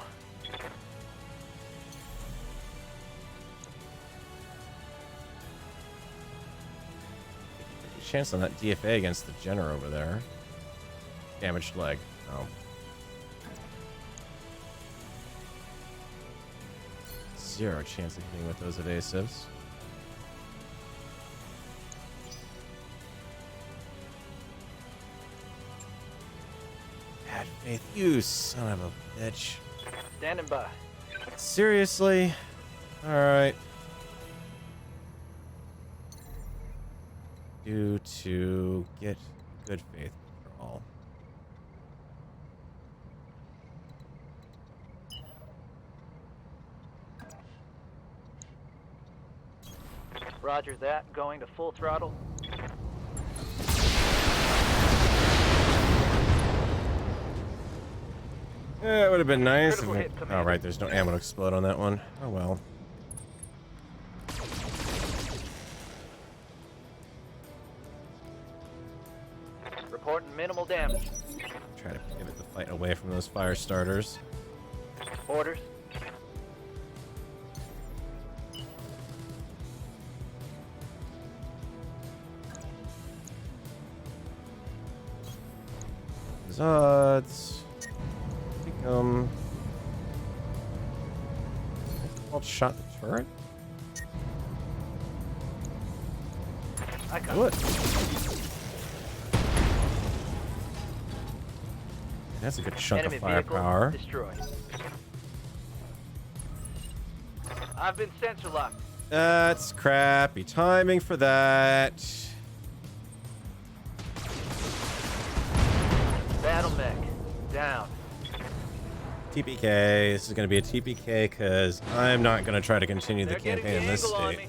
Chance on that DFA against the Jenner over there. Damaged leg. Oh. Zero chance of hitting with those evasives. Bad faith, you son of a bitch. Standing by. Seriously? Alright. Due to get good faith for all. Roger that. Going to full throttle. Yeah, it would have been nice. Critical hit, Oh, Commander. right, there's no ammo to explode on that one. Oh well. Reporting minimal damage. Try to pivot the fight away from those fire starters. Orders. Zods. Shot the turret? I got Do it. That's a good chunk Enemy of vehicle firepower. destroyed. I've been sensor locked. That's crappy timing for that. Battle mech down. TPK. This is going to be a TPK because I'm not going to try to continue the They're getting campaign in the this angle on state. me.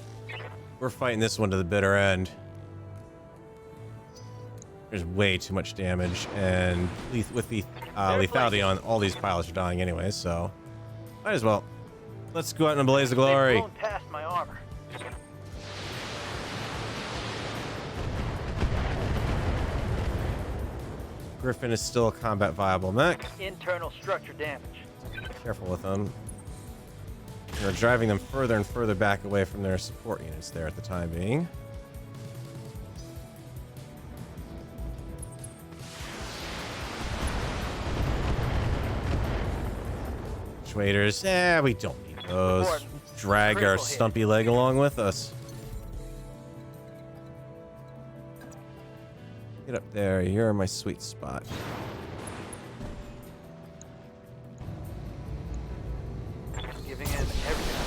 We're fighting this one to the bitter end. There's way too much damage, and with the lethality on, all these pilots are dying anyway, so might as well. Let's go out in a blaze of glory. They've blown past my armor. Griffin is still a combat viable mech. Internal structure damage. Careful with them. We're driving them further and further back away from their support units there at the time being. Waders, we don't need those. Drag our stumpy leg along with us. Get up there, you're my sweet spot. Giving in everything.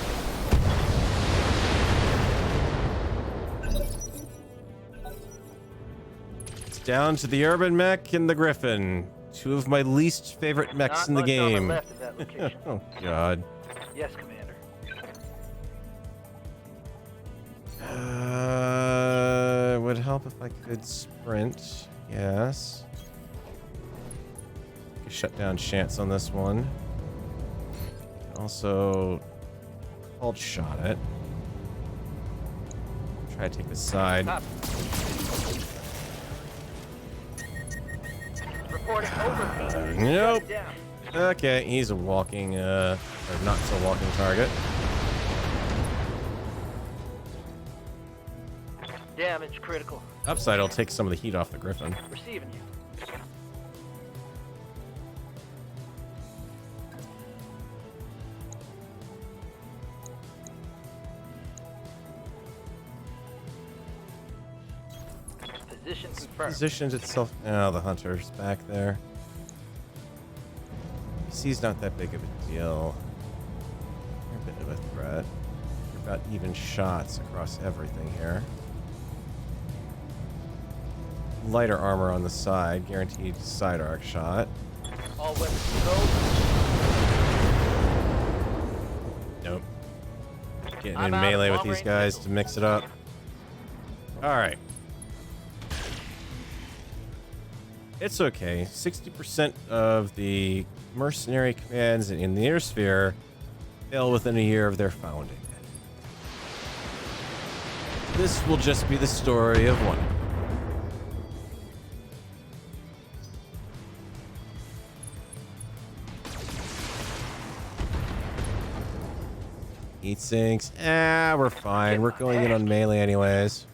It's down to the urban mech and the Griffin. Two of my least favorite mechs in the game. Left of that location. Oh god. Yes, Commander. Would help if I could sprint. Yes. Could shut down chance on this one. Also, hold shot it. Try to take the side. Stop. Reporting overheat. Nope. Shut down. Okay, he's a walking, or not so walking target. Damage critical. Upside, I'll take some of the heat off the Griffin. Receiving you. Position confirmed. Positions itself. Oh, the hunter's back there. PC's not that big of a deal. You're a bit of a threat. You're about even shots across everything here. Lighter armor on the side, guaranteed side arc shot. All weapons controlled. Nope. Getting I'm in out of melee with long these range guys missiles. to mix it up. Alright. It's okay. 60% of the mercenary commands in the air sphere fail within a year of their founding. This will just be the story of one. Heat sinks. We're fine. We're going in on melee anyways.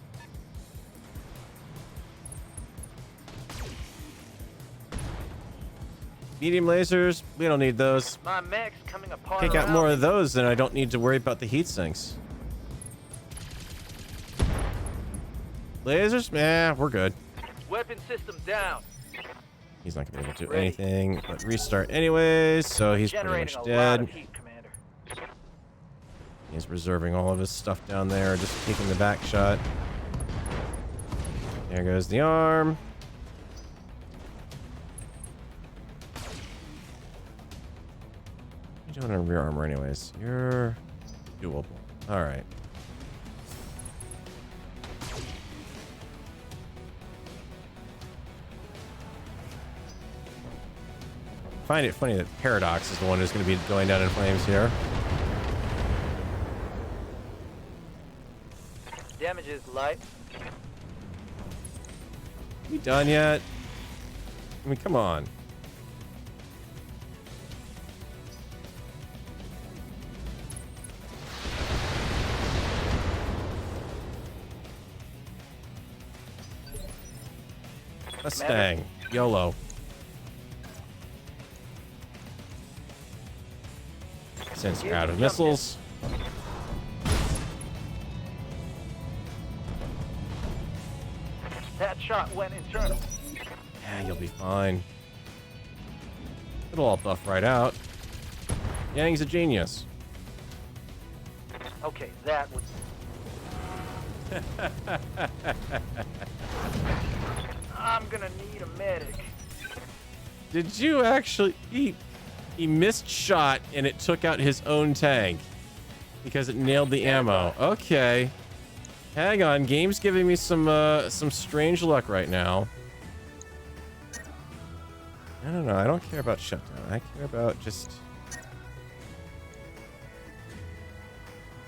Medium lasers, we don't need those. My mech's coming apart. Take out around more me. of those, then I don't need to worry about the heat sinks. Lasers? We're good. Weapon system down. He's not gonna be able to do Ready. anything but restart anyways, so he's pretty Generating much a lot of dead. heat, Commander. He's reserving all of his stuff down there, just taking the back shot. There goes the arm. What are you doing on rear armor anyways? You're doable. Alright. Find it funny that Paradox is the one who's going to be going down in flames here. Damage is light. We done yet? I mean, come on. Mustang, YOLO. Sensor out of missiles. That shot went internal. Yeah, you'll be fine. It'll all buff right out. Yang's a genius. Okay, that was. I'm gonna need a medic. Did you actually... He missed shot and it took out his own tank because it nailed the ammo. Okay. Hang on, game's giving me some strange luck right now. I don't know, I don't care about shutdown. I care about just...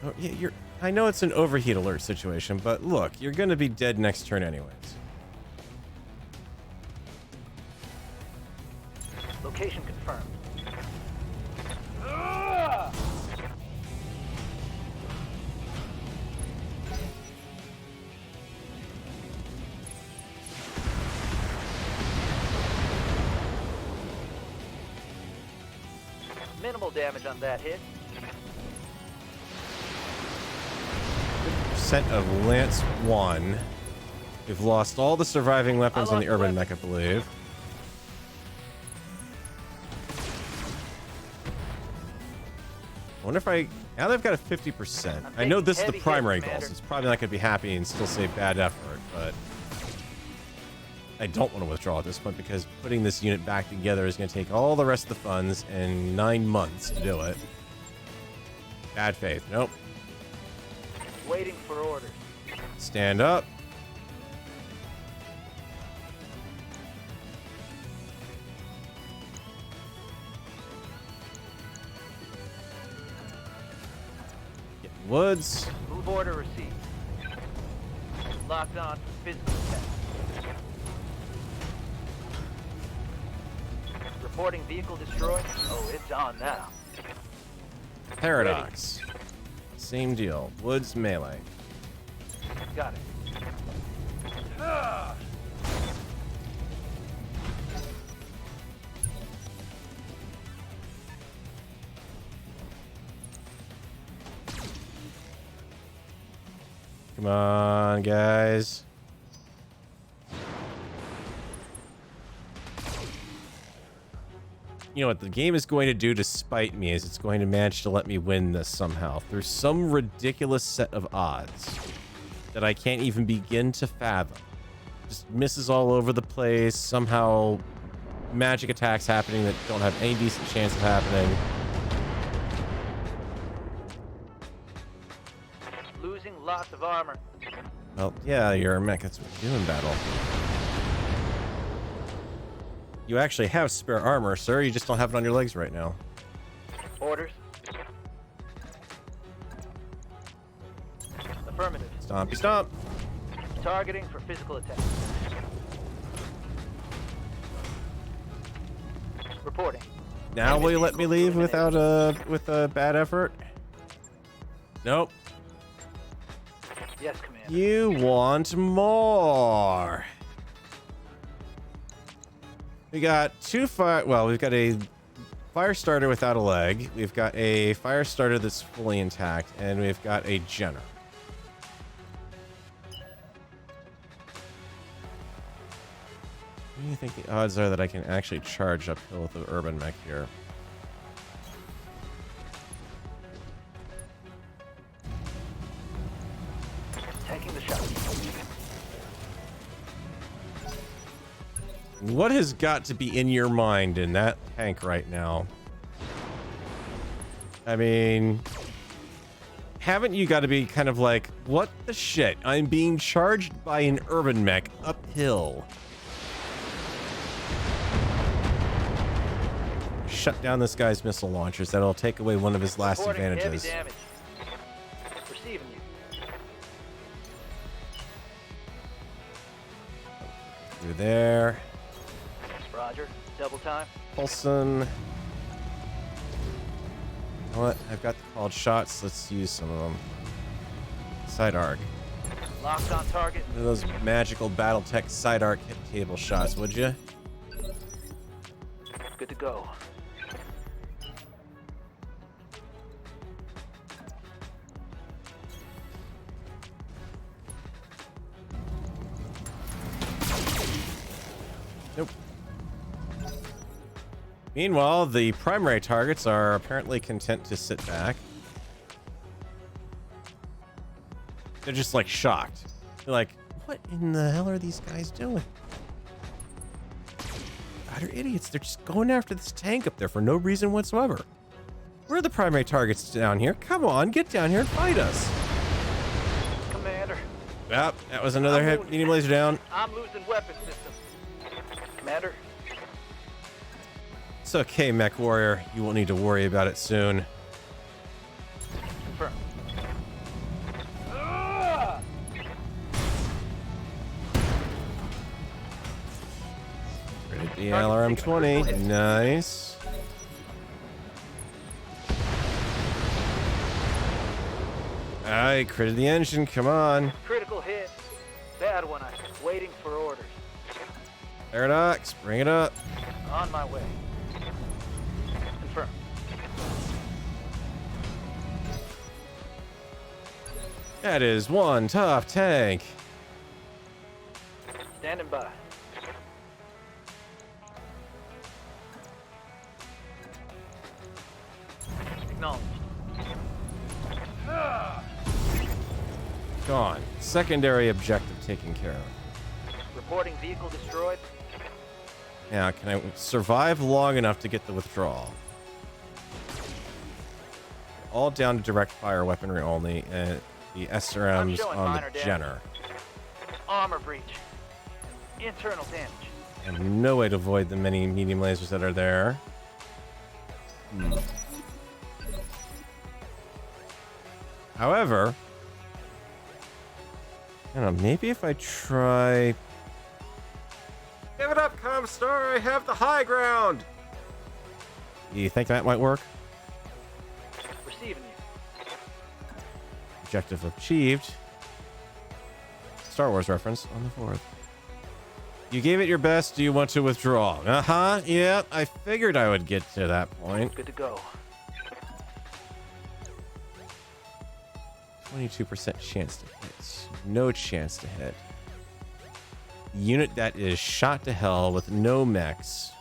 Oh, yeah, I know it's an overheat alert situation, but look, you're gonna be dead next turn anyways. Location confirmed. Minimal damage on that hit. Percent of Lance 1. We've lost all the surviving weapons on the urban mech, I believe. I wonder if now they've got a 50%. I know this is the primary goal, so it's probably not going to be happy and still say bad effort, but I don't want to withdraw at this point because putting this unit back together is going to take all the rest of the funds and 9 months to do it. Bad faith. Nope. Waiting for orders. Stand up. Get woods. Move order received. Locked on for physical attack. Reporting vehicle destroyed. Oh, it's on now. Paradox. Same deal. Woods melee. Got it. Come on, guys. You know what the game is going to do to spite me is it's going to manage to let me win this somehow through some ridiculous set of odds that I can't even begin to fathom. Just misses all over the place. Somehow magic attacks happening that don't have any decent chance of happening. Losing lots of armor. Well, yeah, you're a mech. That's what you do in battle. You actually have spare armor, sir. You just don't have it on your legs right now. Orders. Affirmative. Stompy stomp. Targeting for physical attack. Reporting. Now will you let me leave without with a bad effort? Nope. Yes, Commander. You want more. We got we've got a fire starter without a leg. We've got a fire starter that's fully intact, and we've got a Jenner. What do you think the odds are that I can actually charge uphill with the urban mech here? Taking the shot. What has got to be in your mind in that tank right now? I mean, haven't you got to be kind of like, what the shit? I'm being charged by an urban mech uphill. Shut down this guy's missile launchers. That'll take away one of his last Reporting advantages. Heavy damage. Receiving you. Through there. Roger. Double time. Coulson. You know what? I've got the called shots. Let's use some of them. Side arc. Locked on target. One of those magical BattleTech side arc hit table shots, would you? Good to go. Nope. Meanwhile, the primary targets are apparently content to sit back. They're just like shocked. They're like, what in the hell are these guys doing? Utter idiots. They're just going after this tank up there for no reason whatsoever. We're the primary targets down here. Come on, get down here and fight us. Commander, Yep, that was another hit. Medium laser down. I'm losing weapon systems. Commander, It's okay, Mech Warrior. You won't need to worry about it soon. confirm. Credit the LRM-20. Nice. Alright, critted the engine. Come on. Critical hit. Bad one. I'm waiting for orders. Paradox, bring it up. On my way. Confirm. That is one tough tank. Standing by. Acknowledged. Gone. Secondary objective taken care of. Reporting vehicle destroyed. Now, can I survive long enough to get the withdrawal? All down to direct fire weaponry only, and the SRMs showing on minor the damage. Jenner. Armor breach. Internal damage. And no way to avoid the many medium lasers that are there. However, I don't know, maybe if I try... Give it up, Comstar! I have the high ground! You think that might work? Receiving you. Objective achieved. Star Wars reference on the 4th. You gave it your best. Do you want to withdraw? Uh-huh. Yeah, I figured I would get to that point. Good to go. 22% chance to hit. No chance to hit. Unit that is shot to hell with no mechs.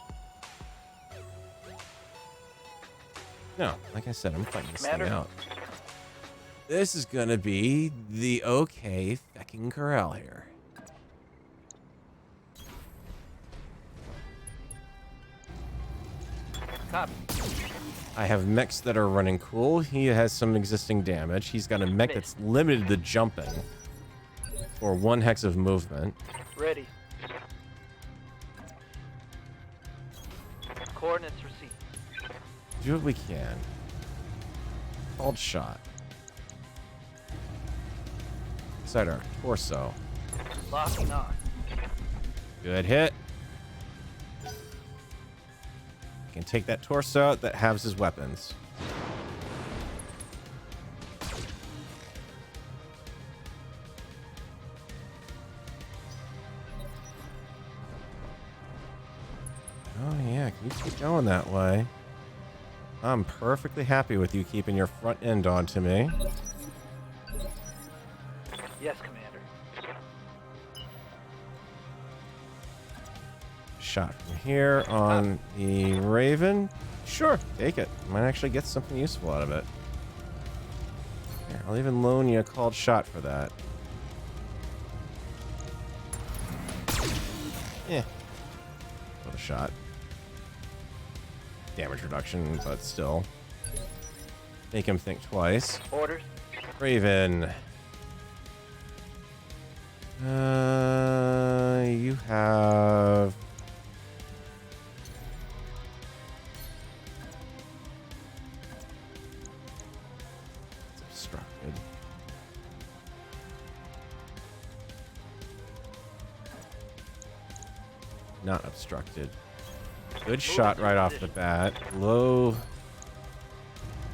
No, like I said, I'm fighting this thing Commander? out. This is gonna be the okay fecking corral here. Copy. I have mechs that are running cool. He has some existing damage. He's got a mech that's limited to jumping for 1 hex of movement. Ready. Coordinates received. Do what we can. Called shot. Inside our torso. Locking on. Good hit. Can take that torso out that halves his weapons. Oh yeah, you keep going that way. I'm perfectly happy with you keeping your front end onto me. Yes, Commander. Shot from here on the Raven. Sure, take it. Might actually get something useful out of it. Here, I'll even loan you a called shot for that. Yeah. With a shot. Damage reduction, but still. Make him think twice. Orders. Raven. You have... It's obstructed. Not obstructed. Good shot right off the bat. Low.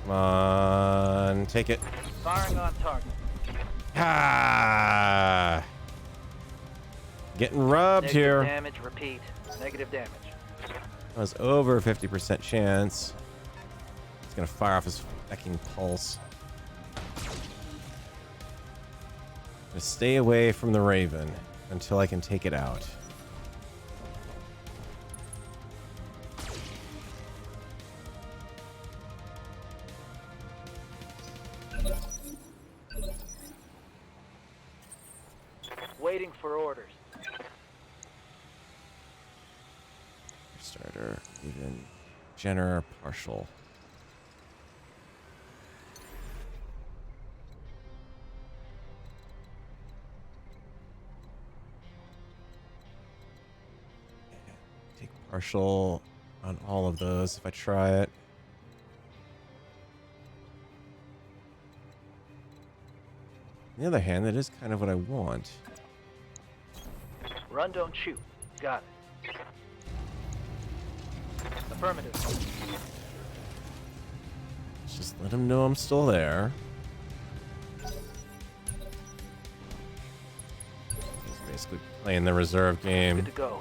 Come on. Take it. Firing on target. Ah! Getting rubbed Negative here. damage. Repeat. Negative damage. That was over 50% chance. It's gonna fire off his fucking pulse. Gonna stay away from the Raven until I can take it out. Waiting for orders. Starter, even. Jenner, partial. Take partial on all of those if I try it. On the other hand, that is kind of what I want. Run, don't shoot. Got it. Affirmative. Let's just let him know I'm still there. He's basically playing the reserve game. Good to go.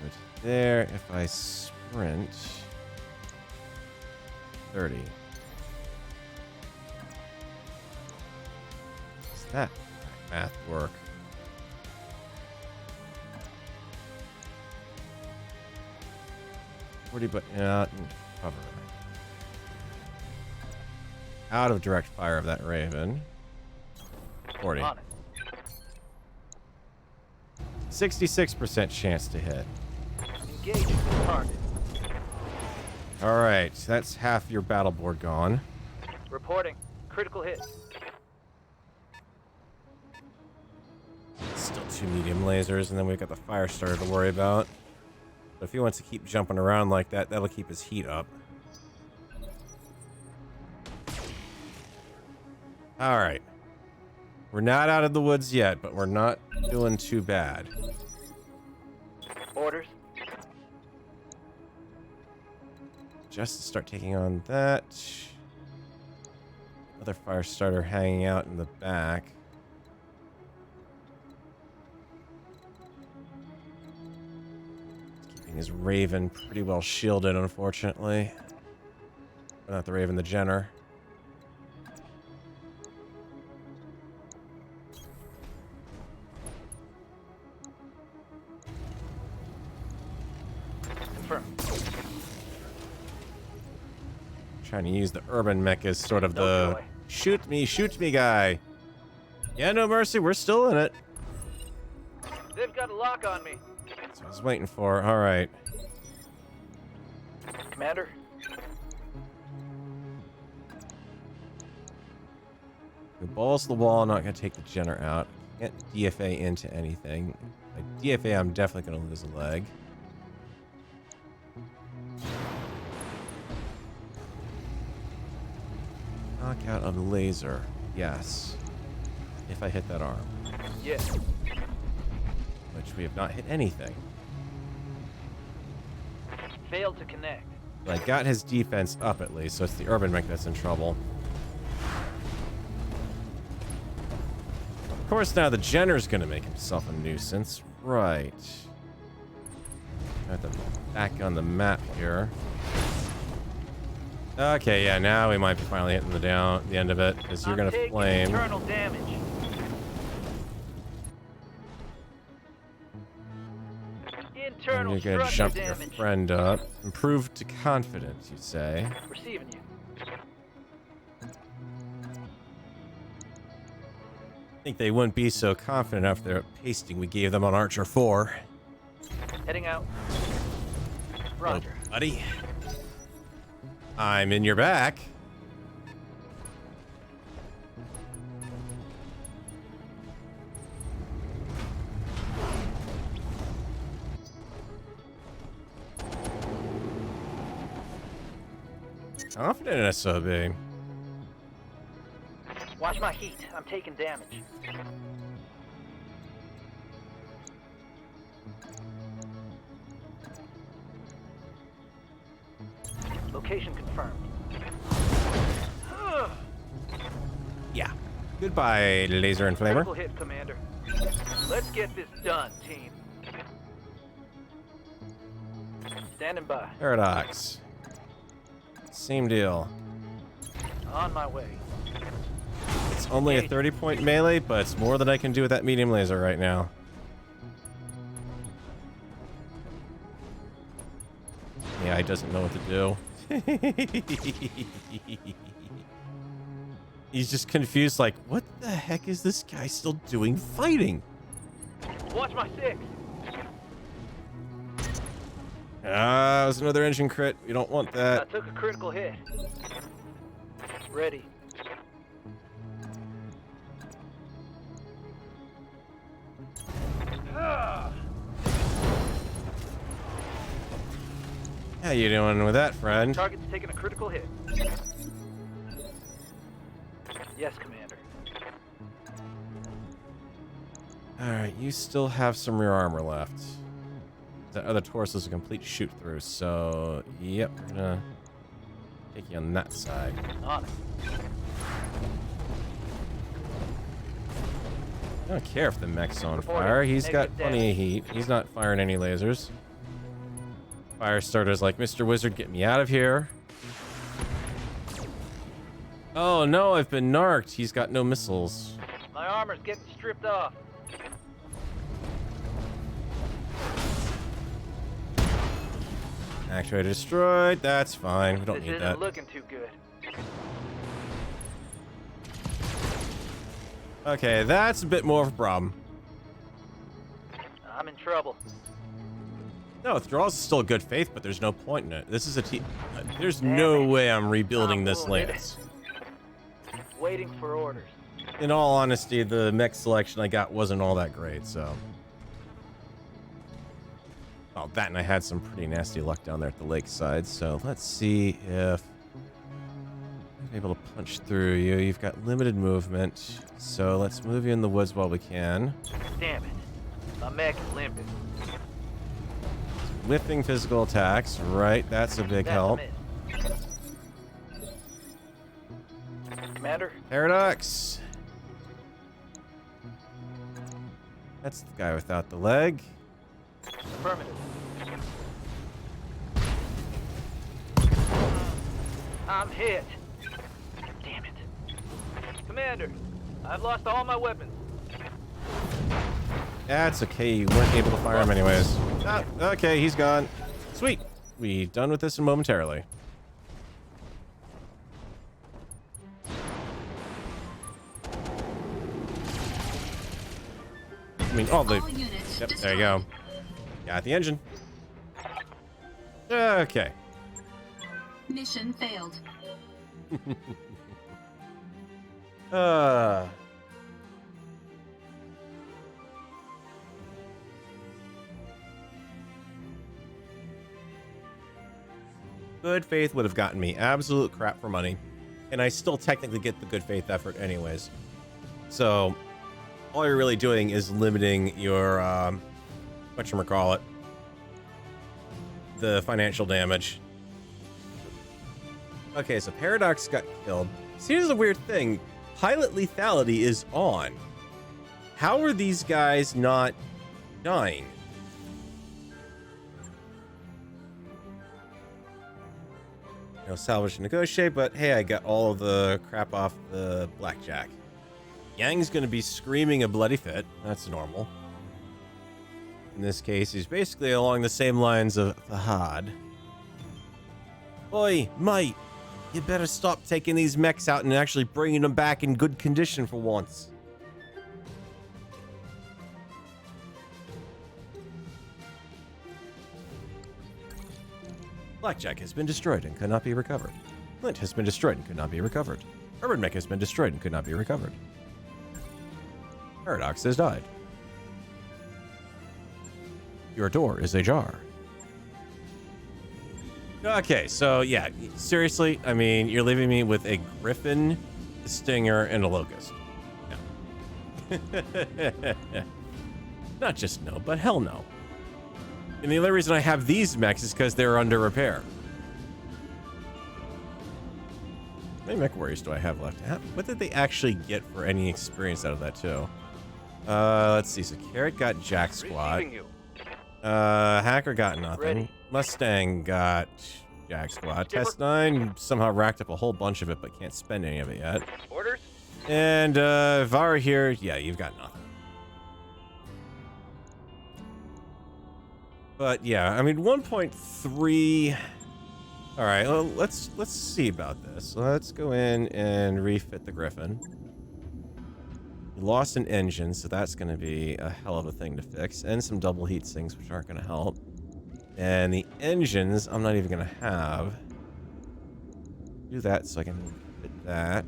Good there. If I sprint 30. Does that math work? But out and cover. Out of direct fire of that Raven. 40. On it. 66% chance to hit. Engaging the target. All right, that's half your battle board gone. Reporting. Critical hit. Still 2 medium lasers, and then we've got the fire starter to worry about. But if he wants to keep jumping around like that, that'll keep his heat up. All right. We're not out of the woods yet, but we're not doing too bad. Orders. Just to start taking on that. Other fire starter hanging out in the back. Keeping his Raven pretty well shielded, unfortunately. But not the Raven, the Jenner. Confirm. Trying to use the urban mech as sort of No the joy. shoot me guy. Yeah, no mercy, we're still in it. They've got a lock on me. That's what I was waiting for. All right. Commander. The balls to the wall, not going to take the Jenner out. Can't DFA into anything. Like DFA, I'm definitely going to lose a leg. Knockout of the laser. Yes. If I hit that arm. Yes. Which we have not hit anything. Failed to connect. But I got his defense up at least, so it's the urban mech that's in trouble. Of course, now the Jenner's gonna make himself a nuisance. Right. Got them back on the map here. Okay, yeah, now we might be finally hitting the end of it, because you're gonna taking flame. internal damage. And Internal you're gonna structure jump your damage. friend up. Improve to confidence, you say. Receiving you. I think they wouldn't be so confident after the pasting we gave them on Archer 4. Heading out. Roger. Oh, buddy. I'm in your back. Confident in SOB. Watch my heat. I'm taking damage. Location confirmed. Yeah. Goodbye, laser and flamer. Critical hit, Commander. Let's get this done, team. Standing by. Paradox. Same deal. On my way. It's only a 30-point melee, but it's more than I can do with that medium laser right now. Yeah, guy doesn't know what to do. He's just confused, like, what the heck is this guy still doing fighting? Watch my six. Ah, it was another engine crit. We don't want I that. took a critical hit. Ready. How you doing with that, friend? Target's taking a critical hit. Yes, Commander. Alright, you still have some rear armor left. That other torso is a complete shoot through, so yep, we're gonna take you on that side. On it. I don't care if the mech's on Reporting. fire. He's got Negative plenty of heat. He's not firing any lasers. Firestarter's like, Mr. Wizard, get me out of here. Oh no, I've been narked. He's got no missiles. My armor's getting stripped off. Actuator destroyed. That's fine. We don't This need isn't that. looking too good. Okay, that's a bit more of a problem. I'm in trouble. No, withdrawals is still a good faith, but there's no point in it. This is a there's no way I'm rebuilding this lance. Waiting for orders. In all honesty, the mech selection I got wasn't all that great, so. Oh, that and I had some pretty nasty luck down there at the lakeside, so let's see if I'm able to punch through you. You've got limited movement, so let's move you in the woods while we can. Damn it. My mech is limping. Whipping physical attacks, right, that's a big That's help. a miss. Commander, Paradox. That's the guy without the leg. affirmative. I'm hit. Damn it. Commander, I've lost all my weapons. That's okay, you weren't able to fire him anyways. Ah, okay, he's gone. Sweet. We done with this momentarily. I mean, all the... All units Yep, destroyed. there you go. Got the engine. Okay. Mission failed. Good faith would have gotten me absolute crap for money, and I still technically get the good faith effort anyways. So all you're really doing is limiting your whatchamacallit, the financial damage. Okay, so Paradox got killed. See, here's the weird thing. Pilot lethality is on. How are these guys not dying? No salvage to negotiate, but hey, I got all of the crap off the blackjack. Yang's gonna be screaming a bloody fit. That's normal. In this case, he's basically along the same lines of Fahad. Oi, mate, you better stop taking these mechs out and actually bringing them back in good condition for once. Blackjack has been destroyed and could not be recovered. Flint has been destroyed and could not be recovered. Urban Mech has been destroyed and could not be recovered. Paradox has died. Your door is ajar. Okay, so yeah, seriously, I mean, you're leaving me with a Griffin, a Stinger, and a Locust. No. Not just no, but hell no. And the only reason I have these mechs is because they're under repair. How many mech warriors do I have left? What did they actually get for any experience out of that, too? Let's see. So Carrot got Jack Squad. Receiving you. Hacker got nothing. Ready. Mustang got Jack Squad. Test 9 somehow racked up a whole bunch of it, but can't spend any of it yet. Orders? And Vara here, yeah, you've got nothing. But yeah, I mean, 1.3 All right, well, let's see about this. Let's go in and refit the Griffin. We lost an engine, so that's going to be a hell of a thing to fix, and some double heat sinks, which aren't going to help. And the engines, I'm not even going to have. Do that so I can fit that.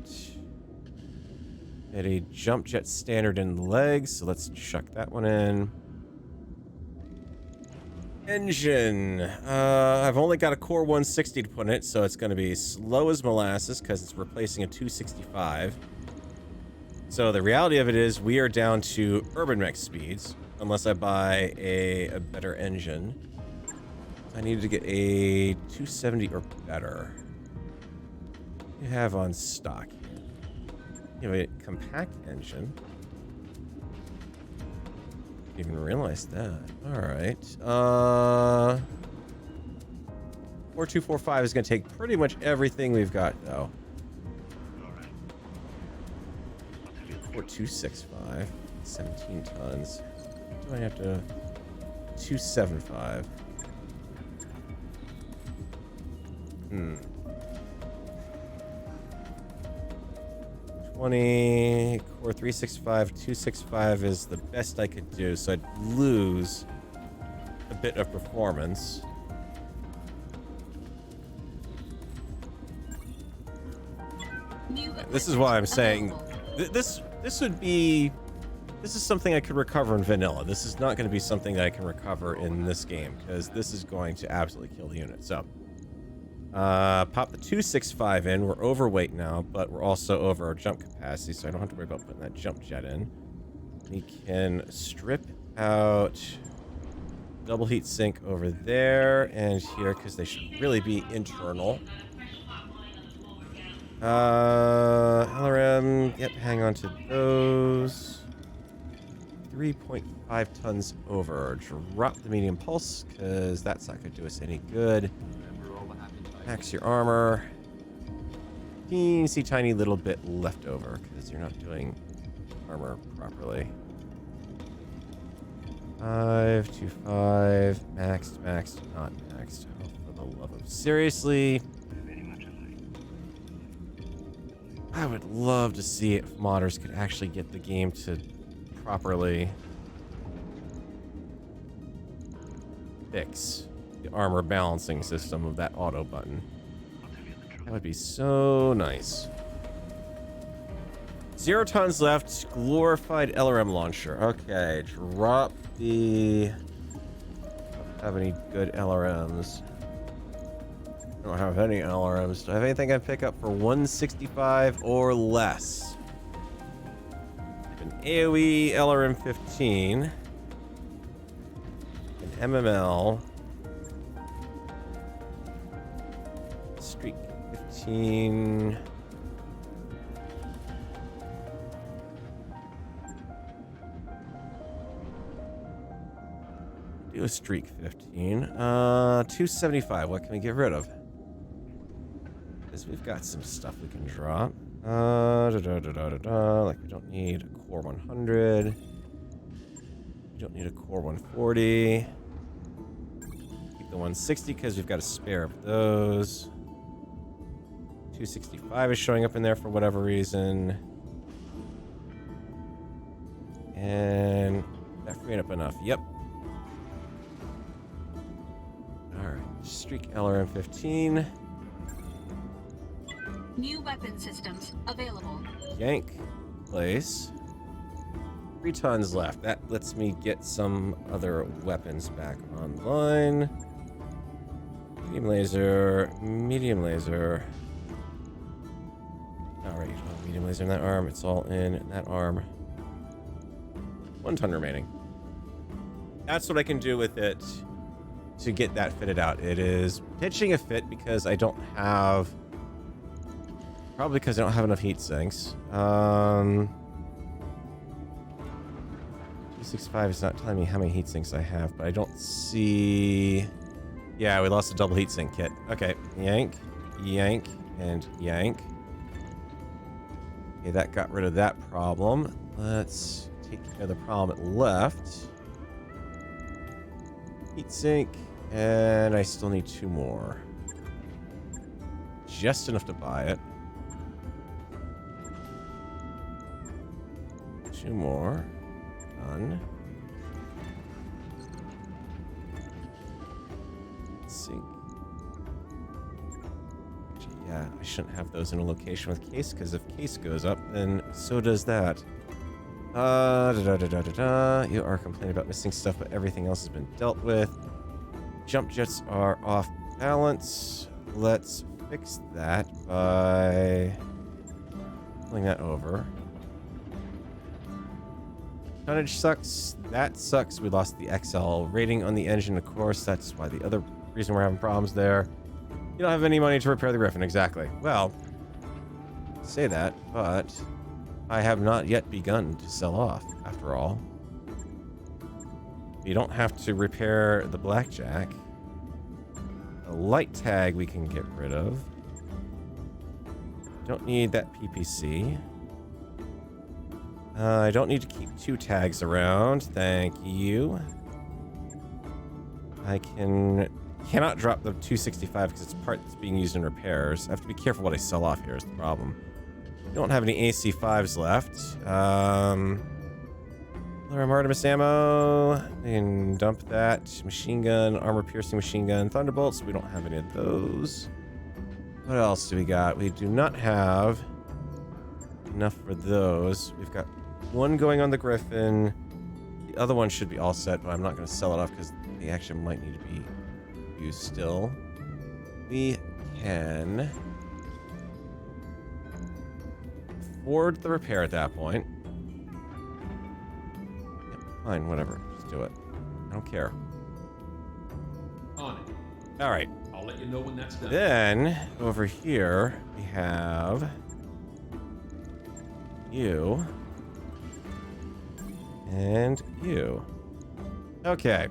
Get a jump jet standard in the legs, so let's chuck that one in. Engine. I've only got a core 160 to put in it, so it's going to be slow as molasses because it's replacing a 265. So the reality of it is we are down to urban mech speeds, unless I buy a better engine. I needed to get a 270 or better. What do you have on stock here? You have a compact engine. Didn't even realize that. All right. 4245 is going to take pretty much everything we've got, though. 4265, 17 tons. What do I have to? 275. 20, core 365, 265 is the best I could do, so I'd lose a bit of performance. This is why I'm saying this would be, this is something I could recover in vanilla. This is not going to be something that I can recover in this game, because this is going to absolutely kill the unit. So pop the 265 in. We're overweight now, but we're also over our jump capacity, so I don't have to worry about putting that jump jet in. We can strip out double heat sink over there and here, because they should really be internal. LRM, yep, hang on to those. 3.5 tons over. Drop the medium pulse, because that's not going to do us any good. Max your armor. Teensy tiny little bit left over, because you're not doing armor properly. 525. Maxed, not maxed. Oh, for the love of... Seriously? I would love to see if modders could actually get the game to properly fix the armor balancing system of that auto button. That would be so nice. 0 tons left. Glorified LRM launcher. Okay, drop the... Don't have any good LRMs. Don't have any LRMs. Do I have anything I pick up for 165 or less? An AoE LRM 15. An MML. Streak 15. Do a streak 15. 275. What can we get rid of? We've got some stuff we can drop. Like we don't need a core 100. We don't need a core 140. Keep the 160 because we've got a spare of those. 265 is showing up in there for whatever reason. And that freed up enough. Yep. Alright. Streak LRM 15. New weapon systems available. Yank. Place. 3 tons left. That lets me get some other weapons back online. Medium laser. Medium laser. Alright, you don't have medium laser in that arm. It's all in that arm. 1 ton remaining. That's what I can do with it to get that fitted out. It is pitching a fit because I don't have... Probably because I don't have enough heat sinks. 265 is not telling me how many heat sinks I have, but I don't see... Yeah, we lost a double heat sink kit. Okay, yank, yank, and yank. Okay, that got rid of that problem. Let's take care of the problem it left. Heat sink, and I still need 2 more. just enough to buy it. 2 more. Done. Let's see. Yeah, I shouldn't have those in a location with case, because if case goes up, then so does that. You are complaining about missing stuff, but everything else has been dealt with. Jump jets are off balance. Let's fix that by pulling that over. Tonnage sucks. That sucks. We lost the XL rating on the engine, of course. That's why the other reason we're having problems there. You don't have any money to repair the Griffin, exactly. Well, say that, but I have not yet begun to sell off, after all. You don't have to repair the Blackjack. The light tag we can get rid of. Don't need that PPC. I don't need to keep 2 tags around. Thank you. I cannot drop the 265 because it's part that's being used in repairs. I have to be careful what I sell off here is the problem. Don't have any AC5s left. Artemis ammo. I can dump that. Machine gun, armor piercing machine gun, thunderbolts. We don't have any of those. What else do we got? We do not have enough for those. We've got 1 going on the Griffin. The other one should be all set, but I'm not going to sell it off because they actually might need to be used still. We can afford the repair at that point. Yep, fine, whatever. Just do it. I don't care. On it. All right. I'll let you know when that's done. Then, over here, we have you and you. Okay.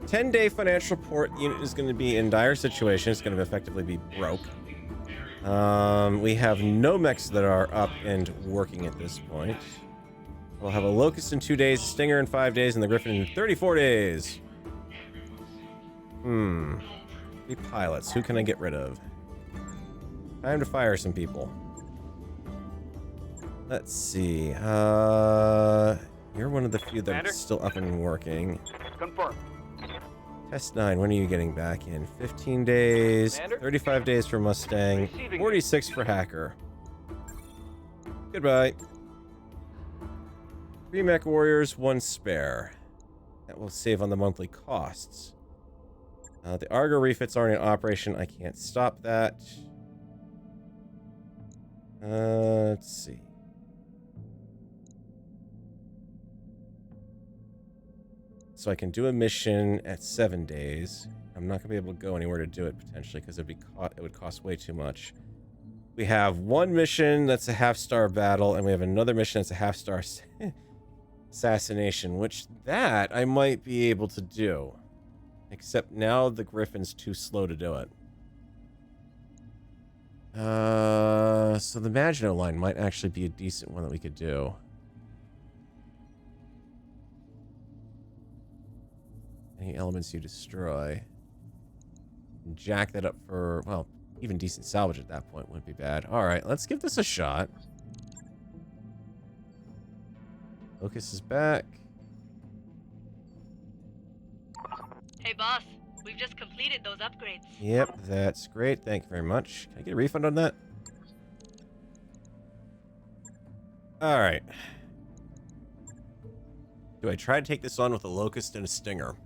10-day financial report. The unit is going to be in dire situation. It's going to effectively be broke. We have no mechs that are up and working at this point. We'll have a Locust in 2 days, a Stinger in 5 days, and the Griffin in 34 days. 3 pilots. Who can I get rid of? Time to fire some people. Let's see. You're one of the few that are still up and working. Confirmed. Test 9, when are you getting back in? 15 days, Commander? 35 days for Mustang, Receiving 46 for Hacker. Goodbye. 3 mech warriors, 1 spare. That will save on the monthly costs. The Argo refits aren't in operation. I can't stop that. Let's see. So I can do a mission at 7 days. I'm not gonna be able to go anywhere to do it potentially because it would cost way too much. We have 1 mission that's a half-star battle, and we have another mission that's a half-star assassination, which that I might be able to do. Except now the Griffin's too slow to do it. So the Maginot Line might actually be a decent one that we could do. Any elements you destroy. Jack that up for, well, even decent salvage at that point wouldn't be bad. Alright, let's give this a shot. Locust is back. Hey boss, we've just completed those upgrades. Yep, that's great. Thank you very much. Can I get a refund on that? Alright. Do I try to take this on with a Locust and a Stinger?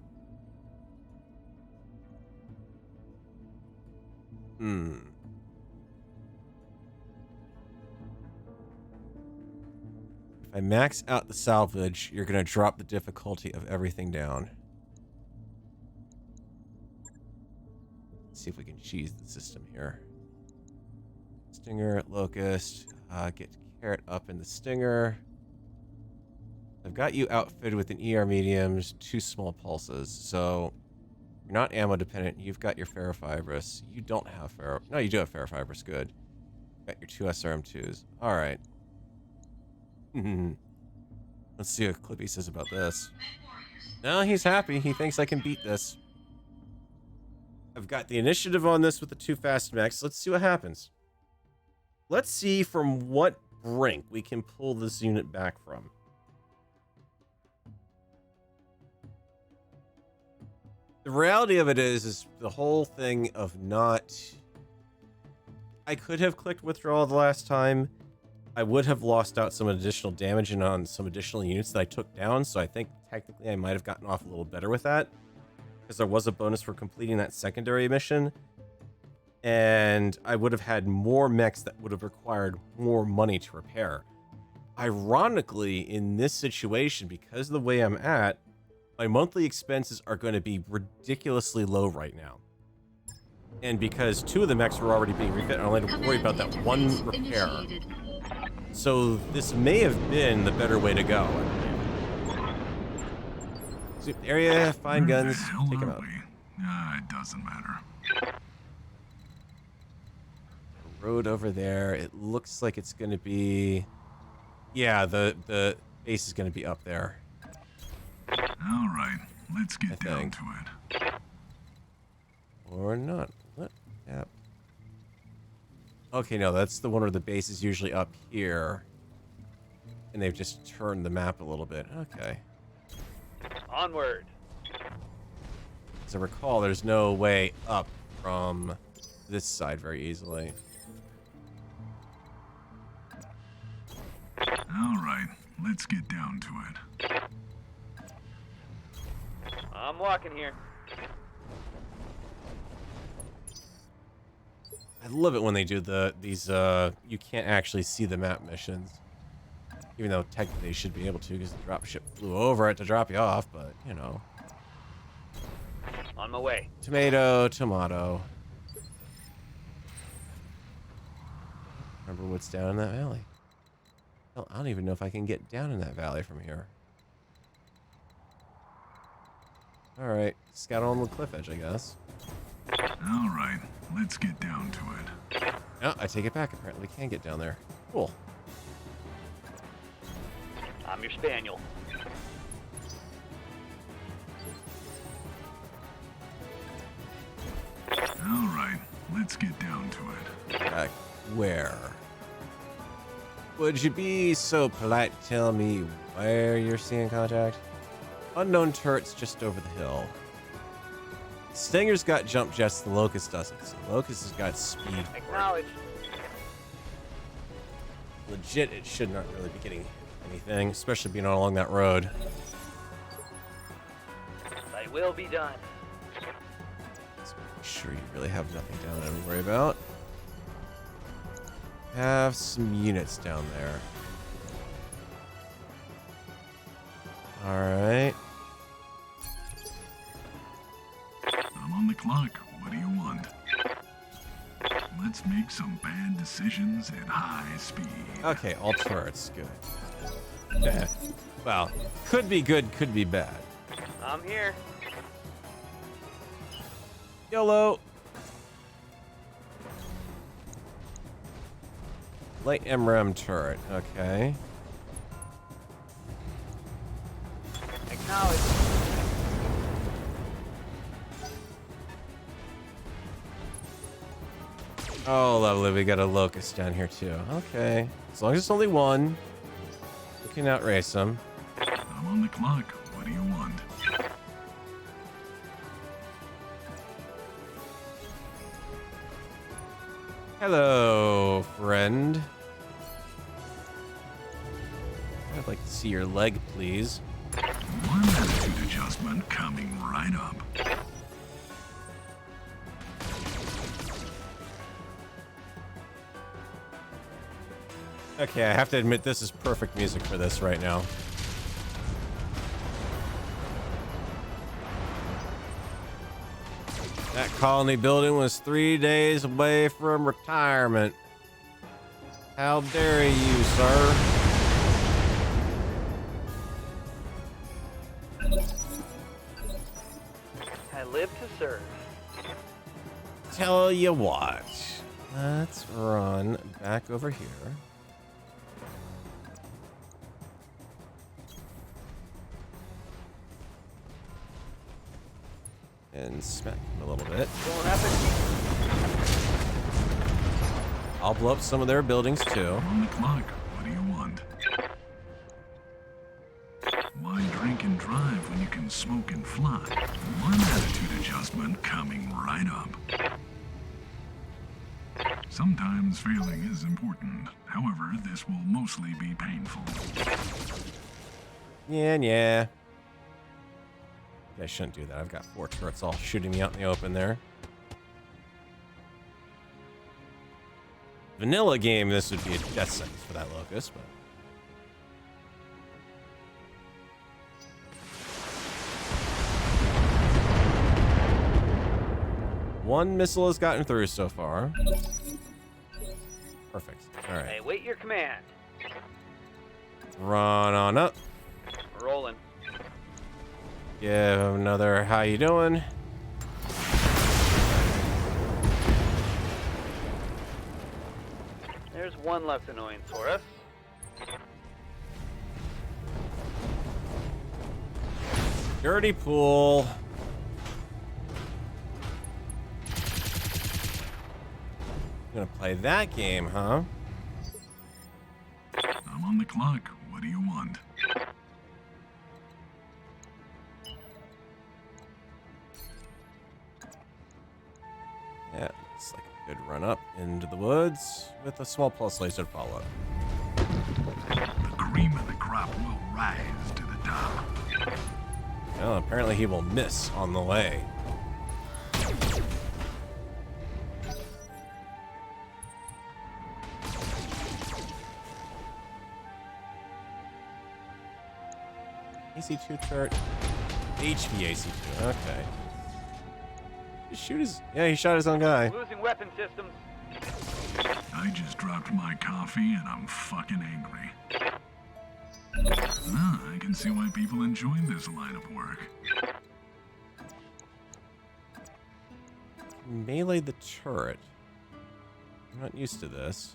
If I max out the salvage, you're going to drop the difficulty of everything down. Let's see if we can cheese the system here. Stinger, Locust, get Carrot up in the Stinger. I've got you outfitted with an ER mediums, 2 small pulses, so you're not ammo dependent. You've got your ferrofibrous. You don't have ferro. No, you do have ferrofibrous. Good. Got your 2 SRM2s. All right. Let's see what Clippy says about this. No, he's happy. He thinks I can beat this. I've got the initiative on this with the 2 fast mechs. Let's see what happens. Let's see from what brink we can pull this unit back from. The reality of it is the whole thing of not... I could have clicked withdrawal the last time. I would have lost out some additional damage and on some additional units that I took down, so I think technically I might have gotten off a little better with that. Because there was a bonus for completing that secondary mission. And I would have had more mechs that would have required more money to repair. Ironically, in this situation, because of the way I'm at, my monthly expenses are going to be ridiculously low right now. And because 2 of the mechs were already being refit, I only have to worry about that one repair. So this may have been the better way to go. Sweep the area, find guns, take them out. It doesn't matter. Road over there. It looks like it's going to be... Yeah, the base is going to be up there. All right, let's get down to it. Or not. What? Yep. Okay, no, that's the one where the base is usually up here. And they've just turned the map a little bit. Okay. Onward. As I recall, there's no way up from this side very easily. All right, let's get down to it. I'm walking here. I love it when they do these you can't actually see the map missions. Even though technically they should be able to, because the dropship flew over it to drop you off, but you know. On my way. Tomato, tomato. Remember what's down in that valley. Hell, I don't even know if I can get down in that valley from here. Alright, scout on the cliff edge, I guess. All right, let's get down to it. No, I take it back. Apparently we can get down there. Cool. I'm your spaniel. All right, let's get down to it. Back where? Would you be so polite to tell me where you're seeing contact? Unknown turrets just over the hill. Stinger's got jump jets, the Locust doesn't. So the Locust has got speed. Acknowledged. Legit, it should not really be getting anything, especially being all along that road. I will be done. So make sure you really have nothing down there to worry about. Have some units down there. Alright. I'm on the clock. What do you want? Let's make some bad decisions at high speed. Okay, all turrets. Good. Yeah. Well, could be good, could be bad. I'm here. YOLO! Light MRAM turret. Okay. Acknowledged. Oh, lovely. We got a Locust down here, too. Okay. As long as it's only one, we can outrace them. I'm on the clock. What do you want? Hello, friend. I'd like to see your leg, please. One attitude adjustment coming right up. Okay, I have to admit this is perfect music for this right now. That colony building was 3 days away from retirement. How dare you, sir? I live to serve. Tell you what. Let's run back over here. And smack him a little bit. Going up and I'll blow up some of their buildings too. On the clock. What do you want? Why drink and drive when you can smoke and fly? One attitude adjustment coming right up. Sometimes failing is important. However, this will mostly be painful. Yeah. I shouldn't do that. I've got 4 turrets all shooting me out in the open there. Vanilla game, this would be a death sentence for that locust, but... One missile has gotten through so far. Perfect. All right. Hey, wait your command. Run on up. Rolling. Give him another how you doing? There's one less annoyance for us. Dirty pool. Gonna play that game, huh? I'm on the clock. What do you want? Yeah, looks like a good run up into the woods with a small pulse laser follow-up. The cream of the crop will rise to the top. Well, apparently he will miss on the way. AC2 turret. HVAC2. Okay. Shoot his. Yeah, he shot his own guy. Losing weapon systems. I just dropped my coffee and I'm fucking angry. I can see why people enjoy this line of work. Melee the turret. I'm not used to this.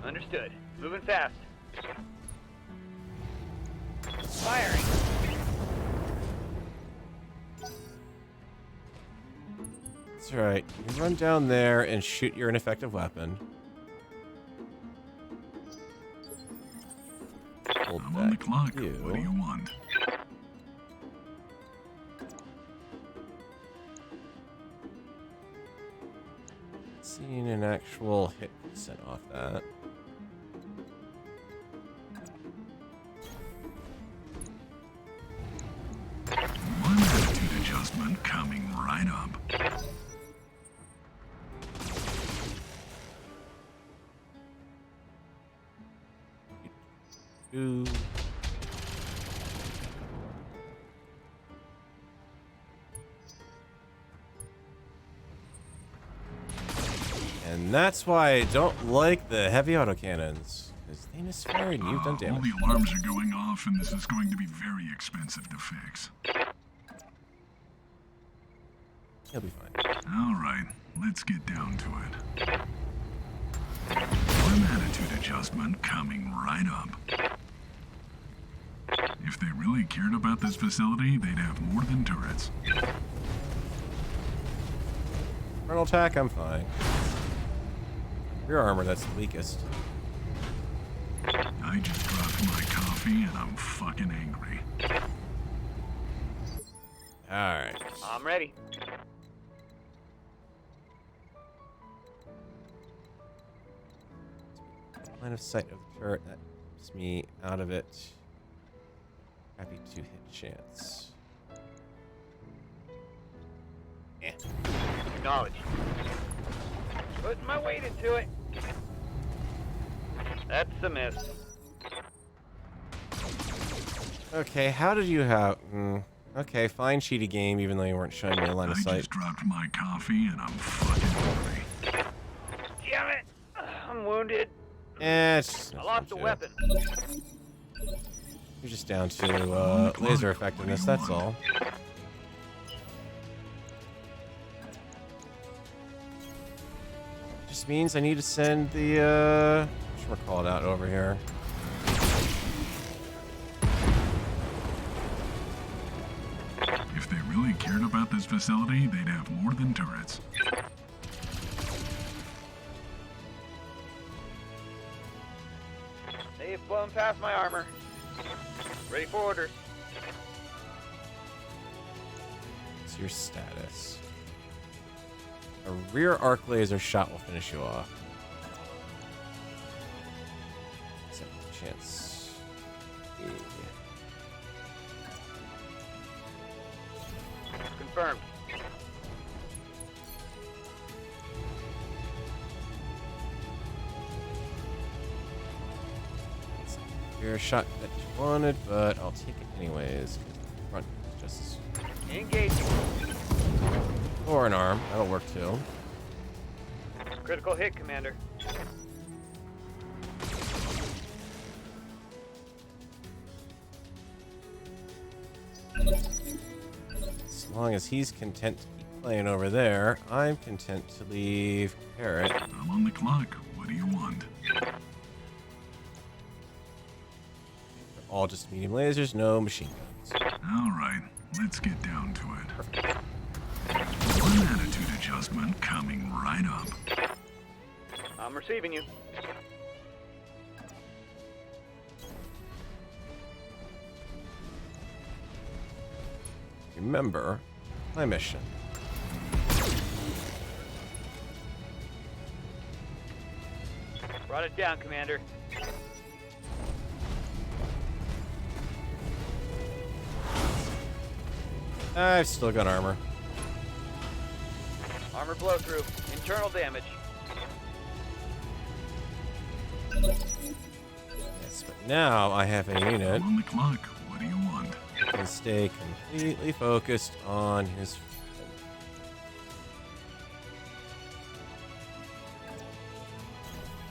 Understood. Moving fast. Firing. That's right. You run down there and shoot your ineffective weapon. Hold I'm on the back clock. you. What do you want? Seeing an actual hit percent off that. One attitude adjustment coming right up. Ooh. And that's why I don't like the heavy autocannons, because they misfire and you've done All damage. the alarms are going off and this is going to be very expensive to fix. He'll be fine. Alright, let's get down to it. One attitude adjustment coming right up. If they really cared about this facility, they'd have more than turrets. Frontal attack, I'm fine. Rear armor, that's the weakest. I just dropped my coffee and I'm fucking angry. Alright. I'm ready. Line of sight of the turret, that keeps me out of it. Happy 2-hit chance. Eh. Acknowledge. Putting my weight into it. That's a miss. Okay, how did you have... okay, fine cheaty game, even though you weren't showing me a line of I sight. just dropped my coffee and I'm fucking angry. Damn it! I'm wounded. It's just I lost a weapon. You're just down to laser effectiveness, that's all. Just means I need to send the whatchamacallit out over here. If they really cared about this facility, they'd have more than turrets. They've blown past my armor. Ready for orders. What's your status? A rear arc laser shot will finish you off. Second chance. Yeah. Confirmed. It's a rear shot that you wanted, but I'll take it anyways. Front is just. Engaging. Or an arm. That'll work too. Critical hit, Commander. As long as he's content to keep playing over there, I'm content to leave Carrot. I'm on the clock. What do you want? All just medium lasers, no machine guns. All right, let's get down to it. One attitude adjustment coming right up. I'm receiving you. Remember my mission. Brought it down, Commander. I've still got armor. Armor blow through. Internal damage. Yes, but now I have a unit I'm on the clock. What do you want? that can stay completely focused on his.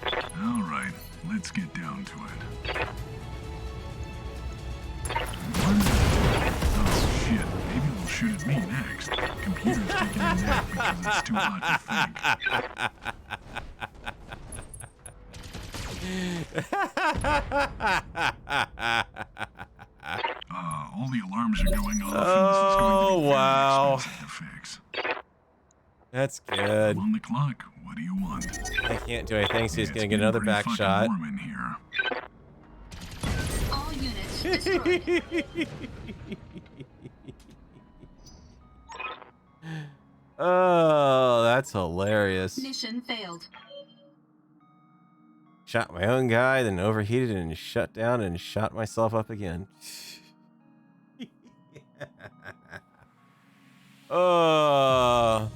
All right, let's get down to it. Oh shit, maybe they'll shoot at me next. Computer's taking a nap because it's too hot to think. All the alarms are going off. Oh, and this is going to be wow. very expensive to fix. That's good. I'm on the clock. What do you want? I can't do anything, so he's It's gonna get been another pretty back fucking shot. warm in here. All units destroyed. Oh, that's hilarious. Mission failed. Shot my own guy, then overheated and shut down and shot myself up again. Oh,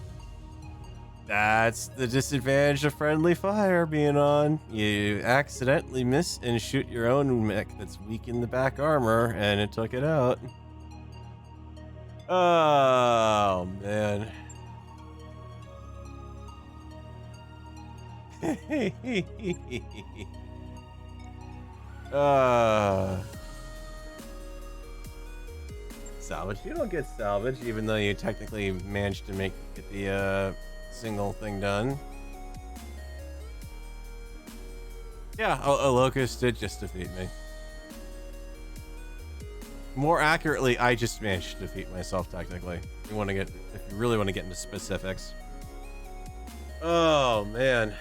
that's the disadvantage of friendly fire being on. You accidentally miss and shoot your own mech that's weak in the back armor, and it took it out. Oh, man. Salvage. You don't get salvage, even though you technically managed to get the single thing done. Yeah, a locust did just defeat me. More accurately, I just managed to defeat myself technically. If you really want to get into specifics. Oh man.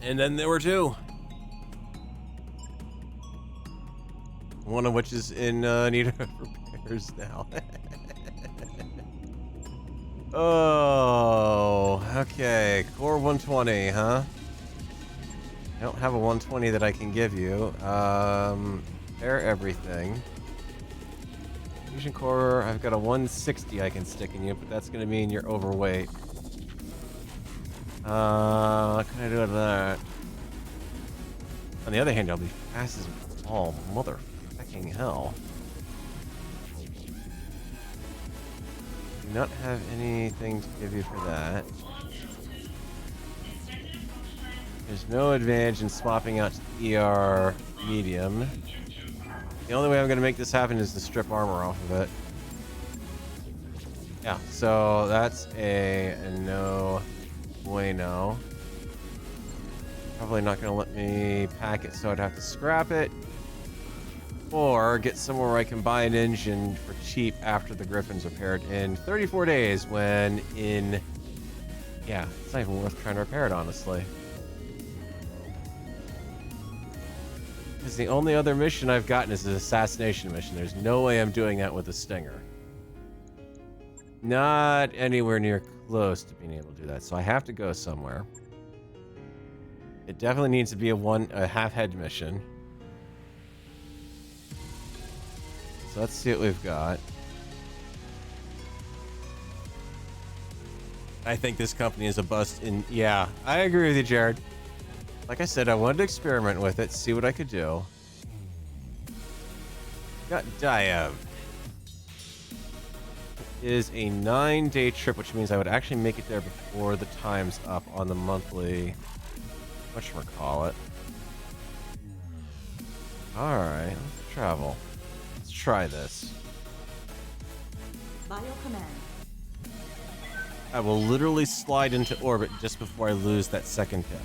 And then there were two. One of which is in need of repairs now. Oh, okay. Core 120, huh? I don't have a 120 that I can give you. Repair everything. Fusion core, I've got a 160 I can stick in you, but that's gonna mean you're overweight. What can I do with that? On the other hand, I'll be fast as all mother fucking hell. Do not have anything to give you for that. There's no advantage in swapping out to the ER medium. The only way I'm going to make this happen is to strip armor off of it. Yeah, so that's a no. bueno. Probably not going to let me pack it, so I'd have to scrap it. Or get somewhere where I can buy an engine for cheap after the Griffin's repaired in 34 days when in... Yeah, it's not even worth trying to repair it, honestly. Because the only other mission I've gotten is an assassination mission. There's no way I'm doing that with a Stinger. Not anywhere near close to being able to do that, so I have to go somewhere. It definitely needs to be a half-head mission. So let's see what we've got. I think this company is a bust in... Yeah, I agree with you, Jared. Like I said, I wanted to experiment with it, see what I could do. Got Diev. It is a 9-day trip, which means I would actually make it there before the time's up on the monthly... Whatchamacallit. Alright, let's travel. Let's try this. By your command. I will literally slide into orbit just before I lose that second hit.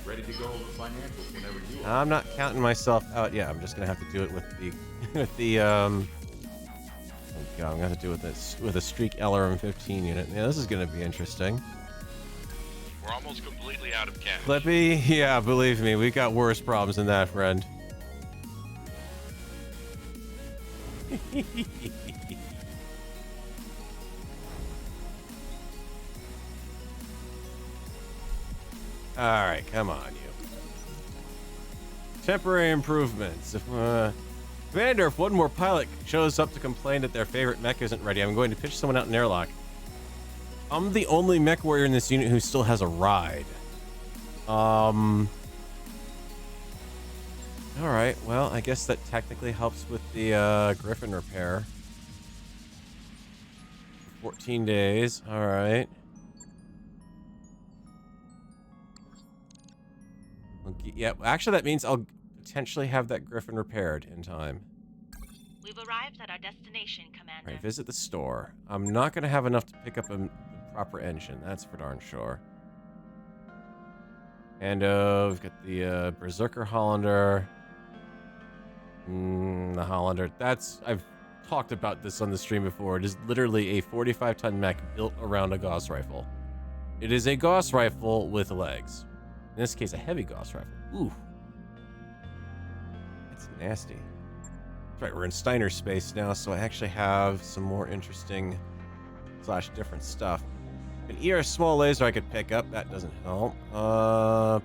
Ready to go over financials whenever you are. I'm not counting myself out yet. I'm just gonna have to do it with the with the Oh god, I'm gonna have to do it with a Streak LRM-15 unit. Yeah, this is gonna be interesting. We're almost completely out of cash. Flippy, yeah, believe me, we got worse problems than that, friend. Alright, come on, you. Temporary improvements. Commander, if one more pilot shows up to complain that their favorite mech isn't ready, I'm going to pitch someone out in airlock. I'm the only mech warrior in this unit who still has a ride. Alright, well, I guess that technically helps with the Griffin repair. 14 days, alright. Yeah, actually that means I'll potentially have that Griffin repaired in time. We've arrived at our destination, Commander. Alright, visit the store. I'm not going to have enough to pick up the proper engine, that's for darn sure. And we've got the Berserker Hollander. The Hollander. I've talked about this on the stream before. It is literally a 45-ton mech built around a Gauss rifle. It is a Gauss rifle with legs. In this case, a heavy Gauss rifle. Ooh. That's nasty. That's right, we're in Steiner space now, so I actually have some more interesting / different stuff. An ER small laser I could pick up. That doesn't help.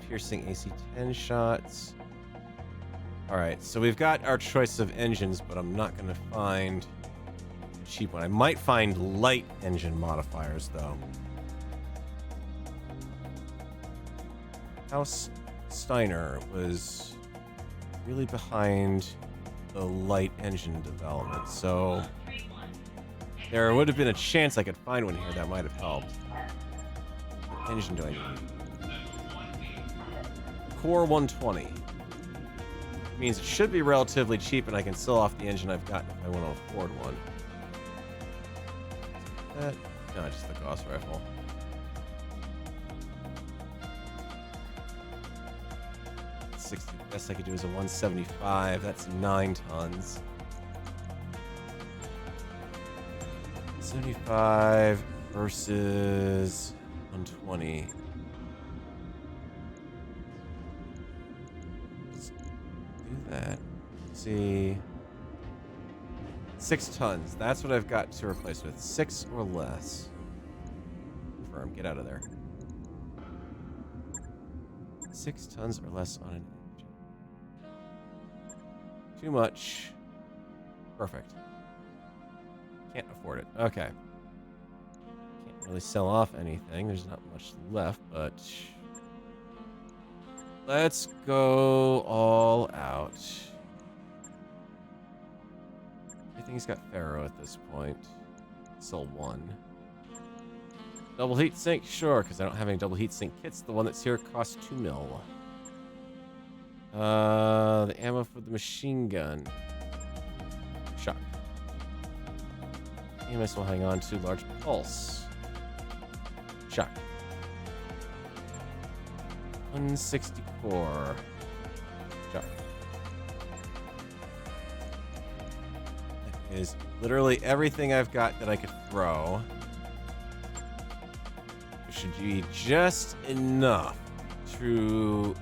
Piercing AC-10 shots. Alright, so we've got our choice of engines, but I'm not going to find a cheap one. I might find light engine modifiers, though. House Steiner was really behind the light engine development, so there would have been a chance I could find one here that might have helped. What engine do I need? Core 120. Means it should be relatively cheap, and I can sell off the engine I've got if I want to afford one. No, just the Gauss rifle. Best I could do is a 175. That's 9 tons. 75 versus 120. Let's do that. Let's see. 6 tons. That's what I've got to replace with. 6 or less. Confirm. Get out of there. 6 tons or less on an engine. Too much. Perfect. Can't afford it. Okay. Can't really sell off anything. There's not much left, but let's go all out. Everything's got Pharaoh at this point. Sell 1. Double heat sink? Sure, because I don't have any double heat sink kits. The one that's here costs 2 mil. The ammo for the machine gun. Shock. You might as well hang on to large pulse. Chuck. 164. Chuck. That is literally everything I've got that I could throw. It should be just enough to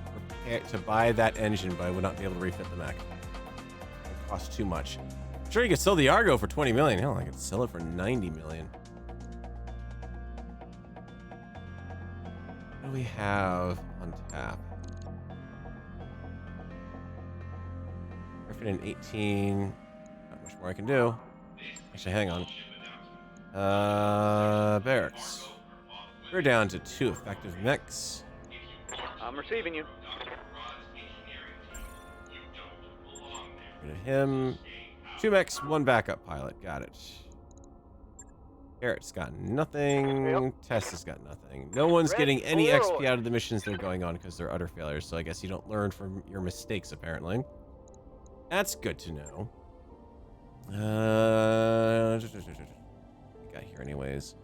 buy that engine, but I would not be able to refit the mech. It costs too much. I'm sure you could sell the Argo for 20 million. Hell, I could sell it for 90 million. What do we have on tap? Griffin in 18. Not much more I can do. Actually, hang on. Barracks. We're down to 2 effective mechs. I'm receiving you. Rid of him. 2 mechs, 1 backup pilot. Got it. Garrett's got nothing. Yep. Tess has got nothing. No one's Red getting any Lord. XP out of the missions they're going on because they're utter failures. So I guess you don't learn from your mistakes, apparently. That's good to know. Got here anyways.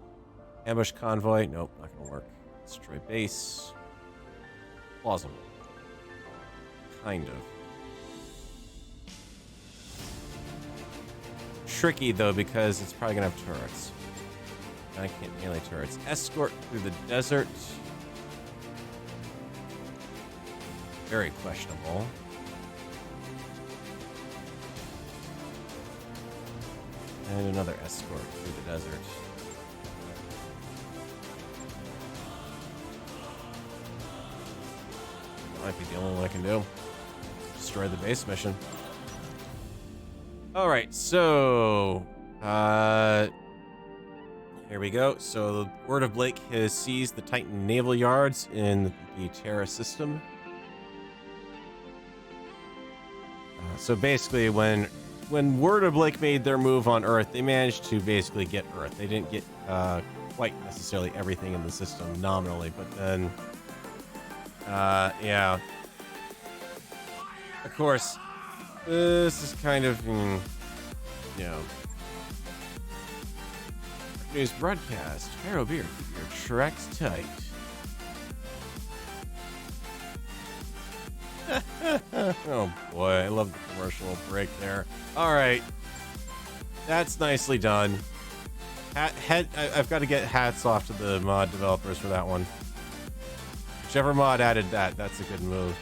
Ambush convoy. Nope, not gonna work. Destroy base. Plausible. Kind of. Tricky though because it's probably gonna have turrets. I can't melee turrets. Escort through the desert. Very questionable. And another escort through the desert. Might be the only one I can do. Destroy the base mission. All right, so here we go. So the Word of Blake has seized the Titan naval yards in the Terra system. So basically, when Word of Blake made their move on Earth, they managed to basically get Earth. They didn't get quite necessarily everything in the system nominally, but then, yeah. Of course, this is kind of, you know. News broadcast. Pharaoh Beer, keep your tracks tight. Oh boy, I love the commercial break there. All right, that's nicely done. I've got to get hats off to the mod developers for that one. Whichever mod added that, that's a good move.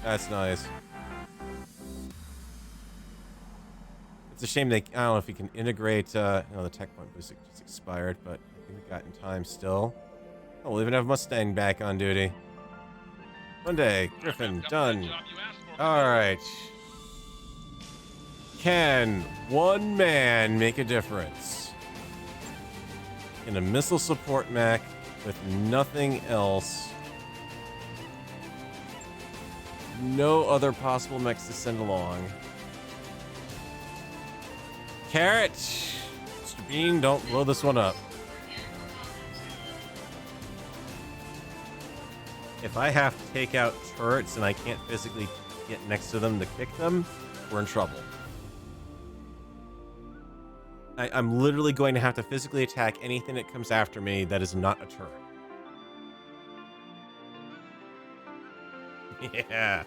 That's nice. It's a shame I don't know if you can integrate. The tech point boost just expired, but I think we got in time still. Oh, we'll even have Mustang back on duty. Monday, Griffin, done. All right. Can one man make a difference in a missile support mech with nothing else? No other possible mechs to send along. Carrot! Mr. Bean, don't blow this one up. If I have to take out turrets and I can't physically get next to them to kick them, we're in trouble. I'm literally going to have to physically attack anything that comes after me that is not a turret. Yeah.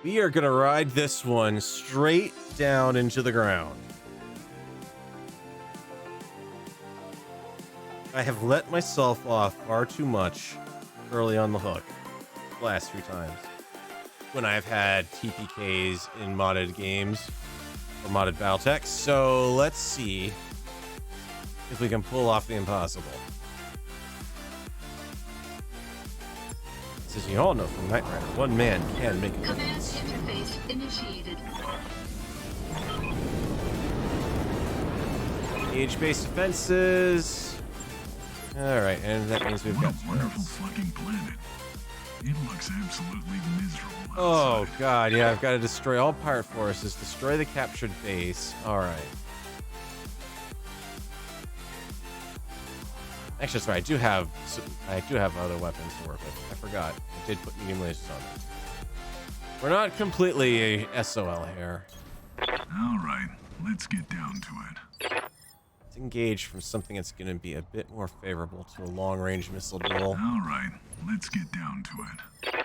We are going to ride this one straight down into the ground. I have let myself off far too much early on the hook the last few times when I've had TPKs in modded games or modded BattleTech. So let's see if we can pull off the impossible. As you all know from Knight Rider, one man can make a Command difference. interface initiated. Age-based defenses. Alright, and that means we've What got a wonderful turrets. fucking planet. It looks absolutely miserable Oh outside. god, yeah, I've got to destroy all pirate forces, destroy the captured base. Alright. Actually, sorry, I do have other weapons to work with. I forgot. I did put medium lasers on it. We're not completely a SOL here. All right, let's get down to it. Let's engage from something that's going to be a bit more favorable to a long-range missile duel. All right, let's get down to it.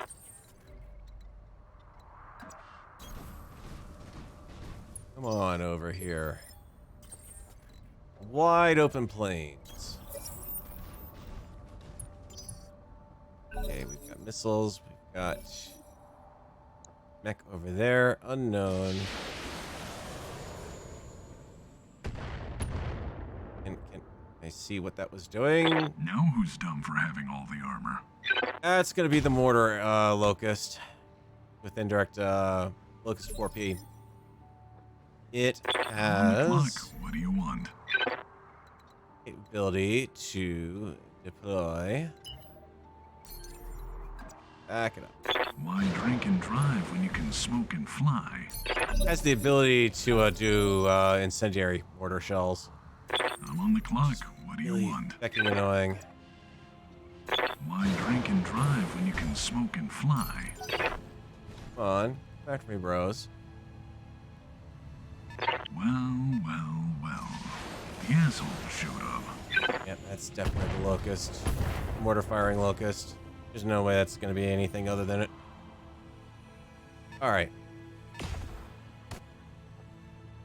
Come on over here. Wide open plains. Okay, we've got missiles. We've got mech over there. Unknown. Can I see what that was doing? Now who's dumb for having all the armor? That's going to be the mortar locust with indirect locust 4P. It On the has clock. What do you want? ability to deploy. Back it up. Why drink and drive when you can smoke and fly? Has the ability to do incendiary mortar shells. I'm on the clock. What do you Really want? fucking annoying. Why drink and drive when you can smoke and fly? Come on, back to me, bros. Well, well, well. The asshole showed up. Yep, that's definitely the locust. Mortar firing locust. There's no way that's going to be anything other than it. Alright.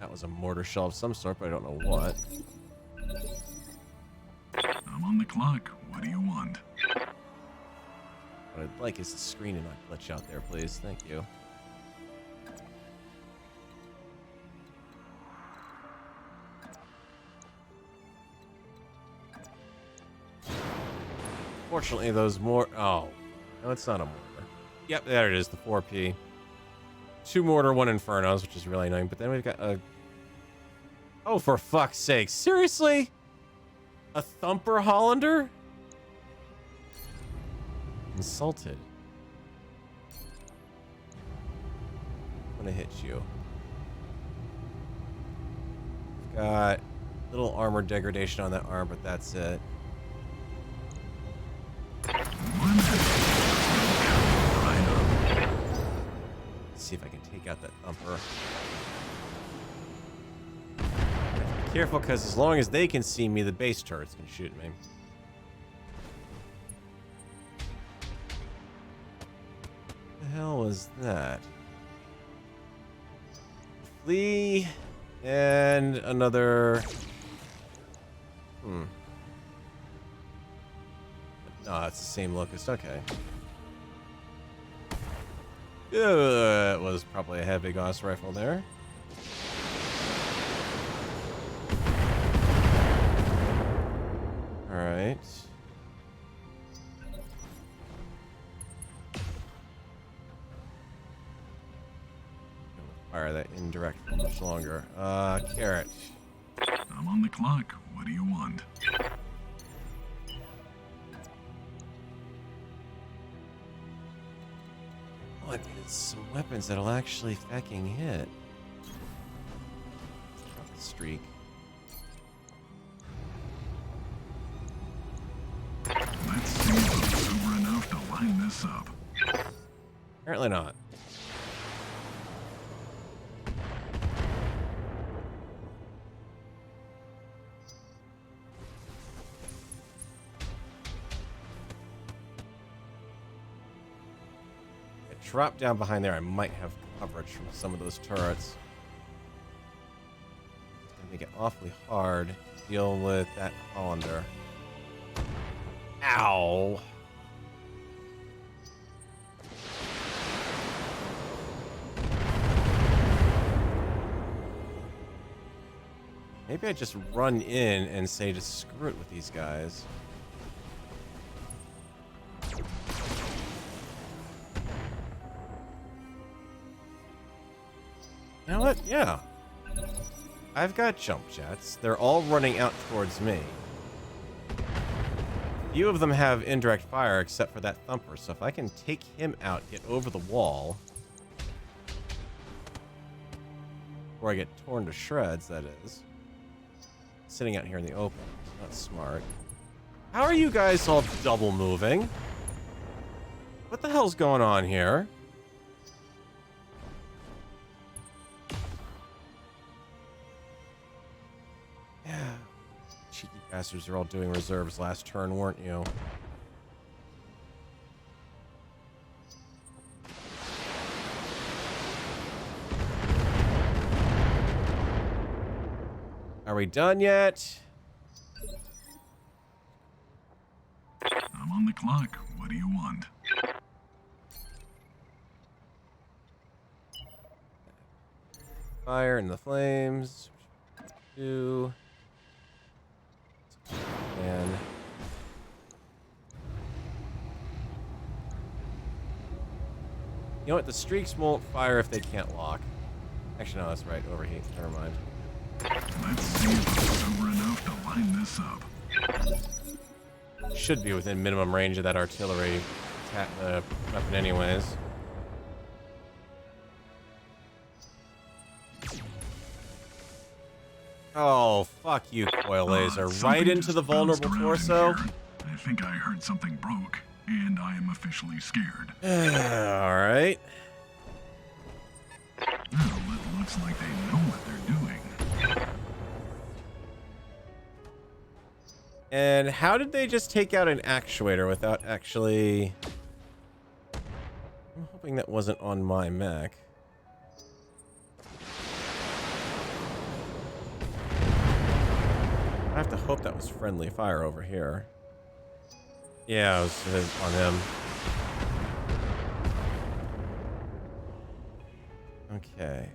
That was a mortar shell of some sort, but I don't know what. I'm on the clock. What do you want? What I'd like is the screen to not glitch out there, please. Thank you. Fortunately, those oh, no, it's not a mortar. Yep, there it is, the 4P. 2 mortar, 1 infernos, which is really annoying. But then we've got a... Oh, for fuck's sake. Seriously? A thumper Hollander? Insulted. I'm gonna hit you. Got little armor degradation on that arm, but that's it. Let's see if I can take out that thumper. Be careful, because as long as they can see me, the base turrets can shoot me. What the hell was that? Flee and another. No, it's the same locust. Okay. It was probably a heavy Gauss rifle there. All right. Fire that indirect for much longer. Carrot. I'm on the clock. What do you want? Oh, I needed some weapons that'll actually fucking hit. Drop the streak. Let's see if I'm sober enough to line this up. Apparently not. Drop down behind there, I might have coverage from some of those turrets. It's gonna make it awfully hard to deal with that Hollander. Ow! Maybe I just run in and say just screw it with these guys. You know what? Yeah. I've got jump jets. They're all running out towards me. Few of them have indirect fire except for that thumper, so if I can take him out, get over the wall, before I get torn to shreds, that is. Sitting out here in the open. It's not smart. How are you guys all double moving? What the hell's going on here? cheeky bastards are all doing reserves last turn, weren't you? Are we done yet? I'm on the clock. What do you want? Fire in the flames. And you know what? The streaks won't fire if they can't lock. Actually, no, that's right. Overheat. Never mind. Let's see if I'm sober enough to line this up. Should be within minimum range of that artillery weapon anyways. Oh, fuck you, coil laser. Right into the vulnerable torso. I think I heard something broke, and I am officially scared. Alright. Well, it looks like they know what they're doing. And how did they just take out an actuator without actually... I'm hoping that wasn't on my mech. I have to hope that was friendly fire over here. Yeah, it was on him. Okay.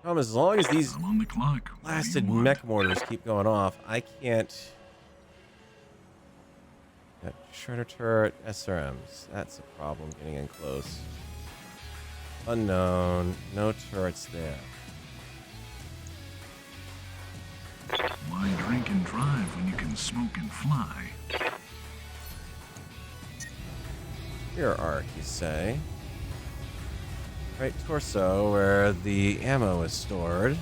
As long as these I'm on the clock. blasted mech mortars keep going off, I can't... Got shredder turret, SRMs. That's a problem getting in close. Unknown. No turrets there. Why drink and drive when you can smoke and fly? Rear arc, you say? Right torso, where the ammo is stored.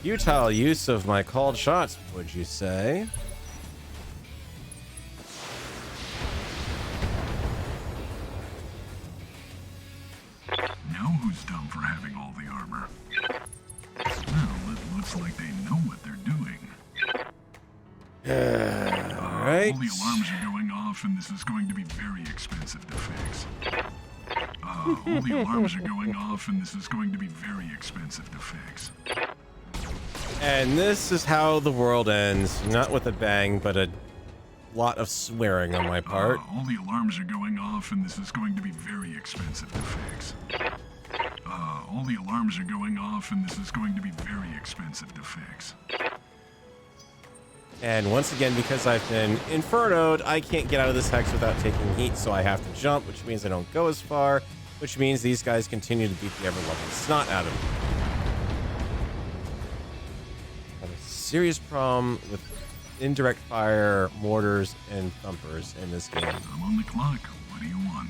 Futile use of my called shots, would you say? Now who's dumb for having all the armor? Well, it looks like they know what they're doing. Alright. All the alarms are going off, and this is going to be very expensive to fix. All the alarms are going off, and this is going to be very expensive to fix. And this is how the world ends. Not with a bang, but a lot of swearing on my part. All the alarms are going off, and this is going to be very expensive to fix. All the alarms are going off, and this is going to be very expensive to fix. And once again, because I've been infernoed, I can't get out of this hex without taking heat, so I have to jump, which means I don't go as far, which means these guys continue to beat the ever-loving snot out of me. I have a serious problem with indirect fire, mortars, and thumpers in this game. I'm on the clock. What do you want?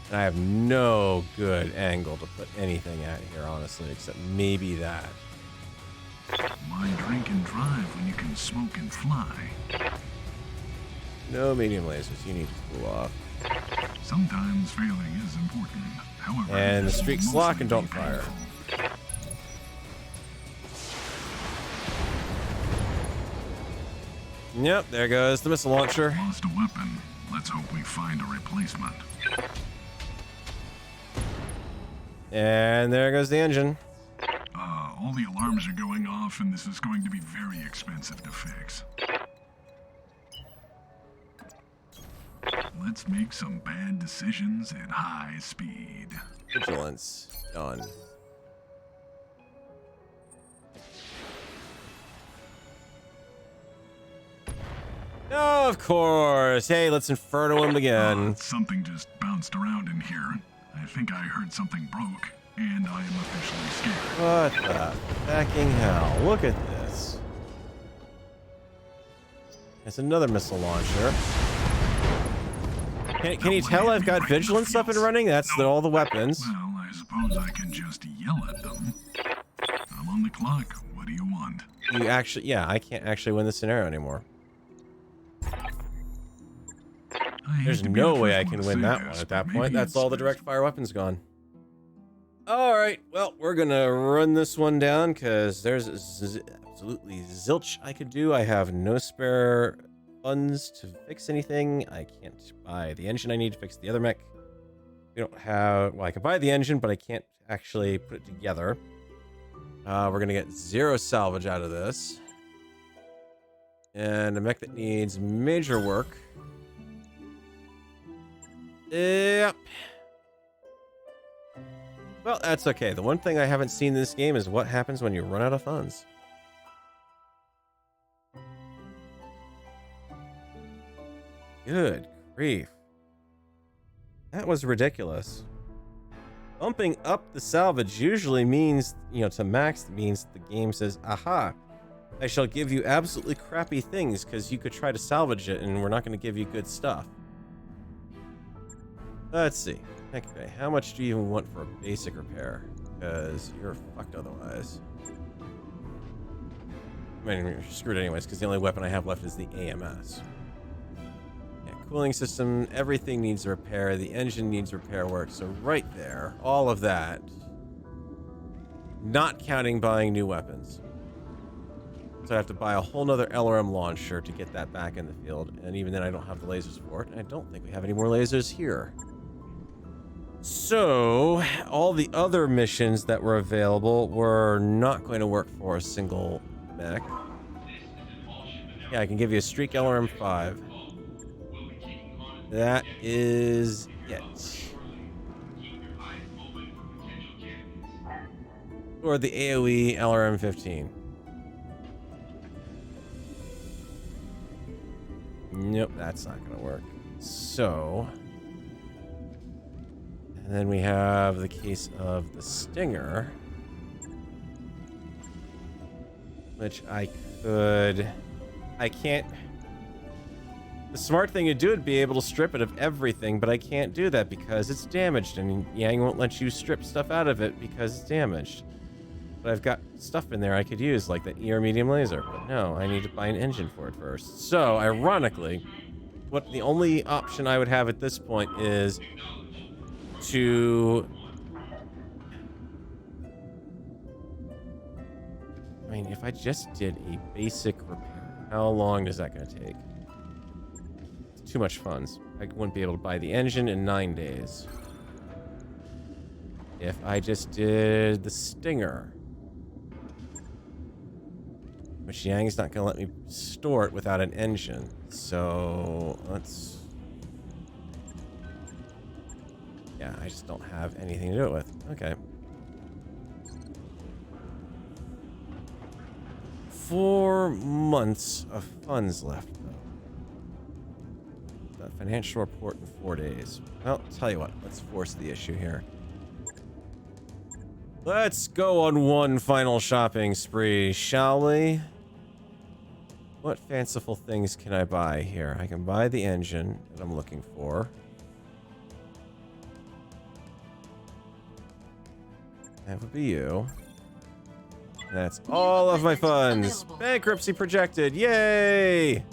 And I have no good angle to put anything at here, honestly, except maybe that. Why drink and drive when you can smoke and fly? No medium lasers. You need to cool off. Sometimes failing is important. However, And the it streaks mostly lock and don't be fire. painful. Yep, there goes the missile launcher. Lost a weapon. Let's hope we find a replacement. And there goes the engine. All the alarms are going off, and this is going to be very expensive to fix. Let's make some bad decisions at high speed. Vigilance. Done. Oh, of course. Hey, let's Inferno him again. Something just bounced around in here. I think I heard something broke, and I am officially scared. What the fucking hell? Look at this. It's another missile launcher. Can you tell I've got vigilance up and running? That's all the weapons. Well, I suppose I can just yell at them. I'm on the clock. What do you want? You actually, yeah, I can't actually win this scenario anymore. hate There's to be no the way first I one can to win say that this, one at but that maybe point. That's all the it's direct fire weapons gone. All right, well, we're gonna run this one down because there's absolutely zilch I could do. I have no spare funds to fix anything. I can't buy the engine I need to fix the other mech. We don't have, well, I can buy the engine, but I can't actually put it together. We're gonna get 0 salvage out of this. And a mech that needs major work. Yep. Well, that's okay. The one thing I haven't seen in this game is what happens when you run out of funds. Good grief. That was ridiculous. Bumping up the salvage usually means, to max means the game says, aha, I shall give you absolutely crappy things because you could try to salvage it and we're not going to give you good stuff. Let's see. Okay, how much do you even want for a basic repair? Because you're fucked otherwise. I mean, you're screwed anyways because the only weapon I have left is the AMS. Yeah, cooling system, everything needs repair. The engine needs repair work. So right there, all of that. Not counting buying new weapons. So I have to buy a whole nother LRM launcher to get that back in the field. And even then I don't have the lasers for it. And I don't think we have any more lasers here. So, all the other missions that were available were not going to work for a single mech. Yeah, I can give you a Streak LRM 5. That is it. Or the AoE LRM 15. Nope, that's not going to work. So... And then we have the case of the Stinger, which I can't. The smart thing to do would be able to strip it of everything, but I can't do that because it's damaged, and Yang won't let you strip stuff out of it because it's damaged. But I've got stuff in there I could use, like the ER medium laser, but no, I need to buy an engine for it first. So, ironically, the only option I would have at this point is to... I mean, if I just did a basic repair, how long is that going to take? It's too much funds. I wouldn't be able to buy the engine in 9 days. If I just did the Stinger, which Yang's not going to let me store it without an engine, so let's... Yeah, I just don't have anything to do it with. Okay. 4 months of funds left, though. That financial report in 4 days. Well, tell you what, let's force the issue here. Let's go on one final shopping spree, shall we? What fanciful things can I buy here? I can buy the engine that I'm looking for. That would be you. That's all of my funds. Bankruptcy projected. Yay!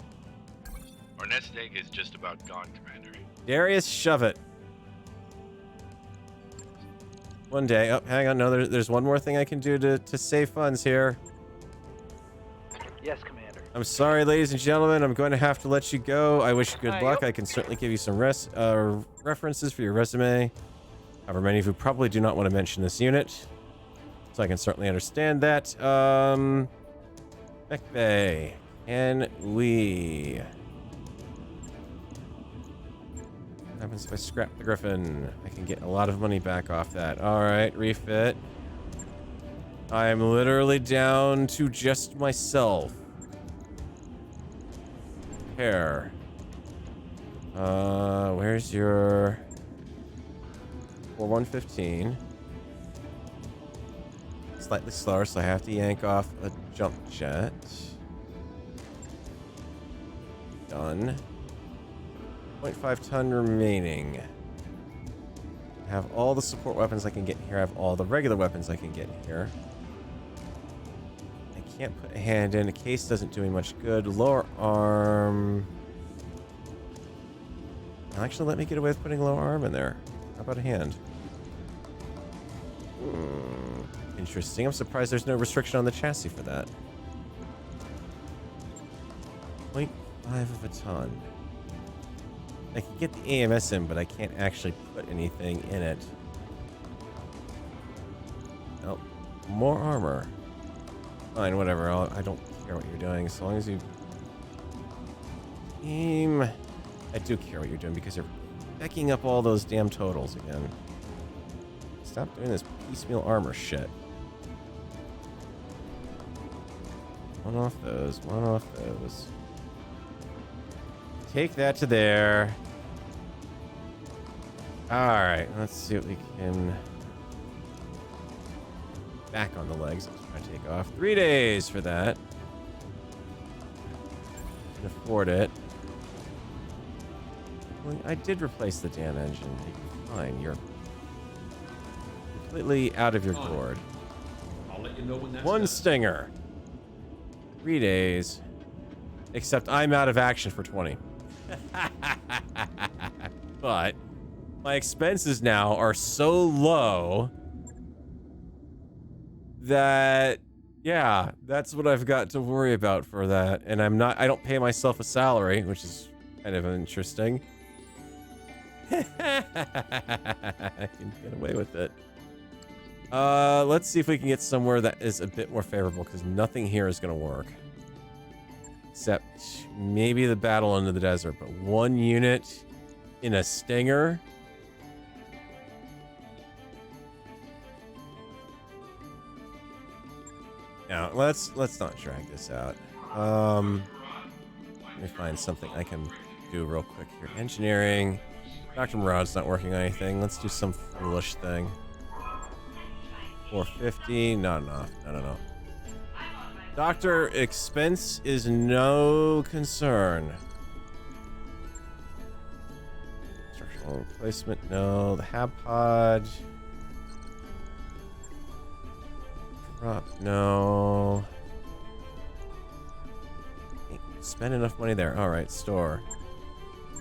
Our nest egg is just about gone, Commander. Darius, shove it. One day. Oh, hang on. No, there's one more thing I can do to save funds here. Yes, Commander. I'm sorry, ladies and gentlemen. I'm going to have to let you go. I wish you good luck. I can certainly give you some references for your resume. However, many of you probably do not want to mention this unit. So I can certainly understand that. Mech Bay. Can we... What happens if I scrap the Griffin? I can get a lot of money back off that. Alright, refit. I'm literally down to just myself. Repair. Where's your... 115. Slightly slower, so I have to yank off a jump jet. Done. 0.5 ton remaining. I have all the support weapons I can get here. I have all the regular weapons I can get here. I can't put a hand in. A case doesn't do me much good. Lower arm. Actually, let me get away with putting low arm in there. How about a hand? Interesting. I'm surprised there's no restriction on the chassis for that. 0.5 of a ton. I can get the AMS in, but I can't actually put anything in it. Oh, more armor. Fine, whatever. I don't care what you're doing as long as you... Team... I do care what you're doing because you're backing up all those damn totals again. Stop doing this piecemeal armor shit. One off those, one off those. Take that to there. Alright, let's see what we can... Back on the legs. Let's try to take off. 3 days for that. Can afford it. Well, I did replace the damn engine. Fine, you're completely out of your gourd. I'll let you know when that's One done. stinger. 3 days. Except I'm out of action for 20. But my expenses now are so low that, yeah, that's what I've got to worry about for that. And I don't pay myself a salary, which is kind of interesting. I can get away with it. Let's see if we can get somewhere that is a bit more favorable, because nothing here is going to work. Except maybe the battle into the desert, but one unit in a stinger. Now, let's not drag this out. Let me find something I can do real quick here. Engineering. Dr. Murad's not working on anything. Let's do some foolish thing. 450. Not enough. No. Doctor expense is no concern. Structural replacement, no. The hab pod. Drop, no. Ain't spend enough money there. Alright, store.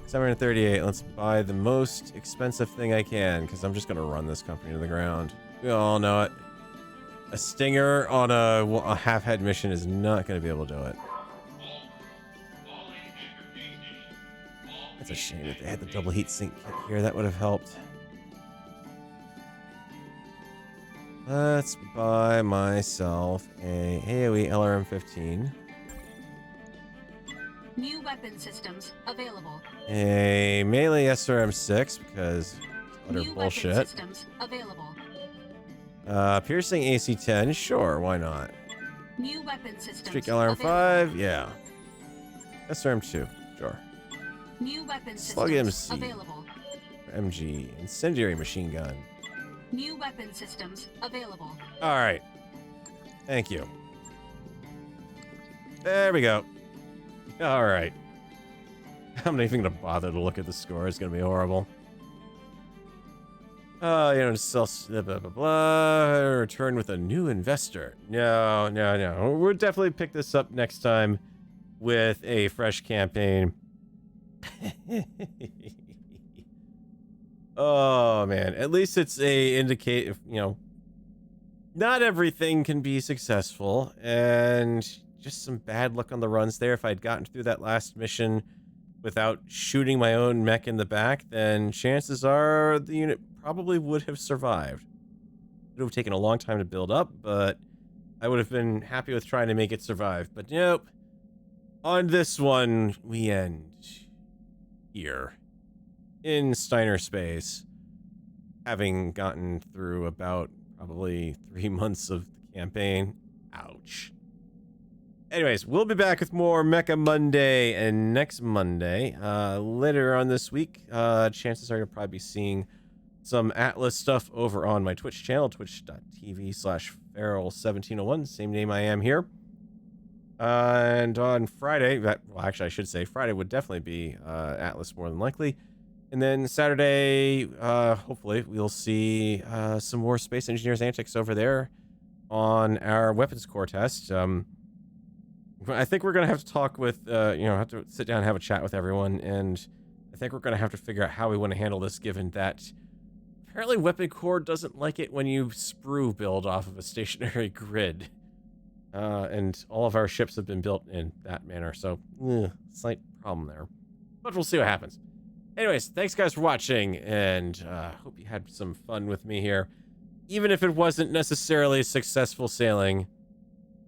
738. Let's buy the most expensive thing I can, because I'm just going to run this company to the ground. We all know it. A stinger on a half-head mission is not going to be able to do it. That's a shame that they had the double heat sink kit here. That would have helped. Let's buy myself a AoE LRM-15. New weapon systems available. A melee SRM-6 because it's utter New bullshit. weapon systems available. Piercing AC-10, sure, why not? New weapon systems Streak LRM-5, yeah. SRM-2, sure. New weapon Slug systems MC. available. MG, incendiary machine gun. New weapon systems available. All right. Thank you. There we go. All right. I'm not even going to bother to look at the score. It's going to be horrible. Sell, blah, blah, blah. Return with a new investor. No. We'll definitely pick this up next time with a fresh campaign. Oh, man. At least it's a indicate, not everything can be successful, and just some bad luck on the runs there. If I'd gotten through that last mission without shooting my own mech in the back, then chances are the unit probably would have survived. It would have taken a long time to build up, but I would have been happy with trying to make it survive. But nope. On this one, we end here in Steiner space, having gotten through about probably 3 months of the campaign. Ouch. Anyways, we'll be back with more Mecha Monday and next Monday. Later on this week, chances are you'll probably be seeing some Atlas stuff over on my Twitch channel, twitch.tv/Feral1701, same name I am here. And on Friday, well, actually I should say Friday would definitely be Atlas more than likely. And then Saturday, hopefully we'll see some more Space Engineers antics over there on our weapons core test. I think we're going to have to talk with, have to sit down and have a chat with everyone. And I think we're going to have to figure out how we want to handle this, given that apparently Weapon Core doesn't like it when you sprue build off of a stationary grid. And all of our ships have been built in that manner, so slight problem there. But we'll see what happens. Anyways, thanks guys for watching, and hope you had some fun with me here. Even if it wasn't necessarily successful sailing,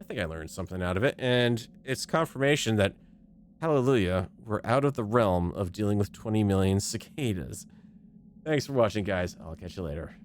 I think I learned something out of it, and it's confirmation that, hallelujah, we're out of the realm of dealing with 20 million cicadas. Thanks for watching, guys. I'll catch you later.